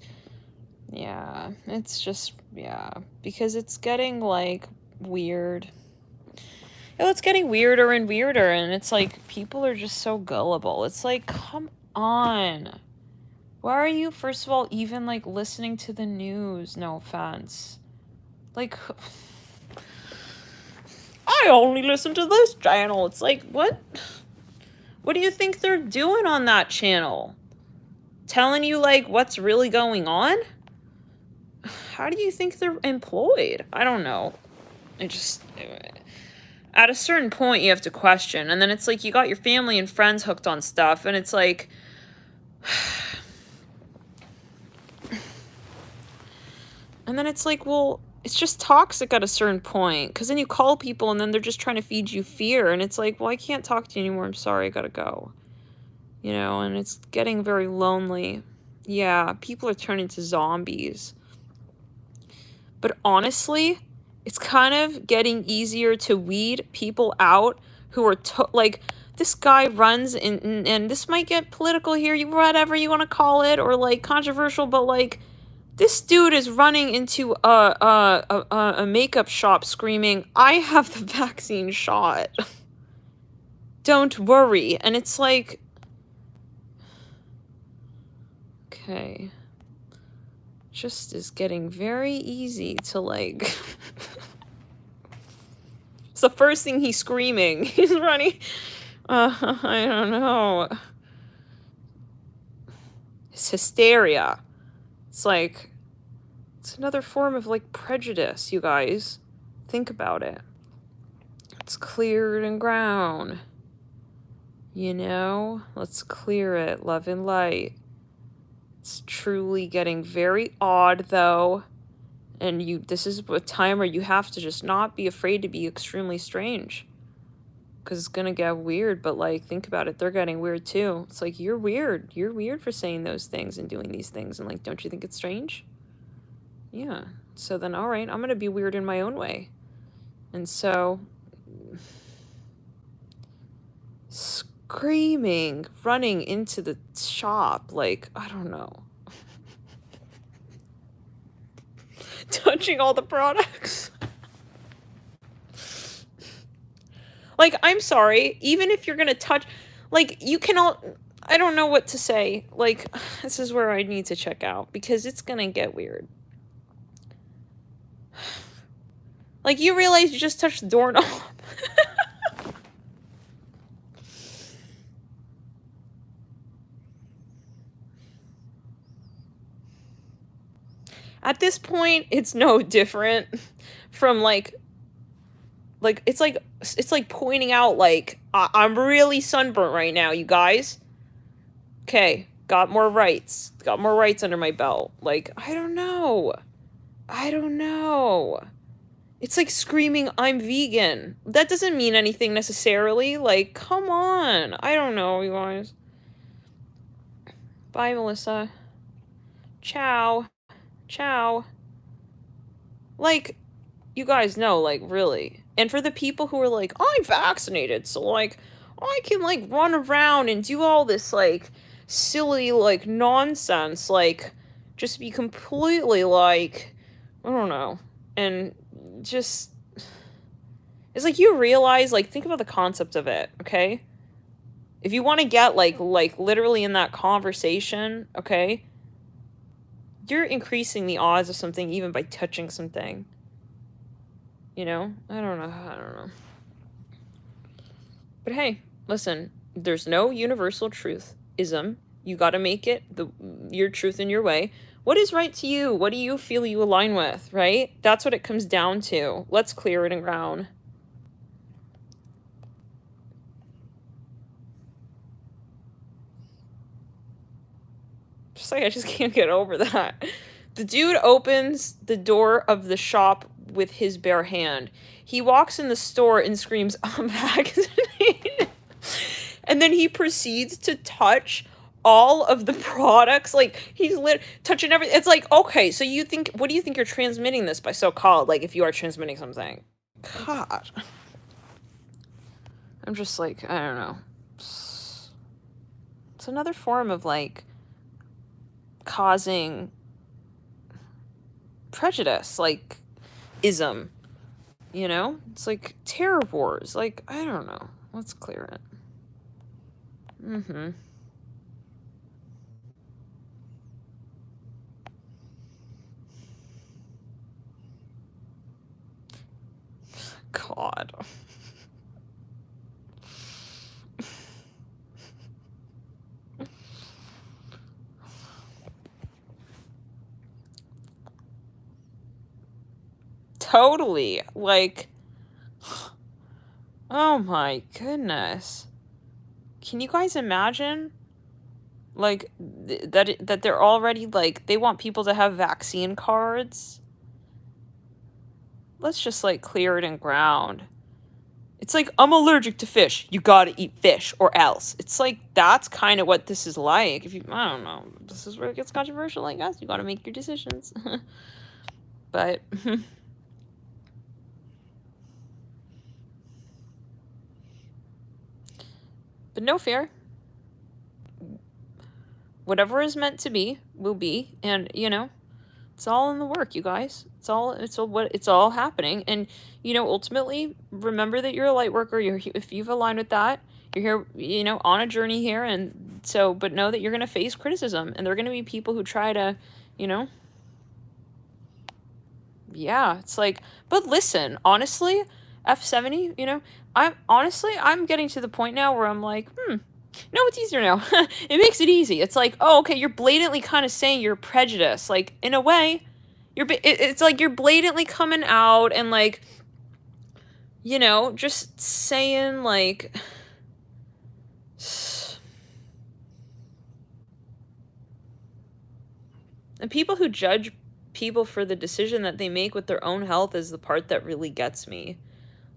Yeah, it's just... Yeah, because it's getting, like, weird. Oh, it's getting weirder and weirder, and it's like, people are just so gullible. It's like, come on. Why are you, first of all, even, like, listening to the news? No offense. Like... I only listen to this channel. It's like, what? What do you think they're doing on that channel? Telling you, like, what's really going on? How do you think they're employed? I don't know. I just... At a certain point, you have to question. And then it's like, you got your family and friends hooked on stuff. And it's like... And then it's like, well... It's just toxic at a certain point. Because then you call people and then they're just trying to feed you fear. And it's like, well, I can't talk to you anymore. I'm sorry. I gotta go. You know, and it's getting very lonely. Yeah, people are turning to zombies. But honestly, it's kind of getting easier to weed people out who are, like, this guy runs, and this might get political here, whatever you want to call it, or, like, controversial, but, like, this dude is running into a makeup shop screaming, I have the vaccine shot. Don't worry. And it's like... Okay. Just is getting very easy to, like... It's the first thing he's screaming. He's running... I don't know. It's hysteria. It's like... It's another form of, like, prejudice, you guys. Think about it. It's cleared and ground. You know? Let's clear it. Love and light. It's truly getting very odd, though. And this is a time where you have to just not be afraid to be extremely strange. Because it's going to get weird, but, like, think about it. They're getting weird, too. It's like, you're weird. You're weird for saying those things and doing these things. And, like, don't you think it's strange? Yeah. So then, all right, I'm going to be weird in my own way. And so... Screaming, running into the shop, like, I don't know. Touching all the products. Like, I'm sorry, even if you're gonna touch, like, you can all, I don't know what to say. Like, this is where I need to check out, because it's gonna get weird. Like, you realize you just touched the doorknob. At this point, it's no different from, like, it's like pointing out, like, I'm really sunburnt right now, you guys. Okay, got more rights under my belt. Like, I don't know. It's like screaming, I'm vegan. That doesn't mean anything necessarily. Like, come on. I don't know, you guys. Bye, Melissa. Ciao. Ciao. Like, you guys know, like, really. And for the people who are like, I'm vaccinated, so, like, I can, like, run around and do all this, like, silly, like, nonsense, like, just be completely, like, I don't know. And just, it's like you realize, like, think about the concept of it, okay? If you want to get, like, literally in that conversation, okay? You're increasing the odds of something even by touching something. You know? I don't know. But hey, listen, there's no universal truth-ism. You gotta make it your truth in your way. What is right to you? What do you feel you align with, right? That's what it comes down to. Let's clear it and ground. Just like I just can't get over that. The dude opens the door of the shop with his bare hand. He walks in the store and screams, I'm vaccinated. And then he proceeds to touch all of the products. Like, he's touching everything. It's like, okay, so what do you think you're transmitting this by so-called? Like, if you are transmitting something. God. I'm just like, I don't know. It's another form of, like, causing prejudice, like, ism. You know? It's like terror wars. Like, I don't know. Let's clear it. God. Totally. Like, oh my goodness. Can you guys imagine? Like, that they're already, like, they want people to have vaccine cards? Let's just, like, clear it and ground. It's like, I'm allergic to fish. You gotta eat fish or else. It's like, that's kind of what this is like. If you, I don't know. This is where it gets controversial, I guess. You gotta make your decisions. But... But no fear. Whatever is meant to be will be, and you know, it's all in the work, you guys. It's all happening, and you know, ultimately, remember that you're a light worker. If you've aligned with that, you're here, you know, on a journey here, and so, but know that you're gonna face criticism, and there are gonna be people who try to, you know, yeah, it's like, but listen, honestly, F70, you know, I'm getting to the point now where I'm like, no, it's easier now. It makes it easy. It's like, oh, okay, you're blatantly kind of saying you're prejudiced. Like, in a way, it's like you're blatantly coming out and, like, you know, just saying, like, and people who judge people for the decision that they make with their own health is the part that really gets me.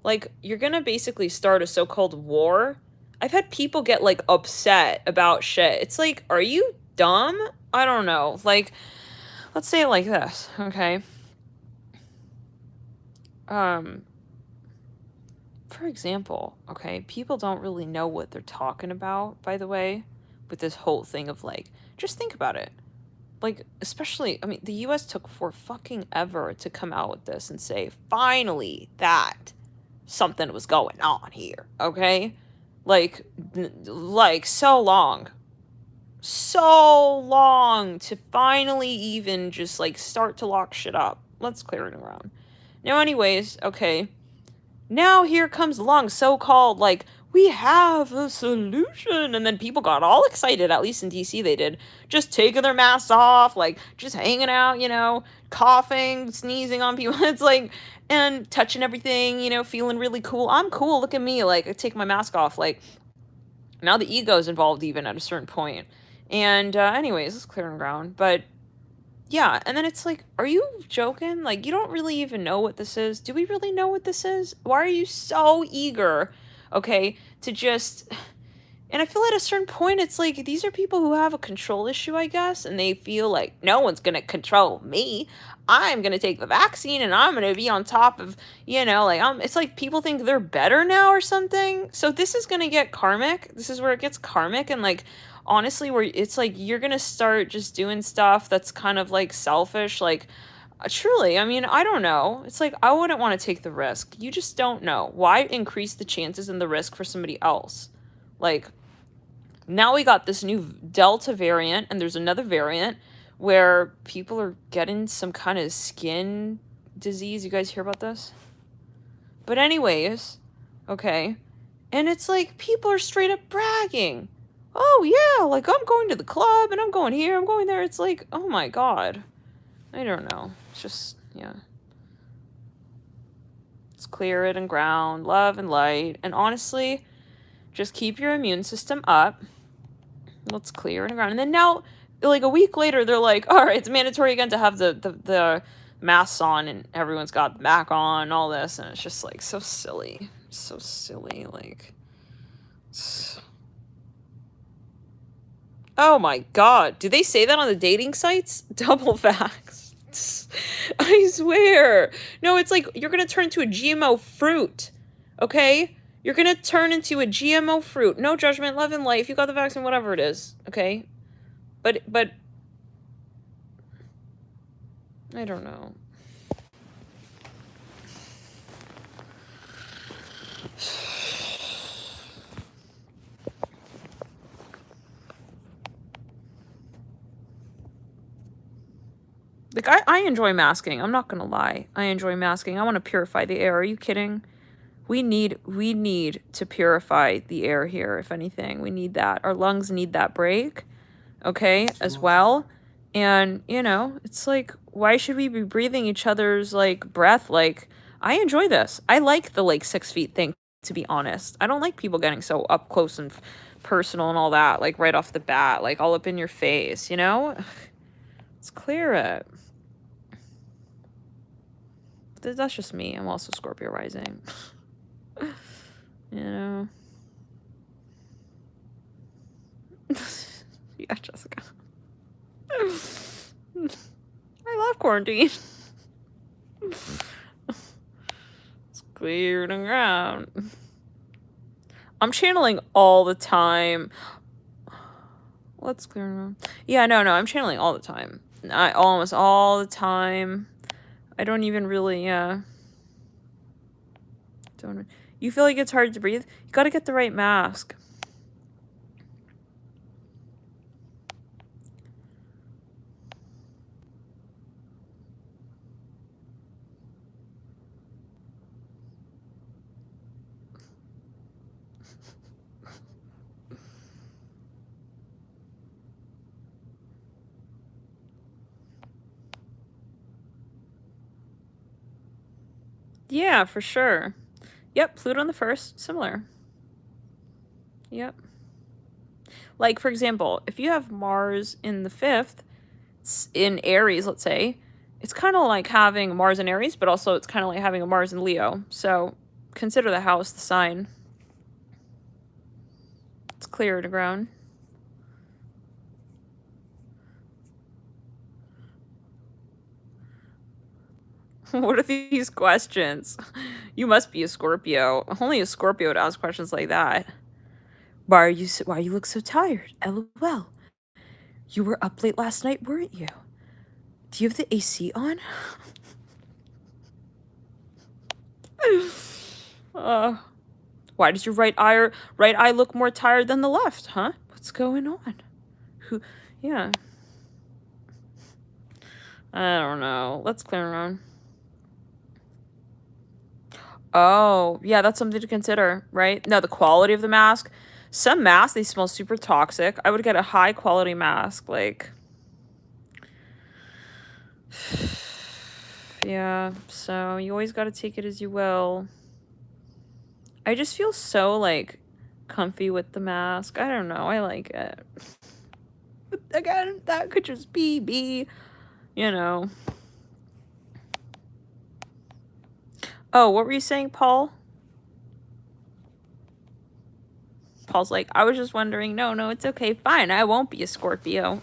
Like, you're gonna basically start a so-called war. I've had people get, like, upset about shit. It's like, are you dumb? I don't know. Like, let's say it like this, okay? For example, okay, people don't really know what they're talking about, by the way, with this whole thing of, like, just think about it. Like, especially, I mean, the US took for fucking ever to come out with this and say, finally, that something was going on here, okay? Like so long to finally even just, like, start to lock shit up. Let's clear it around. Now, anyways, okay, now here comes along so-called, like, we have a solution, and then people got all excited, at least in DC they did, just taking their masks off, like, just hanging out, you know, coughing, sneezing on people. It's like, and touching everything, you know, feeling really cool. I'm cool, look at me, like, I take my mask off. Like, now the ego's involved even at a certain point. And anyways, let's clear the ground. But Yeah, and then it's like, are you joking? Like, you don't really even know what this is. Do we really know what this is? Why are you so eager, okay, to just. And I feel at a certain point, it's like these are people who have a control issue, I guess, and they feel like no one's going to control me. I'm going to take the vaccine and I'm going to be on top of, like, it's like people think they're better now or something. So this is going to get karmic. This is where it gets karmic. And like, honestly, where it's like you're going to start just doing stuff that's kind of like selfish. Like, truly, I mean, I don't know. It's like, I wouldn't want to take the risk. You just don't know. Why increase the chances and the risk for somebody else? Like, now we got this new Delta variant, and there's another variant where people are getting some kind of skin disease. You guys hear about this? But anyways, okay. And it's like people are straight up bragging. Oh yeah, like I'm going to the club and I'm going here, I'm going there. It's like, oh my god. I don't know. It's just, yeah. Let's clear it and ground, love and light. And honestly, just keep your immune system up. Let's clear it around. And then now, like a week later, they're like, all right, it's mandatory again to have the masks on, and everyone's got the back on, all this, and it's just like so silly. So silly, like. Oh my god. Do they say that on the dating sites? Double facts. I swear. No, it's like you're gonna turn into a GMO fruit. Okay? You're gonna turn into a GMO fruit. No judgment, love and light. If you got the vaccine, whatever it is. Okay? But I don't know. Like, I enjoy masking. I'm not gonna lie. I enjoy masking. I want to purify the air. Are you kidding? We need to purify the air here, if anything. We need that. Our lungs need that break. Okay, as well. And, it's like, why should we be breathing each other's, like, breath? Like, I enjoy this. I like the, like, 6 feet thing, to be honest. I don't like people getting so up close and personal and all that, like, right off the bat, like, all up in your face, Let's clear it. That's just me. I'm also Scorpio rising. Yeah, Jessica. I love quarantine. It's cleared and ground. I'm channeling all the time. Let's clear and ground. Yeah, no, I'm channeling all the time. Almost all the time. I don't even really, don't. You feel like it's hard to breathe? You gotta get the right mask. Yeah, for sure. Yep, Pluto on the 1st, similar. Yep. Like, for example, if you have Mars in the 5th, in Aries, let's say, it's kind of like having Mars in Aries, but also it's kind of like having a Mars in Leo. So consider the house, the sign. It's clear to ground. What are these questions? You must be a Scorpio. Only a Scorpio would ask questions like that. Why you look so tired? LOL. You were up late last night, weren't you? Do you have the AC on? Why does your right eye look more tired than the left, huh? What's going on? Yeah. I don't know. Let's clear around. Oh, yeah, that's something to consider, right? No, the quality of the mask. Some masks, they smell super toxic. I would get a high quality mask, like. Yeah, so you always gotta take it as you will. I just feel so, like, comfy with the mask. I don't know. I like it. But again, that could just be me. You know. Oh, what were you saying, Paul? Paul's like, I was just wondering. No, it's okay. Fine, I won't be a Scorpio.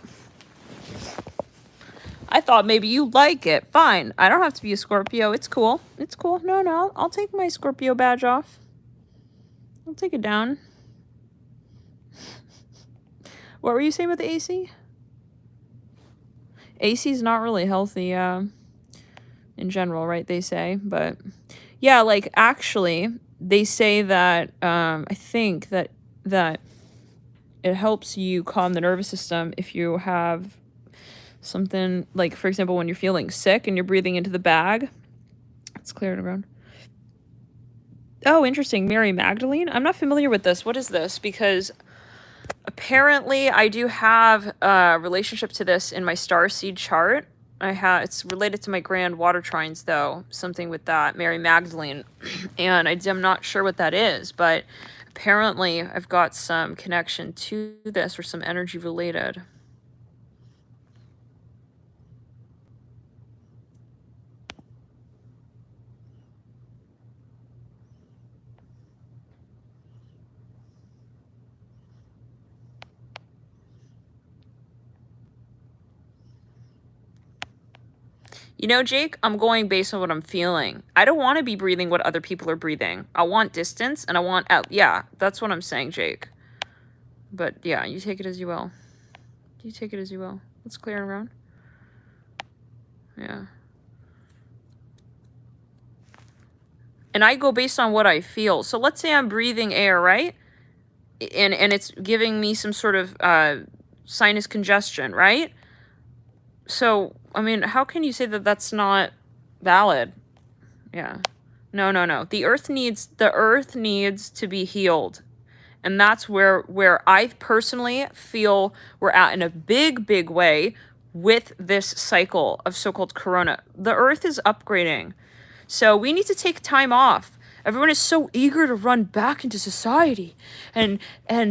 I thought maybe you like it. Fine, I don't have to be a Scorpio. It's cool. It's cool. No, I'll take my Scorpio badge off. I'll take it down. What were you saying about the AC? AC is not really healthy, in general, right? They say, but yeah, like actually, they say that I think that it helps you calm the nervous system if you have something like, for example, when you're feeling sick and you're breathing into the bag. Let's clear it around. Oh, interesting. Mary Magdalene. I'm not familiar with this. What is this? Because apparently I do have a relationship to this in my starseed chart. It's related to my grand water trines, though, something with that, Mary Magdalene. And I'm not sure what that is, but apparently I've got some connection to this or some energy related. You know, Jake, I'm going based on what I'm feeling. I don't want to be breathing what other people are breathing. I want distance and I want out. Yeah, that's what I'm saying, Jake. But yeah, you take it as you will. You take it as you will. Let's clear it around. Yeah. And I go based on what I feel. So let's say I'm breathing air, right? And it's giving me some sort of sinus congestion, right? So, I mean, how can you say that that's not valid? Yeah. No. The earth needs to be healed. And that's where I personally feel we're at in a big way with this cycle of so-called corona. The earth is upgrading. So we need to take time off. Everyone is so eager to run back into society and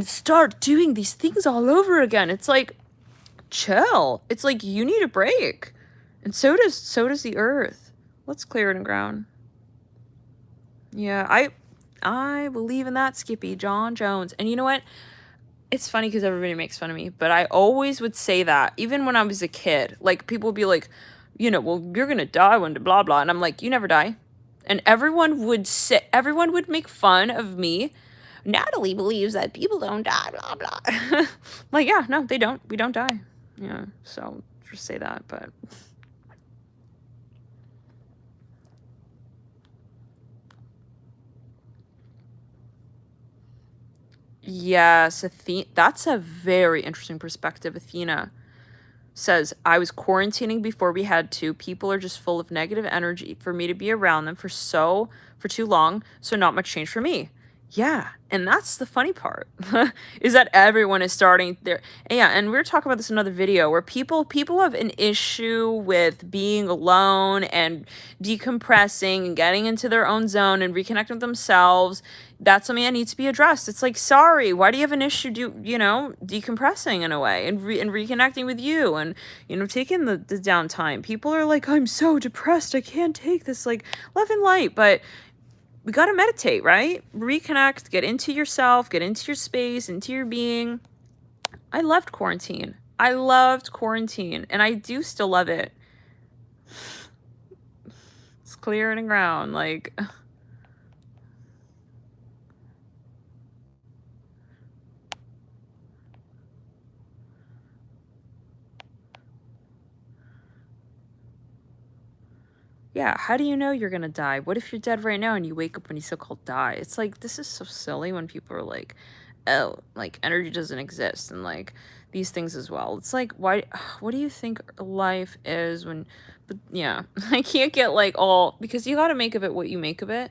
start doing these things all over again. It's like, chill. It's like you need a break. And so does the earth. Let's clear it and ground. Yeah, I believe in that, Skippy, John Jones. And you know what? It's funny because everybody makes fun of me, but I always would say that, even when I was a kid. Like, people would be like, you know, well, you're gonna die one day, blah, blah. And I'm like, you never die. And everyone would make fun of me. Natalie believes that people don't die, blah, blah. Like, yeah, no, they don't. We don't die. Yeah, so just say that, but... Yes, that's a very interesting perspective. Athena says, I was quarantining before we had to. People are just full of negative energy for me to be around them for too long, so not much change for me. Yeah, and that's the funny part, is that everyone is starting there. Yeah, and we were talking about this in another video where people have an issue with being alone and decompressing and getting into their own zone and reconnecting with themselves. That's something that needs to be addressed. It's like, sorry, why do you have an issue, decompressing in a way and reconnecting with you and, taking the downtime? People are like, I'm so depressed, I can't take this, like, love and light, but we got to meditate, right? Reconnect, get into yourself, get into your space, into your being. I loved quarantine. And I do still love it. It's clear and ground, like... Yeah, how do you know you're gonna die? What if you're dead right now and you wake up when you so-called die? It's like, this is so silly when people are like, oh, like, energy doesn't exist, and, like, these things as well. It's like, why, what do you think life is when, but, yeah, I can't get, like, all, because you gotta make of it what you make of it,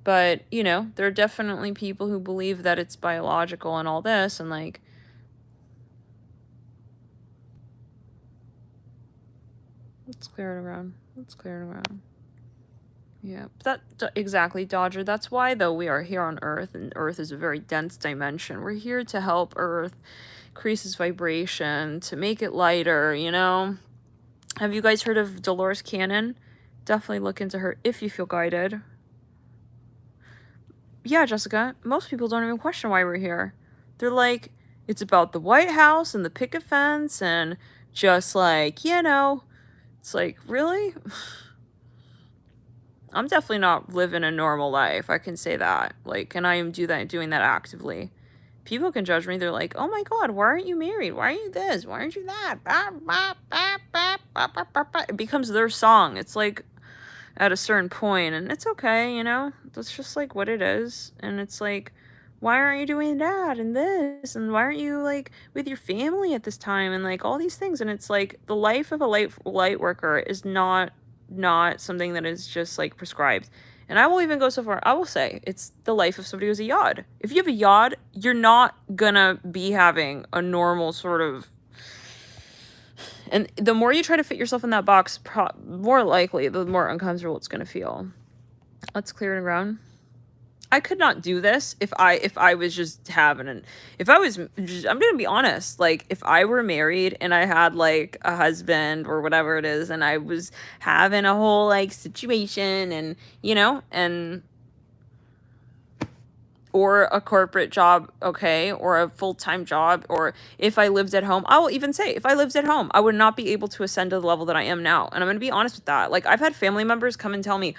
but, there are definitely people who believe that it's biological and all this, and, like, let's clear it around. Yeah, exactly, Dodger. That's why, though, we are here on Earth, and Earth is a very dense dimension. We're here to help Earth increase its vibration, to make it lighter, Have you guys heard of Dolores Cannon? Definitely look into her if you feel guided. Yeah, Jessica, most people don't even question why we're here. They're like, it's about the White House and the picket fence and just like, it's like, really? I'm definitely not living a normal life. I can say that. Like, and I am doing that actively. People can judge me. They're like, oh my God, why aren't you married? Why aren't you this? Why aren't you that? It becomes their song. It's like at a certain point, and it's okay, That's just like what it is. And it's like, why aren't you doing that and this? And why aren't you like with your family at this time? And like all these things. And it's like the life of a light worker is not something that is just like prescribed. And I will even go so far, I will say it's the life of somebody who's a yod. If you have a yod, you're not gonna be having a normal sort of. And the more you try to fit yourself in that box, more likely, the more uncomfortable it's gonna feel. Let's clear it around. I could not do this if I was just having an, if I was just, I'm gonna be honest, like if I were married and I had like a husband or whatever it is and I was having a whole like situation and and or a corporate job, okay, or a full-time job, or if I lived at home, I will even say, if I lived at home, I would not be able to ascend to the level that I am now. And I'm going to be honest with that. Like, I've had family members come and tell me,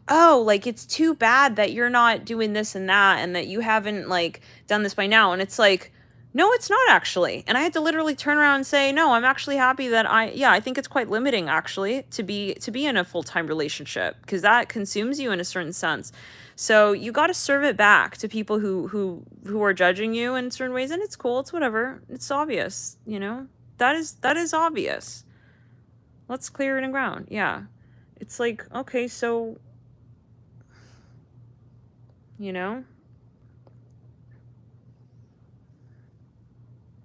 oh, like, it's too bad that you're not doing this and that, and that you haven't, like, done this by now. And it's like, no, it's not actually. And I had to literally turn around and say, no, I'm actually happy that I think it's quite limiting actually to be in a full-time relationship, because that consumes you in a certain sense. So you got to serve it back to people who are judging you in certain ways, and it's cool. It's whatever. It's obvious, That is obvious. Let's clear it in ground. Yeah, it's like, okay, so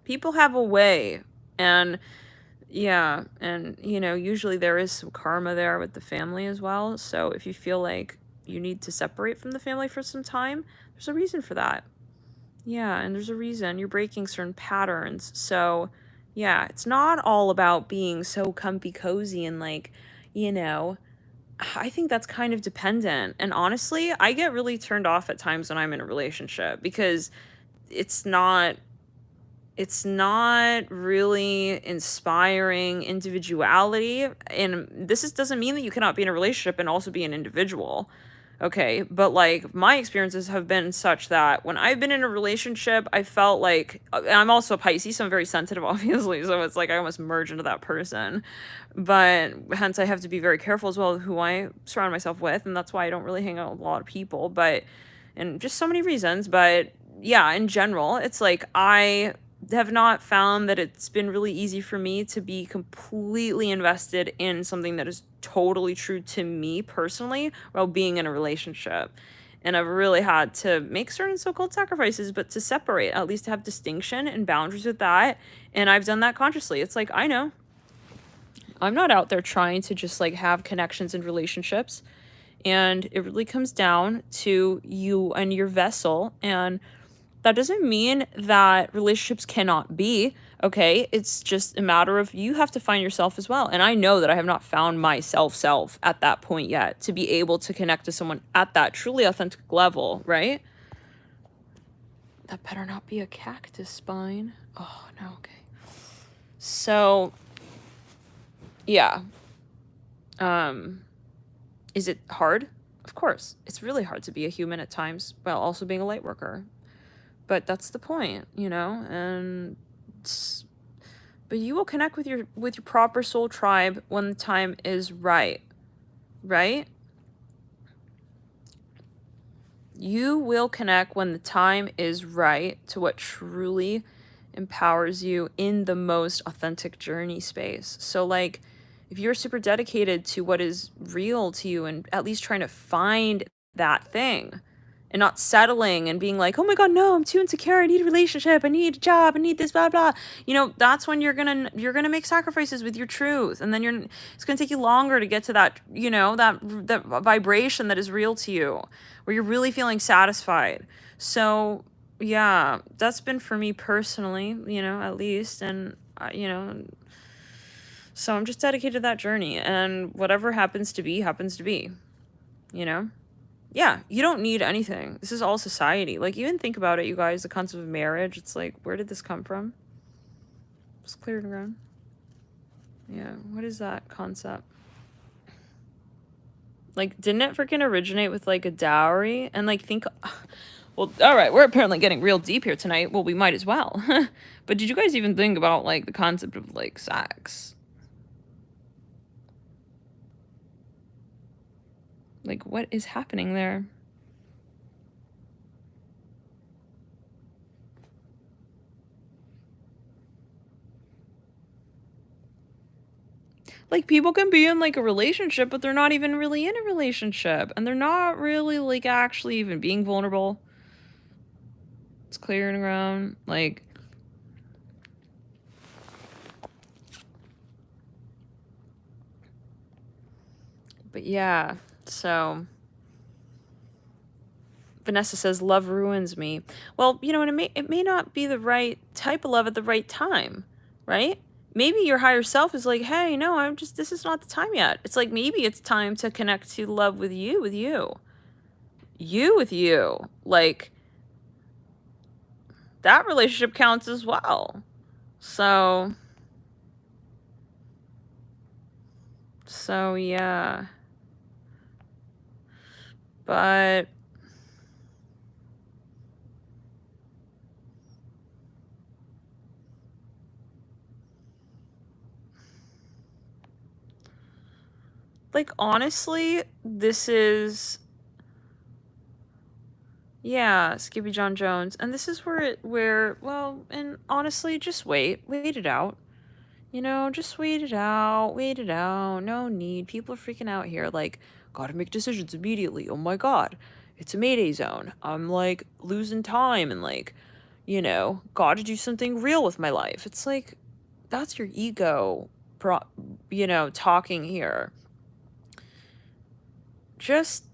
people have a way, and yeah, and usually there is some karma there with the family as well. So if you feel like you need to separate from the family for some time, there's a reason for that. Yeah, and there's a reason. You're breaking certain patterns. So, yeah, it's not all about being so comfy cozy and like, I think that's kind of dependent. And honestly, I get really turned off at times when I'm in a relationship because it's not really inspiring individuality. And doesn't mean that you cannot be in a relationship and also be an individual. Okay, but like my experiences have been such that when I've been in a relationship, I felt like, and I'm also a Pisces, so I'm very sensitive, obviously. So it's like I almost merge into that person. But hence, I have to be very careful as well with who I surround myself with. And that's why I don't really hang out with a lot of people. And just so many reasons. But yeah, in general, it's like I have not found that it's been really easy for me to be completely invested in something that is totally true to me personally while being in a relationship. And I've really had to make certain so-called sacrifices, but to separate, at least to have distinction and boundaries with that. And I've done that consciously. It's like, I know I'm not out there trying to just like have connections and relationships. And it really comes down to you and your vessel. And that doesn't mean that relationships cannot be, okay? It's just a matter of you have to find yourself as well. And I know that I have not found myself at that point yet to be able to connect to someone at that truly authentic level, right? That better not be a cactus spine. Oh, no, okay. So, yeah. Is it hard? Of course. It's really hard to be a human at times while also being a light worker. But that's the point, and but you will connect with your proper soul tribe when the time is right? You will connect when the time is right to what truly empowers you in the most authentic journey space. So like if you're super dedicated to what is real to you and at least trying to find that thing, and not settling and being like, oh my God, no, I'm too insecure. I need a relationship. I need a job. I need this, blah, blah. That's when you're going to make sacrifices with your truth. And then it's going to take you longer to get to that, that vibration that is real to you, where you're really feeling satisfied. So yeah, that's been for me personally, at least. And, So I'm just dedicated to that journey, and whatever happens to be, you know? Yeah, you don't need anything. This is all society. Like, even think about it, you guys, the concept of marriage. It's like, where did this come from? Just clear it around. Yeah, what is that concept? Like, didn't it freaking originate with, like, a dowry? And, like, think... Well, all right, we're apparently getting real deep here tonight. Well, we might as well. But did you guys even think about, like, the concept of, like, sex? Like, what is happening there? Like, people can be in, like, a relationship, but they're not even really in a relationship. And they're not really, like, actually even being vulnerable. It's clearing around. Like... But yeah, so... Vanessa says, love ruins me. Well, you know, and it may not be the right type of love at the right time, right? Maybe your higher self is like, hey, no, this is not the time yet. It's like, maybe it's time to connect to love with you. You with you. Like, that relationship counts as well. So, yeah. But... like, honestly, this is... Yeah, Skippy John Jones. And this is where, well, and honestly, just wait it out. You know, just wait it out. No need. People are freaking out here. Like, gotta make decisions immediately. Oh my God. It's a Mayday zone. I'm like losing time and like, you know, gotta do something real with my life. It's like, that's your ego, you know, talking here. Just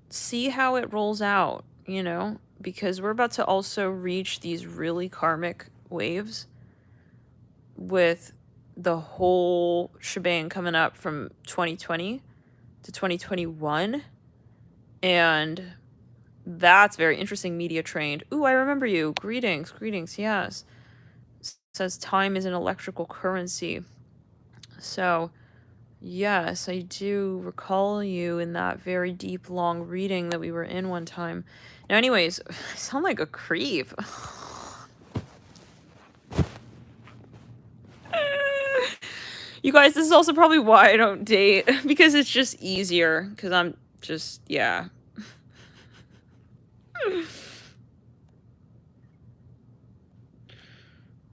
see how it rolls out, you know, because we're about to also reach these really karmic waves with the whole shebang coming up from 2020 to 2021. And that's very interesting, media trained. Ooh, I remember you. Greetings, yes. Says time is an electrical currency. So, yes, I do recall you in that very deep, long reading that we were in one time. Now, anyways, I sound like a creep. You guys, this is also probably why I don't date, because it's just easier, because I'm just, yeah.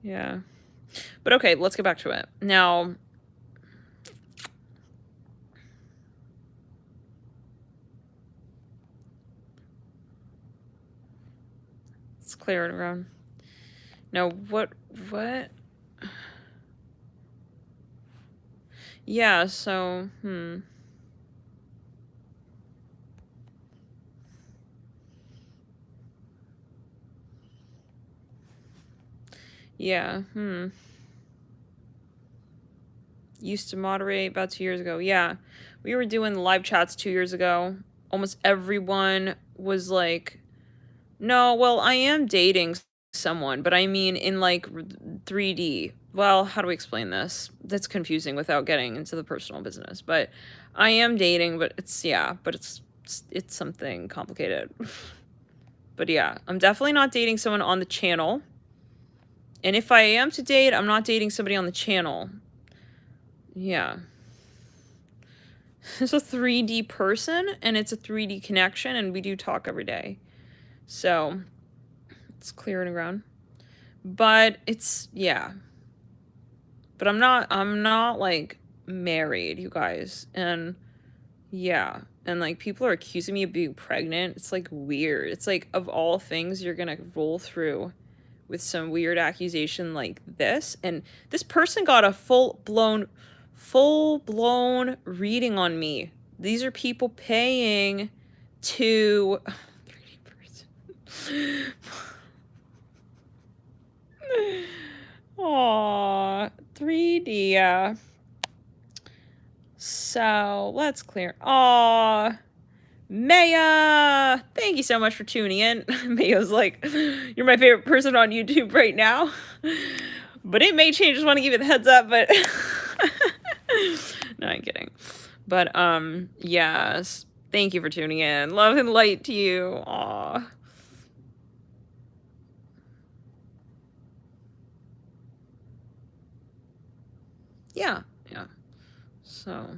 Yeah. But okay, let's get back to it. Now, let's clear it around. Now, what? Yeah, so, Yeah, Used to moderate about 2 years ago. Yeah, we were doing live chats 2 years ago. Almost everyone was like, no, well, I am dating someone, but I mean in like 3D. Well, how do we explain this? That's confusing without getting into the personal business. But I am dating, but it's something complicated. But yeah, I'm definitely not dating someone on the channel. And if I am to date, I'm not dating somebody on the channel. Yeah. It's a 3D person, and it's a 3D connection, and we do talk every day. So, it's clearing around. But it's, yeah. But I'm not, like, married, you guys. And, yeah. And, like, people are accusing me of being pregnant. It's, like, weird. It's, like, of all things you're gonna roll through with some weird accusation like this. And this person got a full-blown reading on me. These are people paying to... 3D person. Aww, 3D, yeah. So let's clear. Aw, Maya, thank you so much for tuning in. Maya's like, you're my favorite person on YouTube right now. But it may change. Just want to give you the heads up, but no, I'm kidding. But yes. Thank you for tuning in. Love and light to you. Aw. Yeah. So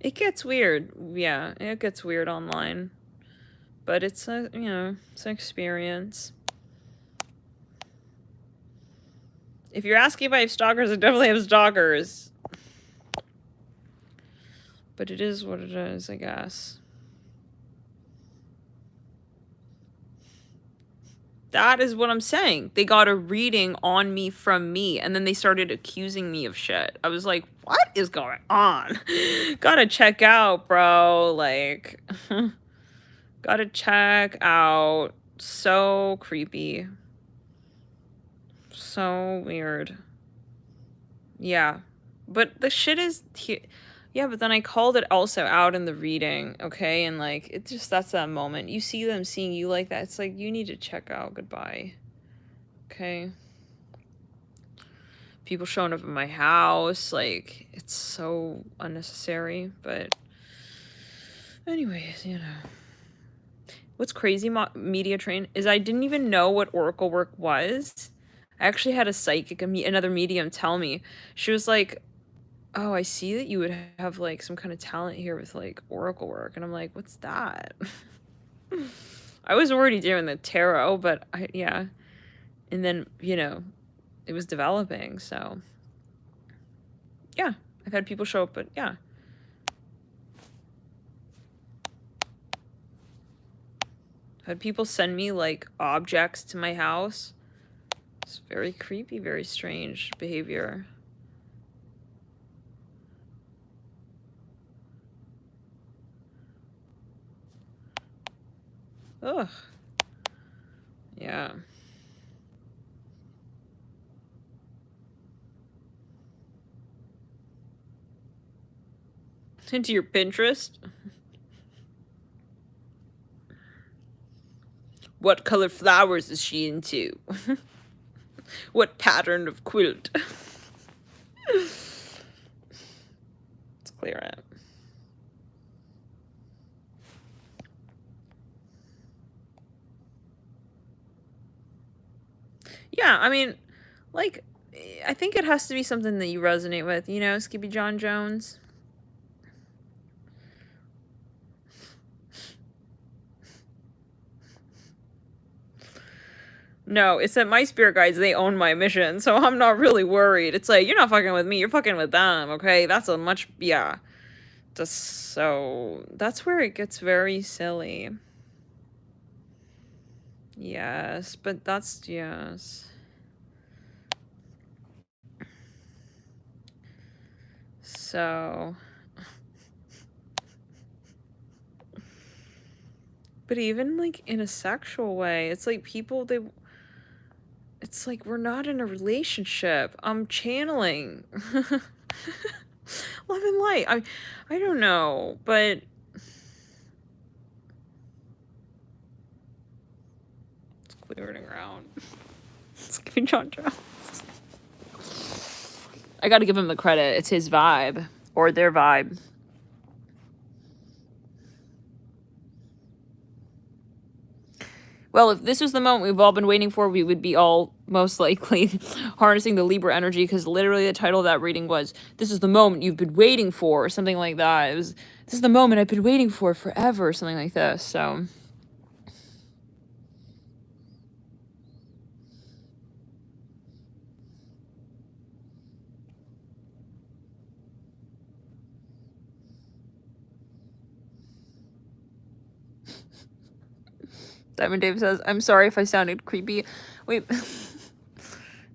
it gets weird. Yeah, it gets weird online. But it's a, it's an experience. If you're asking if I have stalkers, I definitely have stalkers. But it is what it is, I guess. That is what I'm saying. They got a reading on me from me, and then they started accusing me of shit. I was like, what is going on? Gotta check out, bro. Like, gotta check out. So creepy. So weird. Yeah. But the shit is... Yeah, but then I called it also out in the reading, okay? And, like, it just... That's that moment. You see them seeing you like that. It's like, you need to check out. Goodbye. Okay? People showing up at my house. Like, it's so unnecessary. But... Anyways, What's crazy, Media Train, is I didn't even know what oracle work was. I actually had a psychic, another medium, tell me. She was like, oh, I see that you would have, like, some kind of talent here with, like, oracle work. And I'm like, what's that? I was already doing the tarot, but yeah. And then, it was developing, so. Yeah, I've had people show up, but yeah. I've had people send me, like, objects to my house. It's very creepy, very strange behavior. Ugh. Yeah. Into your Pinterest? What color flowers is she into? What pattern of quilt? Let's clear it. Yeah, I mean, like, I think it has to be something that you resonate with, Skippy John Jones? No, it's that my spirit guides, they own my mission, so I'm not really worried. It's like, you're not fucking with me, you're fucking with them, okay? That's a much, yeah. So, that's where it gets very silly. Yes, but that's, yes. So... But even, like, in a sexual way, it's like people, it's like we're not in a relationship. I'm channeling. Love and light. I don't know, but it's clearing around. It's giving John Jones. I gotta give him the credit. It's his vibe. Or their vibe. Well, if this was the moment we've all been waiting for, we would be all most likely harnessing the Libra energy, because literally the title of that reading was, this is the moment you've been waiting for, or something like that. It was, this is the moment I've been waiting for forever, or something like this, so. Diamond Dave says, I'm sorry if I sounded creepy. Wait.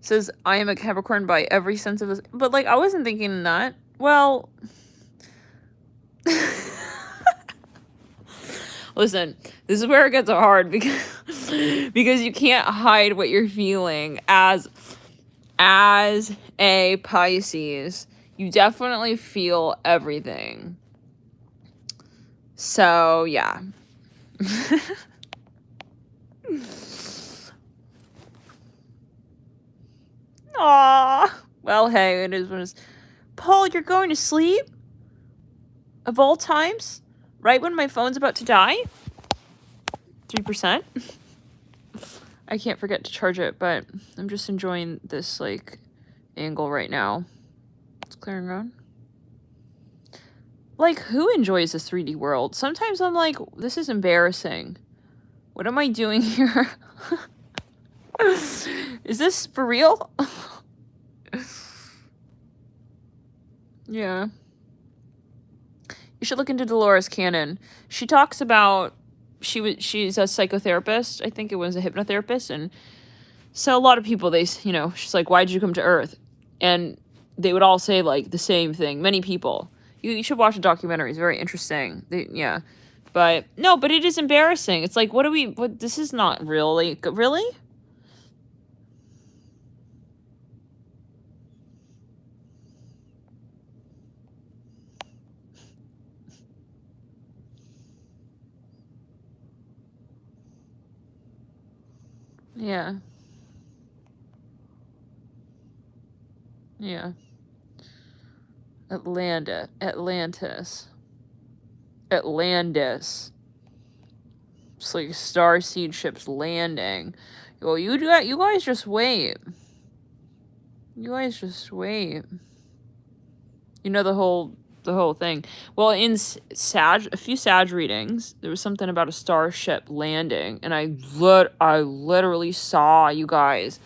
Says, I am a Capricorn by every sense of this. But, like, I wasn't thinking that. Well... Listen, this is where it gets hard because you can't hide what you're feeling as a Pisces. You definitely feel everything. So, yeah. Aww. Well, hey, it is what it is. Paul, you're going to sleep? Of all times? Right when my phone's about to die? 3%? I can't forget to charge it, but I'm just enjoying this, like, angle right now. It's clearing around. Like, who enjoys this 3D world? Sometimes I'm like, this is embarrassing. What am I doing here? Is this for real? Yeah. You should look into Dolores Cannon. She talks about she's a psychotherapist. I think it was a hypnotherapist, and so a lot of people she's like, why did you come to Earth? And they would all say like the same thing. Many people. You should watch the documentary. It's very interesting. Yeah. But no, but it is embarrassing. It's like, what this is not really really? Yeah. Yeah. Atlantis. It's like starseed ships landing. Well, you guys just wait. You guys just wait. You know the whole thing. Well, in a few Sag readings, there was something about a starship landing, and I literally saw, you guys,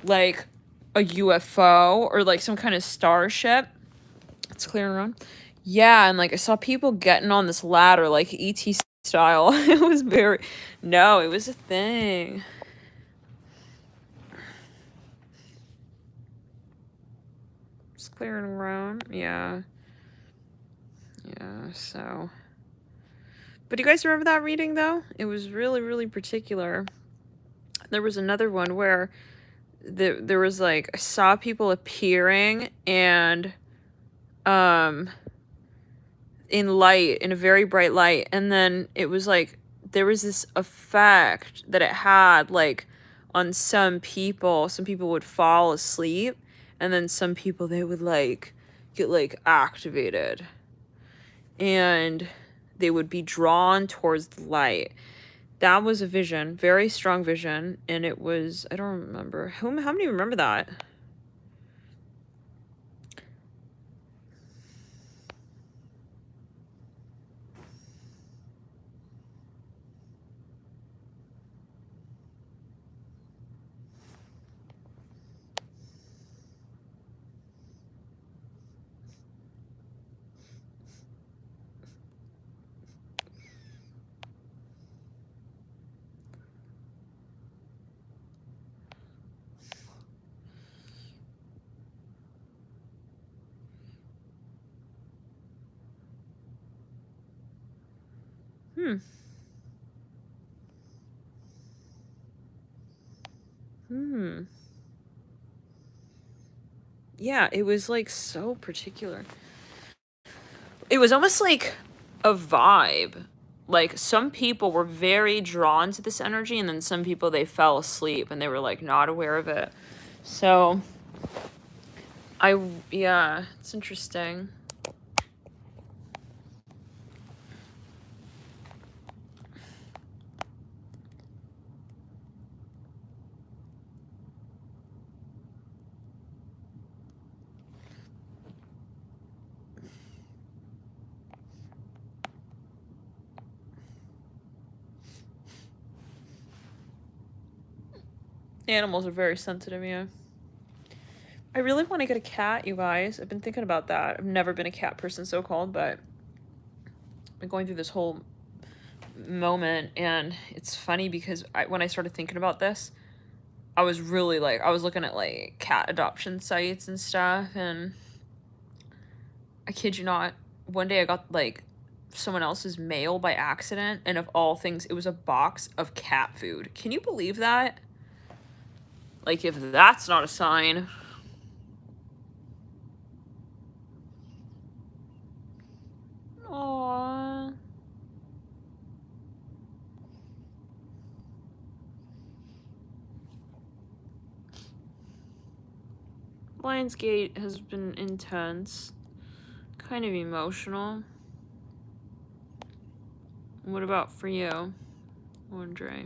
like a UFO or like some kind of starship. It's clearing around. Yeah, and like I saw people getting on this ladder like ET style. It was it was a thing. It's clearing around. Yeah. Yeah, so. But do you guys remember that reading though? It was really, really particular. There was another one where there was like, I saw people appearing and in a very bright light, and then it was like there was this effect that it had like on some people would fall asleep, and then some people, they would like get like activated and they would be drawn towards the light. That was a vision, very strong vision, and it was, I don't remember how many remember that. Yeah, it was like so particular. It was almost like a vibe. Like some people were very drawn to this energy, and then some people, they fell asleep and they were like not aware of it. So yeah, it's interesting. Animals are very sensitive, yeah. I really want to get a cat, you guys. I've been thinking about that. I've never been a cat person, so-called, but I've been going through this whole moment, and it's funny because when I started thinking about this, I was really like, I was looking at like cat adoption sites and stuff, and I kid you not, one day I got like someone else's mail by accident, and of all things, it was a box of cat food. Can you believe that? Like, if that's not a sign. Aww. Lionsgate has been intense, kind of emotional. What about for you, Andre?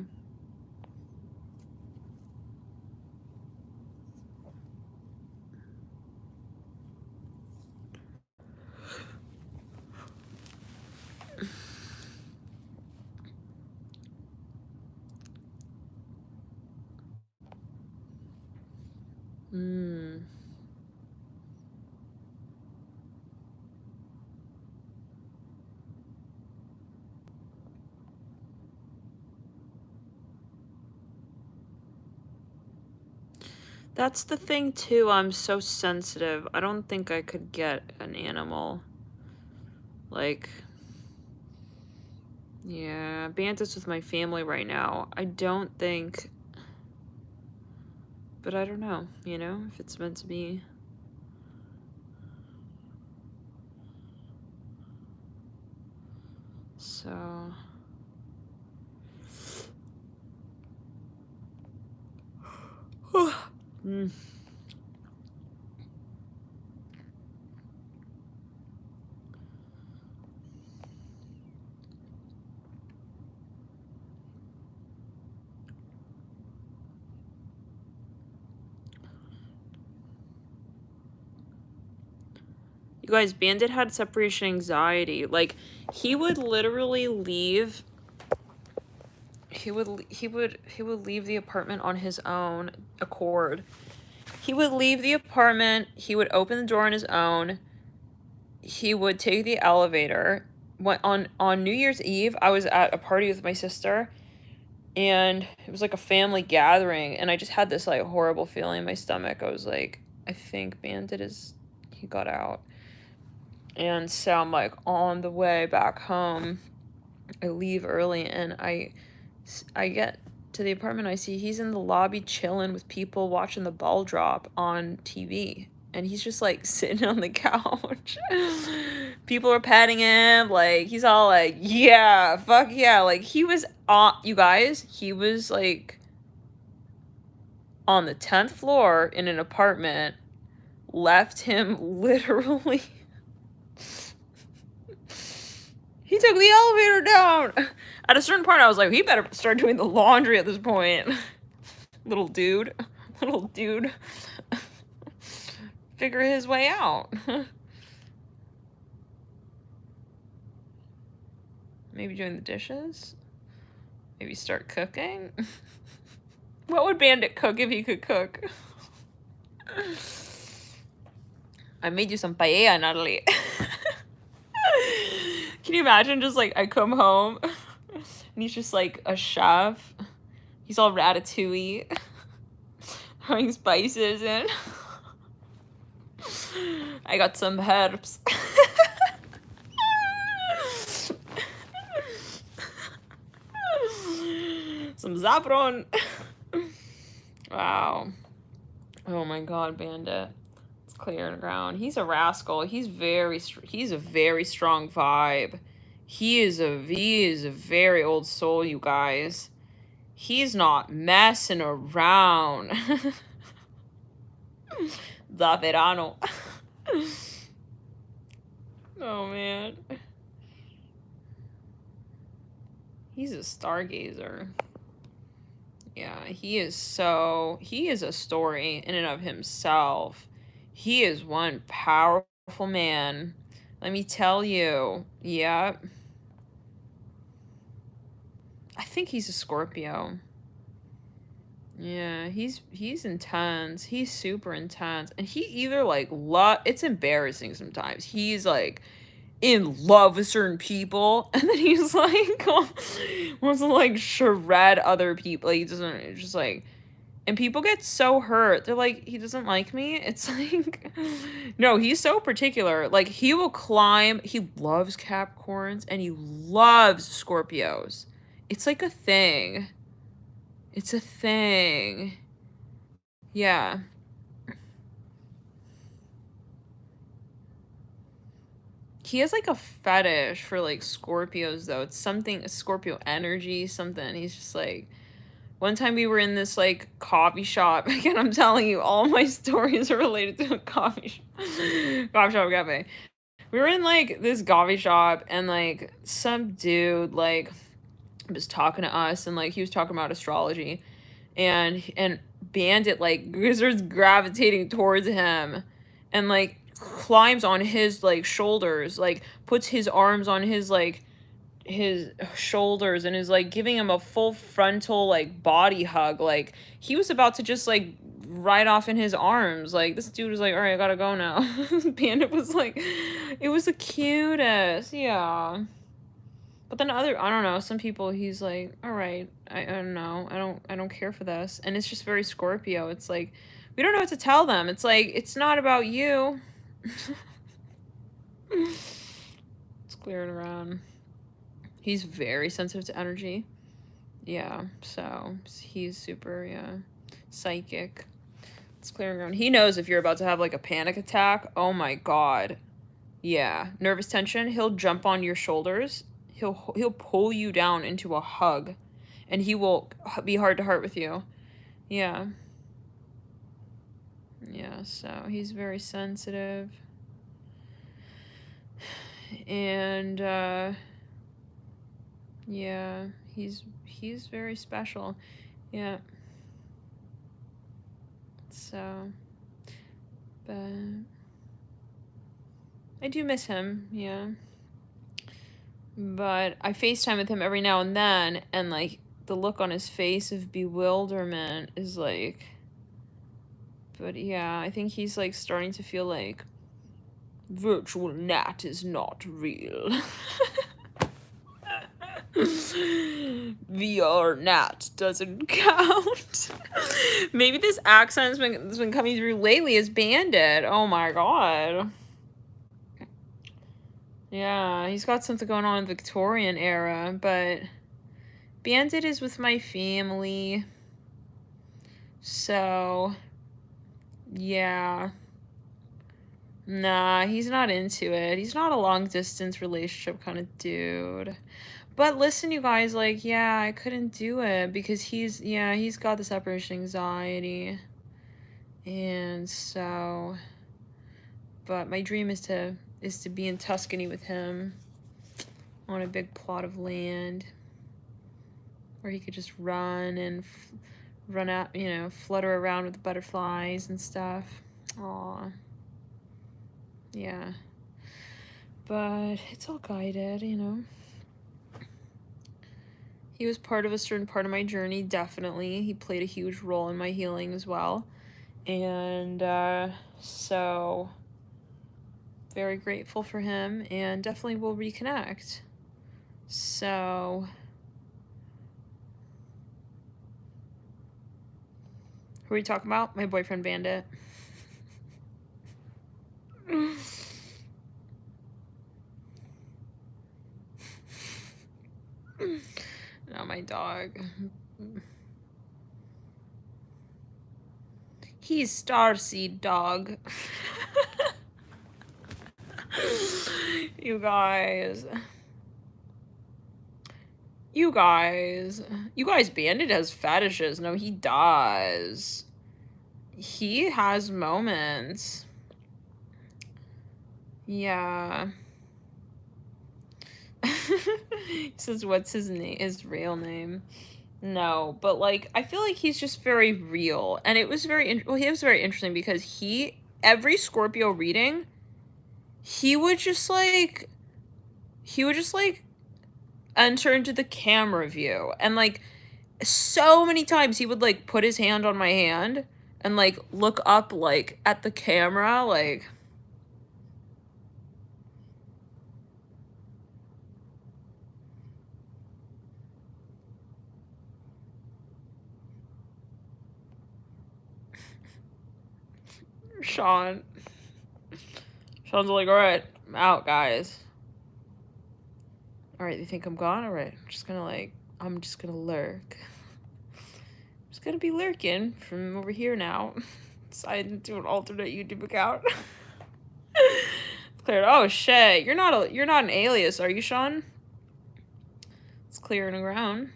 That's the thing too, I'm so sensitive. I don't think I could get an animal. Like, yeah, Banta's with my family right now. I don't think, but I don't know, you know, if it's meant to be. So... You guys, Bandit had separation anxiety. Like, he would literally leave. He would leave the apartment on his own accord. He would leave the apartment. He would open the door on his own. He would take the elevator. On New Year's Eve, I was at a party with my sister, and it was like a family gathering, and I just had this like horrible feeling in my stomach. I was like, I think Bandit he got out. And so I'm like on the way back home. I leave early, and I get to the apartment. I see he's in the lobby chilling with people watching the ball drop on TV. And he's just like sitting on the couch. People are patting him. Like, he's all like, yeah, fuck yeah. Like, he was you guys, he was like on the 10th floor in an apartment. Left him literally. He took the elevator down. At a certain point, I was like, he better start doing the laundry at this point. Little dude. Figure his way out. Maybe doing the dishes? Maybe start cooking? What would Bandit cook if he could cook? I made you some paella, Natalie. Can you imagine just like I come home and he's just like a chef. He's all ratatouille. Throwing spices in. I got some herbs. Some saffron. Wow. Oh my god, Bandit. It's clearing ground. He's a rascal. He's a very strong vibe. He is a very old soul, you guys. He's not messing around. Da verano. Oh man. He's a stargazer. Yeah, he is a story in and of himself. He is one powerful man. Let me tell you. Yep. I think he's a Scorpio. Yeah, he's intense. He's super intense. And he either like it's embarrassing sometimes. He's like in love with certain people, and then he's like wants to like shred other people. Like, he doesn't, it's just like, And people get so hurt. They're like, he doesn't like me. It's like, no, he's so particular. Like, he will climb. He loves Capricorns and he loves Scorpios. It's like a thing. It's a thing. Yeah. He has like a fetish for like Scorpios though. It's something, a Scorpio energy, something. He's just like, one time we were in this like coffee shop. Again, I'm telling you, all my stories are related to a coffee shop cafe. We were in like this coffee shop and like some dude like was talking to us and like he was talking about astrology and Bandit like starts gravitating towards him and like climbs on his like shoulders, like puts his arms on his shoulders and is like giving him a full frontal like body hug. Like he was about to just like ride off in his arms. Like this dude was like, all right, I gotta go now. Bandit was like, it was the cutest. Yeah. But then I don't know, some people he's like, all right, I don't know, I don't care for this. And it's just very Scorpio. It's like, we don't know what to tell them. It's like, it's not about you. It's clearing around. He's very sensitive to energy. Yeah, so he's super, yeah, psychic. It's clearing around. He knows if you're about to have like a panic attack. Oh my god. Yeah, nervous tension. He'll jump on your shoulders. He'll pull you down into a hug, and he will be heart to heart with you. Yeah. Yeah, so he's very sensitive. And yeah, he's very special. Yeah. So, but I do miss him, yeah. But I FaceTime with him every now and then, and like the look on his face of bewilderment is like, but yeah, I think he's like starting to feel like virtual Nat is not real. VR Nat doesn't count. Maybe this accent has been coming through lately as Bandit. Oh my god. Yeah, he's got something going on in the Victorian era, but Bandit is with my family. So, yeah. Nah, he's not into it. He's not a long distance relationship kind of dude. But listen, you guys, like, yeah, I couldn't do it because he's got the separation anxiety. And so, but my dream is to be in Tuscany with him on a big plot of land where he could just run and run out, flutter around with the butterflies and stuff. Aw. Yeah. But it's all guided, He was part of a certain part of my journey, definitely. He played a huge role in my healing as well. And so very grateful for him and definitely will reconnect. So who are we talking about? My boyfriend Bandit. No, my dog. He's starseed dog. You guys. You guys, Bandit has fetishes. No, he does. He has moments. Yeah. He says, what's his name? His real name. No, but like, I feel like he's just very real. And it was he was very interesting because every Scorpio reading, he would just like enter into the camera view. And like, so many times he would like put his hand on my hand and like look up like at the camera, like. Sean. Sean's like, alright, I'm out, guys. Alright, you think I'm gone? Alright, I'm just gonna lurk. I'm just gonna be lurking from over here now. Decided to do an alternate YouTube account. Cleared. Oh shit, you're not an alias, are you, Sean? It's clearing around.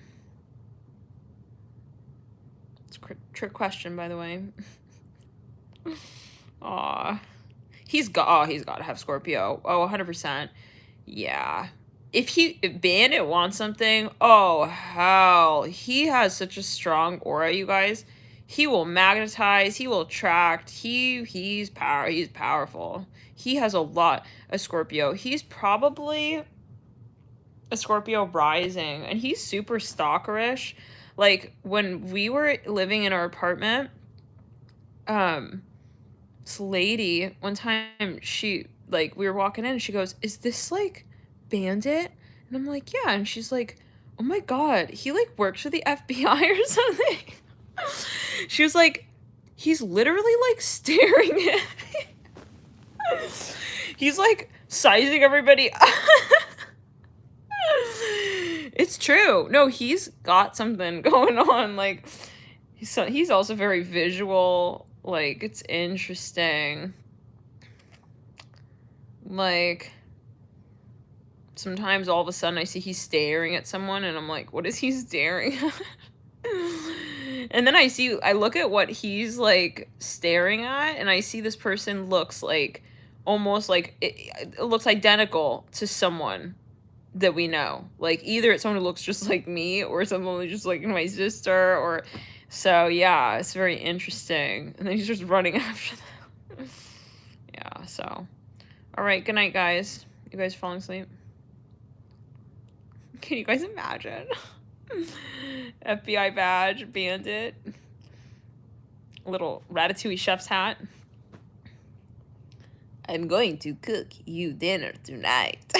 It's a trick question, by the way. Aw. He's got to have Scorpio. Oh, 100%. Yeah. If Bandit wants something, oh hell, he has such a strong aura, you guys. He will magnetize, he will attract, he's powerful. He has a lot of Scorpio. He's probably a Scorpio rising, and he's super stalkerish. Like, when we were living in our apartment, this lady, one time, she, like, we were walking in, and she goes, is this, like, Bandit? And I'm like, yeah. And she's like, oh my god, he, like, works for the FBI or something. She was like, he's literally, like, staring at me. He's, like, sizing everybody up. It's true. No, he's got something going on. Like, he's also very visual. Like, it's interesting. Like, sometimes all of a sudden I see he's staring at someone and I'm like, what is he staring at? And then I look at what he's, like, staring at, and I see this person looks like, almost like, it looks identical to someone that we know. Like, either it's someone who looks just like me, or someone who's just like my sister, or... So, yeah, it's very interesting. And then he's just running after them. Yeah, so... Alright, good night, guys. You guys falling asleep? Can you guys imagine? FBI badge, Bandit. Little Ratatouille chef's hat. I'm going to cook you dinner tonight.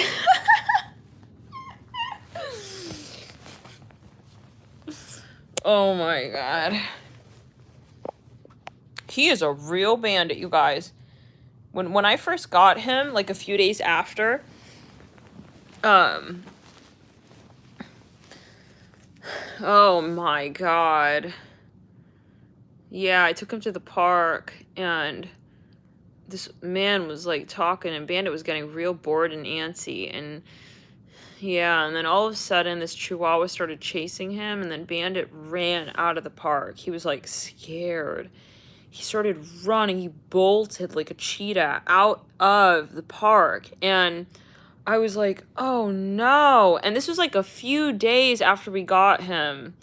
Oh my god. He is a real bandit, you guys. When I first got him, like a few days after, oh my god. Yeah, I took him to the park, and this man was, like, talking, and Bandit was getting real bored and antsy, and yeah, and then all of a sudden, this chihuahua started chasing him, and then Bandit ran out of the park. He was, like, scared. He started running. He bolted like a cheetah out of the park, and I was like, oh no. And this was, like, a few days after we got him,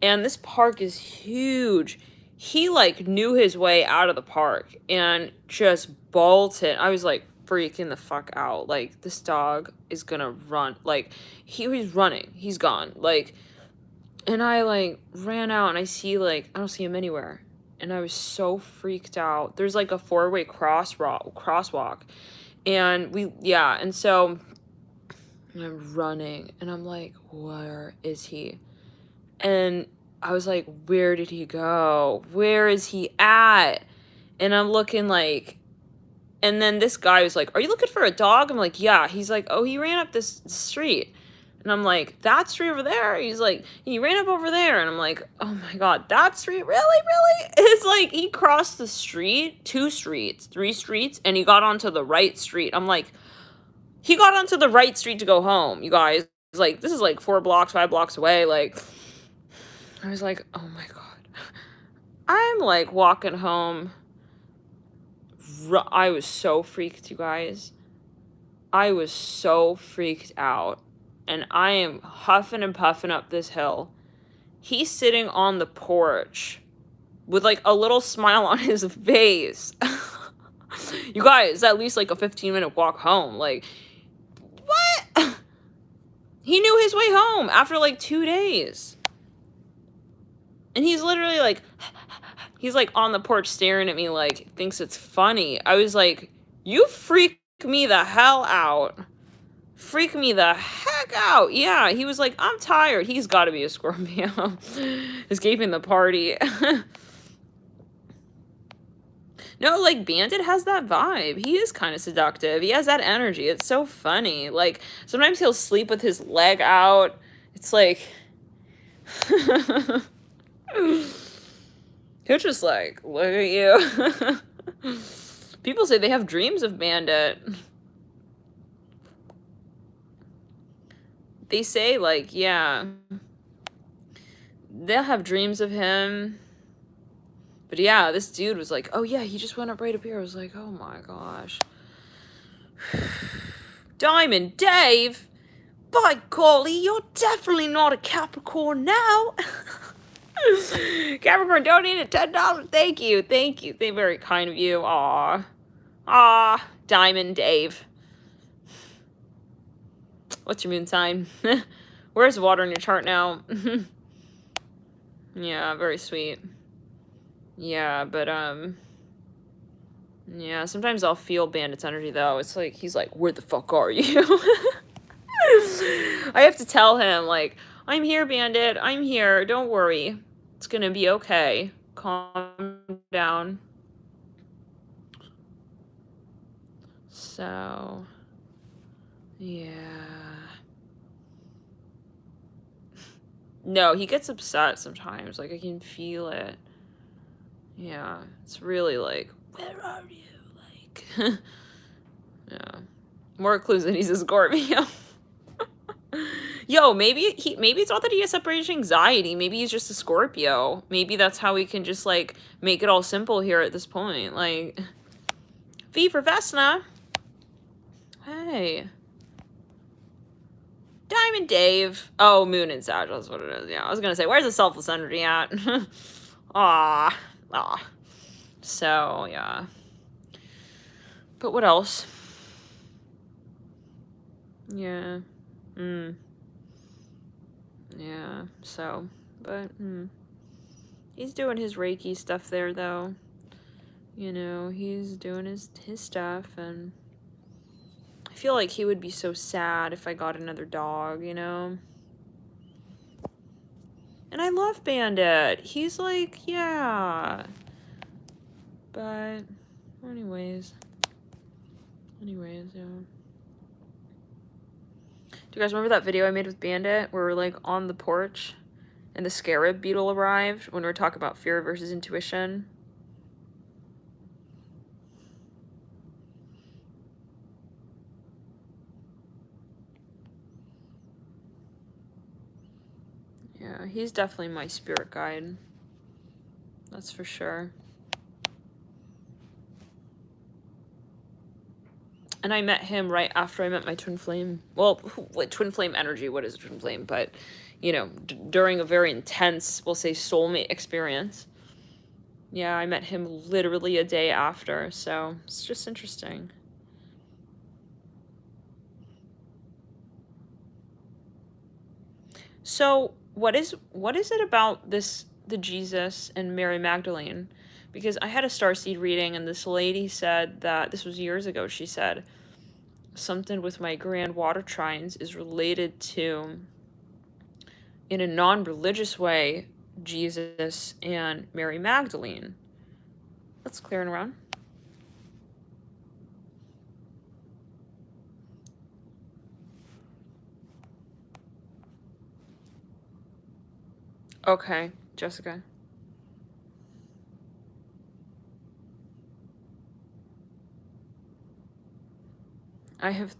and this park is huge. He, like, knew his way out of the park and just bolted. I was, like, freaking the fuck out. Like, this dog is gonna run. Like, he was running. He's gone. Like, and I, like, ran out, and I don't see him anywhere. And I was so freaked out. There's, like, a 4-way crosswalk. And and so I'm running, and I'm like, where is he? And I was like, where did he go? Where is he at? And I'm looking, like, and then this guy was like, are you looking for a dog? I'm like, yeah. He's like, oh, he ran up this street. And I'm like, that street over there? He's like, he ran up over there. And I'm like, oh my god, that street? Really? It's like, he crossed the street, 2 streets, 3 streets, and he got onto the right street. I'm like, he got onto the right street to go home, you guys. Like, this is like 4 blocks, 5 blocks away. Like, I was like, oh my god. I'm, like, walking home. I was so freaked, you guys. I was so freaked out. And I am huffing and puffing up this hill. He's sitting on the porch with, like, a little smile on his face. You guys, at least, like, a 15-minute walk home. Like, what? He knew his way home after, like, 2 days. And he's literally, like, he's, like, on the porch staring at me, like, thinks it's funny. I was like, you freak me the hell out. Freak me the heck out. Yeah, he was like, I'm tired. He's got to be a Scorpio. Escaping the party. No, like, Bandit has that vibe. He is kind of seductive. He has that energy. It's so funny. Like, sometimes he'll sleep with his leg out. It's like... he'll just, like, look at you. People say they have dreams of Bandit. They say, like, yeah, they'll have dreams of him. But yeah, this dude was like, oh yeah, he just went up right up here. I was like, oh my gosh. Diamond Dave! By golly, you're definitely not a Capricorn now. Capricorn donated $10. Thank you. Thank you. They're very kind of you. Aw. Aw. Diamond Dave. What's your moon sign? Where's water in your chart now? Yeah, very sweet. Yeah, but, yeah, sometimes I'll feel Bandit's energy, though. It's like, he's like, where the fuck are you? I have to tell him, like, I'm here, Bandit. I'm here. Don't worry. It's gonna be okay. Calm down. So, yeah. No, he gets upset sometimes. Like, I can feel it. Yeah, it's really like, where are you? Like, yeah. More clues that he's a Scorpio. Yo, maybe it's not that he has separation anxiety. Maybe he's just a Scorpio. Maybe that's how we can just, like, make it all simple here at this point. Like, V for Vesna. Hey. Diamond Dave. Oh, Moon and Sag, that's what it is. Yeah, I was gonna say, where's the selfless energy at? Aw. So, yeah. But what else? Yeah. Yeah, so, but, he's doing his Reiki stuff there, though. You know, he's doing his stuff, and I feel like he would be so sad if I got another dog, you know? And I love Bandit. He's like, yeah. But, anyways, yeah. Do you guys remember that video I made with Bandit where we're, like, on the porch and the scarab beetle arrived when we were talking about fear versus intuition? Yeah, he's definitely my spirit guide. That's for sure. And I met him right after I met my twin flame. Well, twin flame energy, what is a twin flame? But, you know, during a very intense, we'll say, soulmate experience. Yeah, I met him literally a day after, so it's just interesting. So, what is it about the Jesus and Mary Magdalene? Because I had a starseed reading, and this lady said that, this was years ago, she said, something with my grand water trines is related to, in a non-religious way, Jesus and Mary Magdalene. Let's clear it around. Okay, Jessica. I have,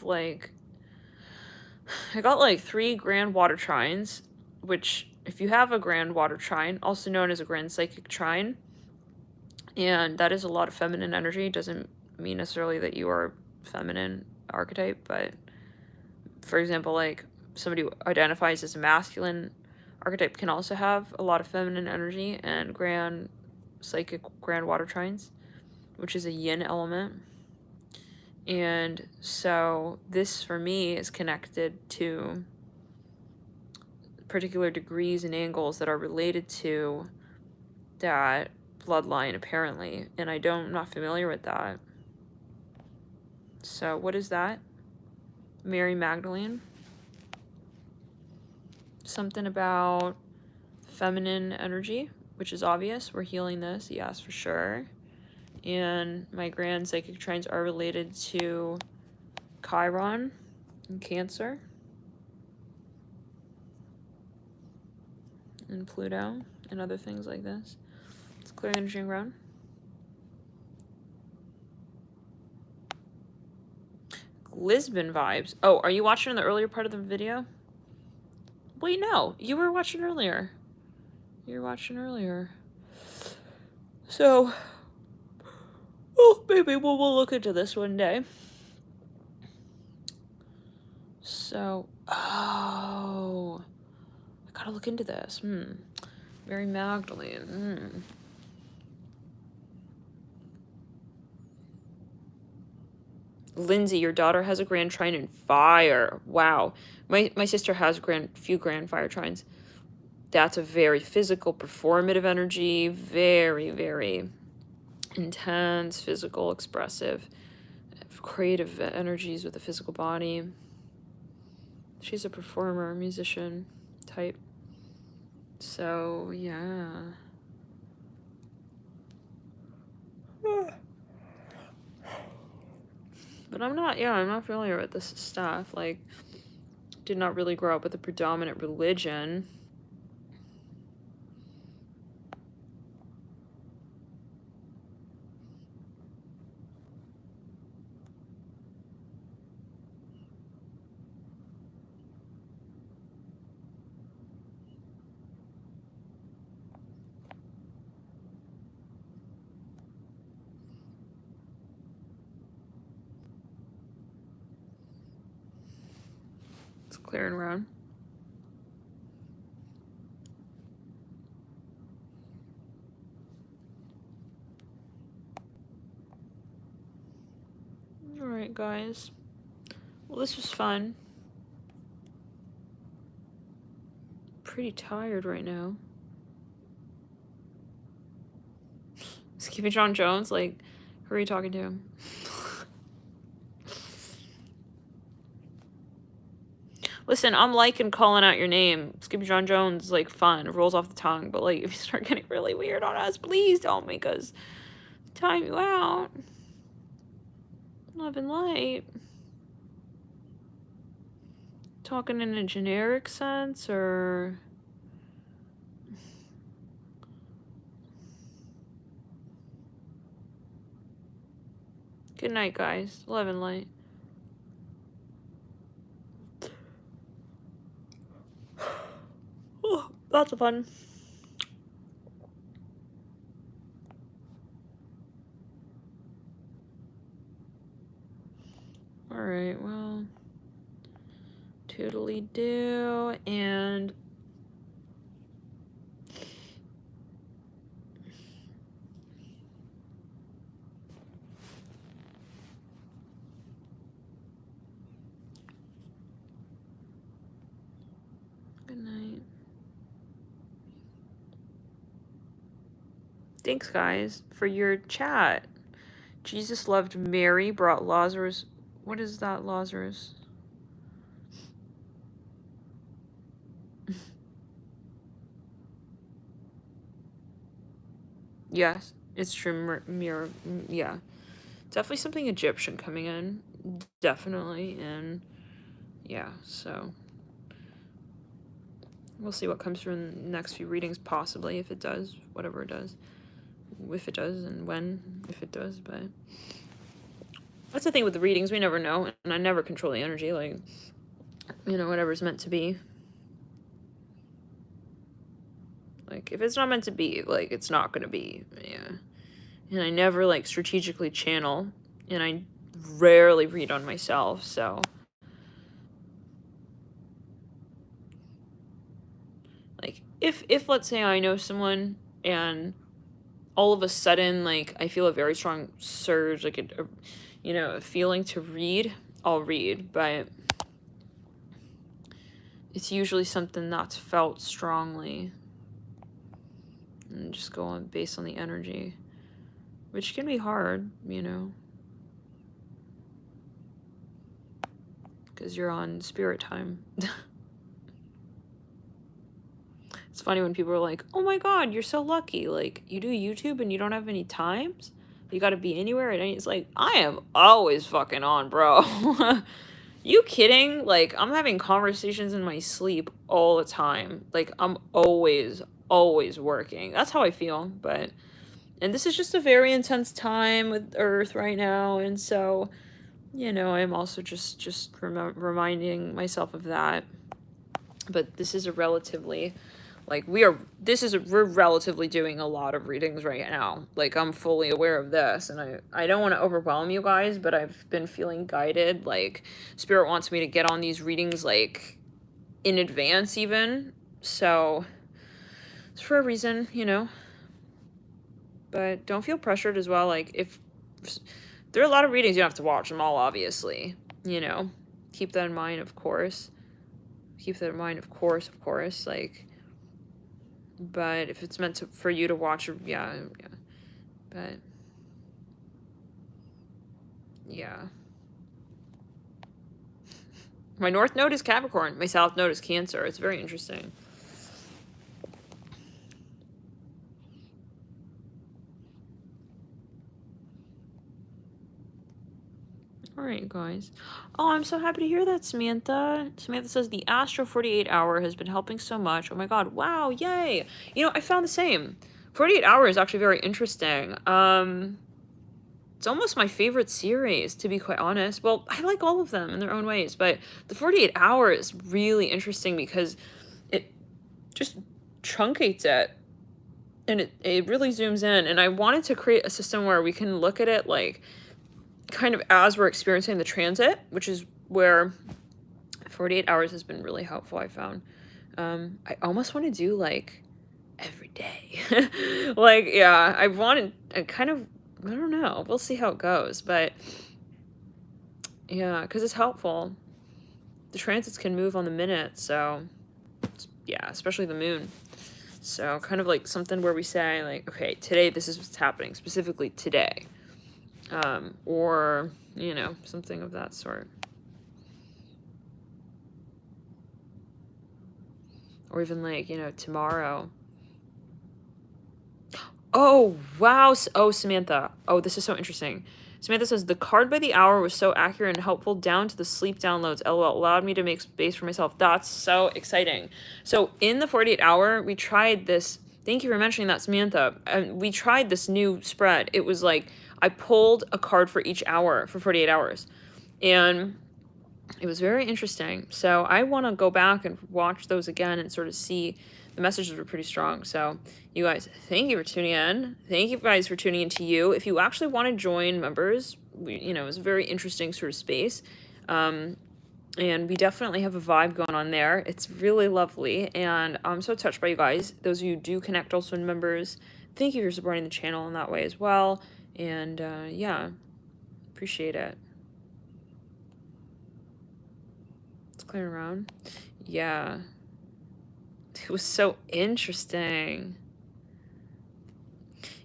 like, I got, like, 3 grand water trines, which, if you have a grand water trine, also known as a grand psychic trine, and that is a lot of feminine energy, doesn't mean necessarily that you are feminine archetype, but, for example, like, somebody who identifies as a masculine archetype can also have a lot of feminine energy and grand psychic grand water trines, which is a yin element. And so this, for me, is connected to particular degrees and angles that are related to that bloodline, apparently. And I'm not familiar with that. So what is that? Mary Magdalene? Something about feminine energy, which is obvious. We're healing this, yes, for sure. and my grand psychic trines are related to Chiron and Cancer and Pluto and other things like this. It's clearing energy and ground. Lisbon vibes. Oh, are you watching the earlier part of the video? Wait, no. You were watching earlier. You were watching earlier. So, oh, maybe we'll look into this one day. So, oh, I gotta look into this. Mary Magdalene. Lindsay, your daughter has a grand trine in fire. Wow. My sister has few grand fire trines. That's a very physical, performative energy. Very, very intense, physical, expressive, creative energies with the physical body. She's a performer, musician type. So, yeah. But I'm not familiar with this stuff. Like, did not really grow up with a predominant religion. It's clearing around. Alright, guys. Well, this was fun. Pretty tired right now. Skippy John Jones, like, who are you talking to? Listen, I'm liking calling out your name. Skippy John Jones is, like, fun. It rolls off the tongue. But, like, if you start getting really weird on us, please don't make us time you out. Love and light. Talking in a generic sense, or... Good night, guys. Love and light. Oh, lots of fun. Alright, well... Toodly-doo, and... Good night. Thanks, guys, for your chat. Jesus loved Mary, brought Lazarus... What is that, Lazarus? Yes, it's true. Mirror, yeah. Definitely something Egyptian coming in. Definitely, and yeah, so... We'll see what comes through in the next few readings, possibly, if it does, whatever it does. If it does, and when, if it does, but... That's the thing with the readings, we never know, and I never control the energy, like, you know, whatever's meant to be. Like, if it's not meant to be, like, it's not gonna be, yeah. And I never, like, strategically channel, and I rarely read on myself, so... Like, if let's say I know someone, and all of a sudden, like, I feel a very strong surge, like, you know, a feeling to read, I'll read, but it's usually something that's felt strongly, and just go on based on the energy, which can be hard, you know, because you're on spirit time. It's funny when people are like, oh my god, you're so lucky, like, you do YouTube and you don't have any times? You gotta be anywhere at any. It's like, I am always fucking on, bro. You kidding? Like, I'm having conversations in my sleep all the time. Like, I'm always working. That's how I feel. But, and this is just a very intense time with Earth right now. And so, you know, I'm also just reminding myself of that. But this is a relatively, like, we're relatively doing a lot of readings right now. Like, I'm fully aware of this, and I don't want to overwhelm you guys, but I've been feeling guided. Like, Spirit wants me to get on these readings, like, in advance even. So, it's for a reason, you know. But don't feel pressured as well. Like, if there are a lot of readings, you don't have to watch them all, obviously. You know, keep that in mind, of course. Keep that in mind, of course, like, but if it's meant for you to watch, yeah, but, yeah. My North Node is Capricorn, my South Node is Cancer. It's very interesting. All right, guys. Oh, I'm so happy to hear that, Samantha. Samantha says the Astro 48 hour has been helping so much. Oh my god, wow, yay. You know, I found the same. 48 hour is actually very interesting. It's almost my favorite series, to be quite honest. Well, I like all of them in their own ways, but the 48 hour is really interesting because it just truncates it. And it really zooms in. And I wanted to create a system where we can look at it, like, kind of as we're experiencing the transit, which is where 48 hours has been really helpful, I found. I almost want to do, like, every day. Like, yeah, I don't know. We'll see how it goes, but yeah, because it's helpful. The transits can move on the minute, so yeah, especially the moon. So kind of like something where we say, like, okay, today this is what's happening, specifically today. Or, you know, something of that sort. Or even like, you know, tomorrow. Oh, wow. Oh, Samantha. Oh, this is so interesting. Samantha says, the card by the hour was so accurate and helpful down to the sleep downloads. LOL, allowed me to make space for myself. That's so exciting. So in the 48 hour, we tried this. Thank you for mentioning that, Samantha. We tried this new spread. It was like, I pulled a card for each hour for 48 hours. And it was very interesting. So I want to go back and watch those again and sort of see. The messages were pretty strong. So you guys, thank you for tuning in. Thank you guys for tuning into you. If you actually want to join members, you know, it's a very interesting sort of space. And we definitely have a vibe going on there. It's really lovely. And I'm so touched by you guys. Those of you who do connect also in members, thank you for supporting the channel in that way as well. And yeah, appreciate it. It's clearing around. Yeah. It was so interesting.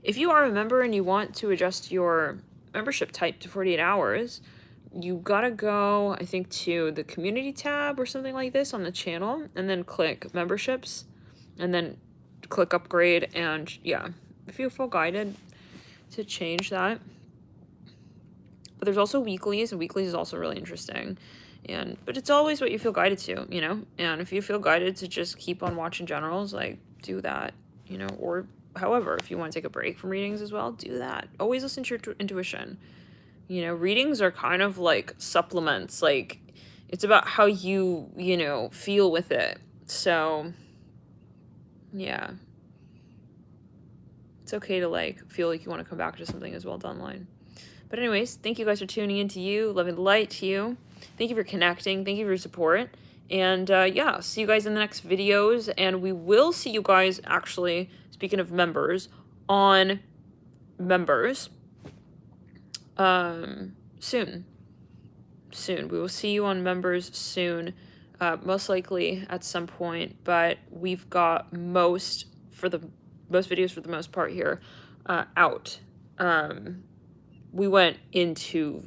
If you are a member and you want to adjust your membership type to 48 hours, you gotta go, I think, to the community tab or something like this on the channel, and then click memberships, and then click upgrade, and yeah, if you feel guided to change that. But there's also weeklies, and weeklies is also really interesting. But it's always what you feel guided to, you know? And if you feel guided to just keep on watching generals, like, do that, you know? Or however, if you want to take a break from readings as well, do that. Always listen to your intuition. You know, readings are kind of like supplements. Like, it's about how you know, feel with it. So, yeah. It's okay to, like, feel like you want to come back to something as well down the line. But anyways, thank you guys for tuning in to you. Love and light to you. Thank you for connecting. Thank you for your support. And yeah, see you guys in the next videos. And we will see you guys, actually, speaking of members, on members soon. We will see you on members soon. Most likely at some point. But we've got most videos for the most part here out. We went into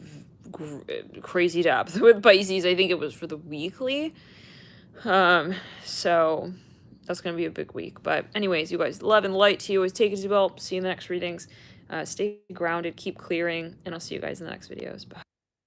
crazy depth with Pisces. I think it was for the weekly. So that's going to be a big week. But anyways, you guys, love and light to you. Always take it as well. See you in the next readings. Stay grounded, keep clearing, and I'll see you guys in the next videos. Bye.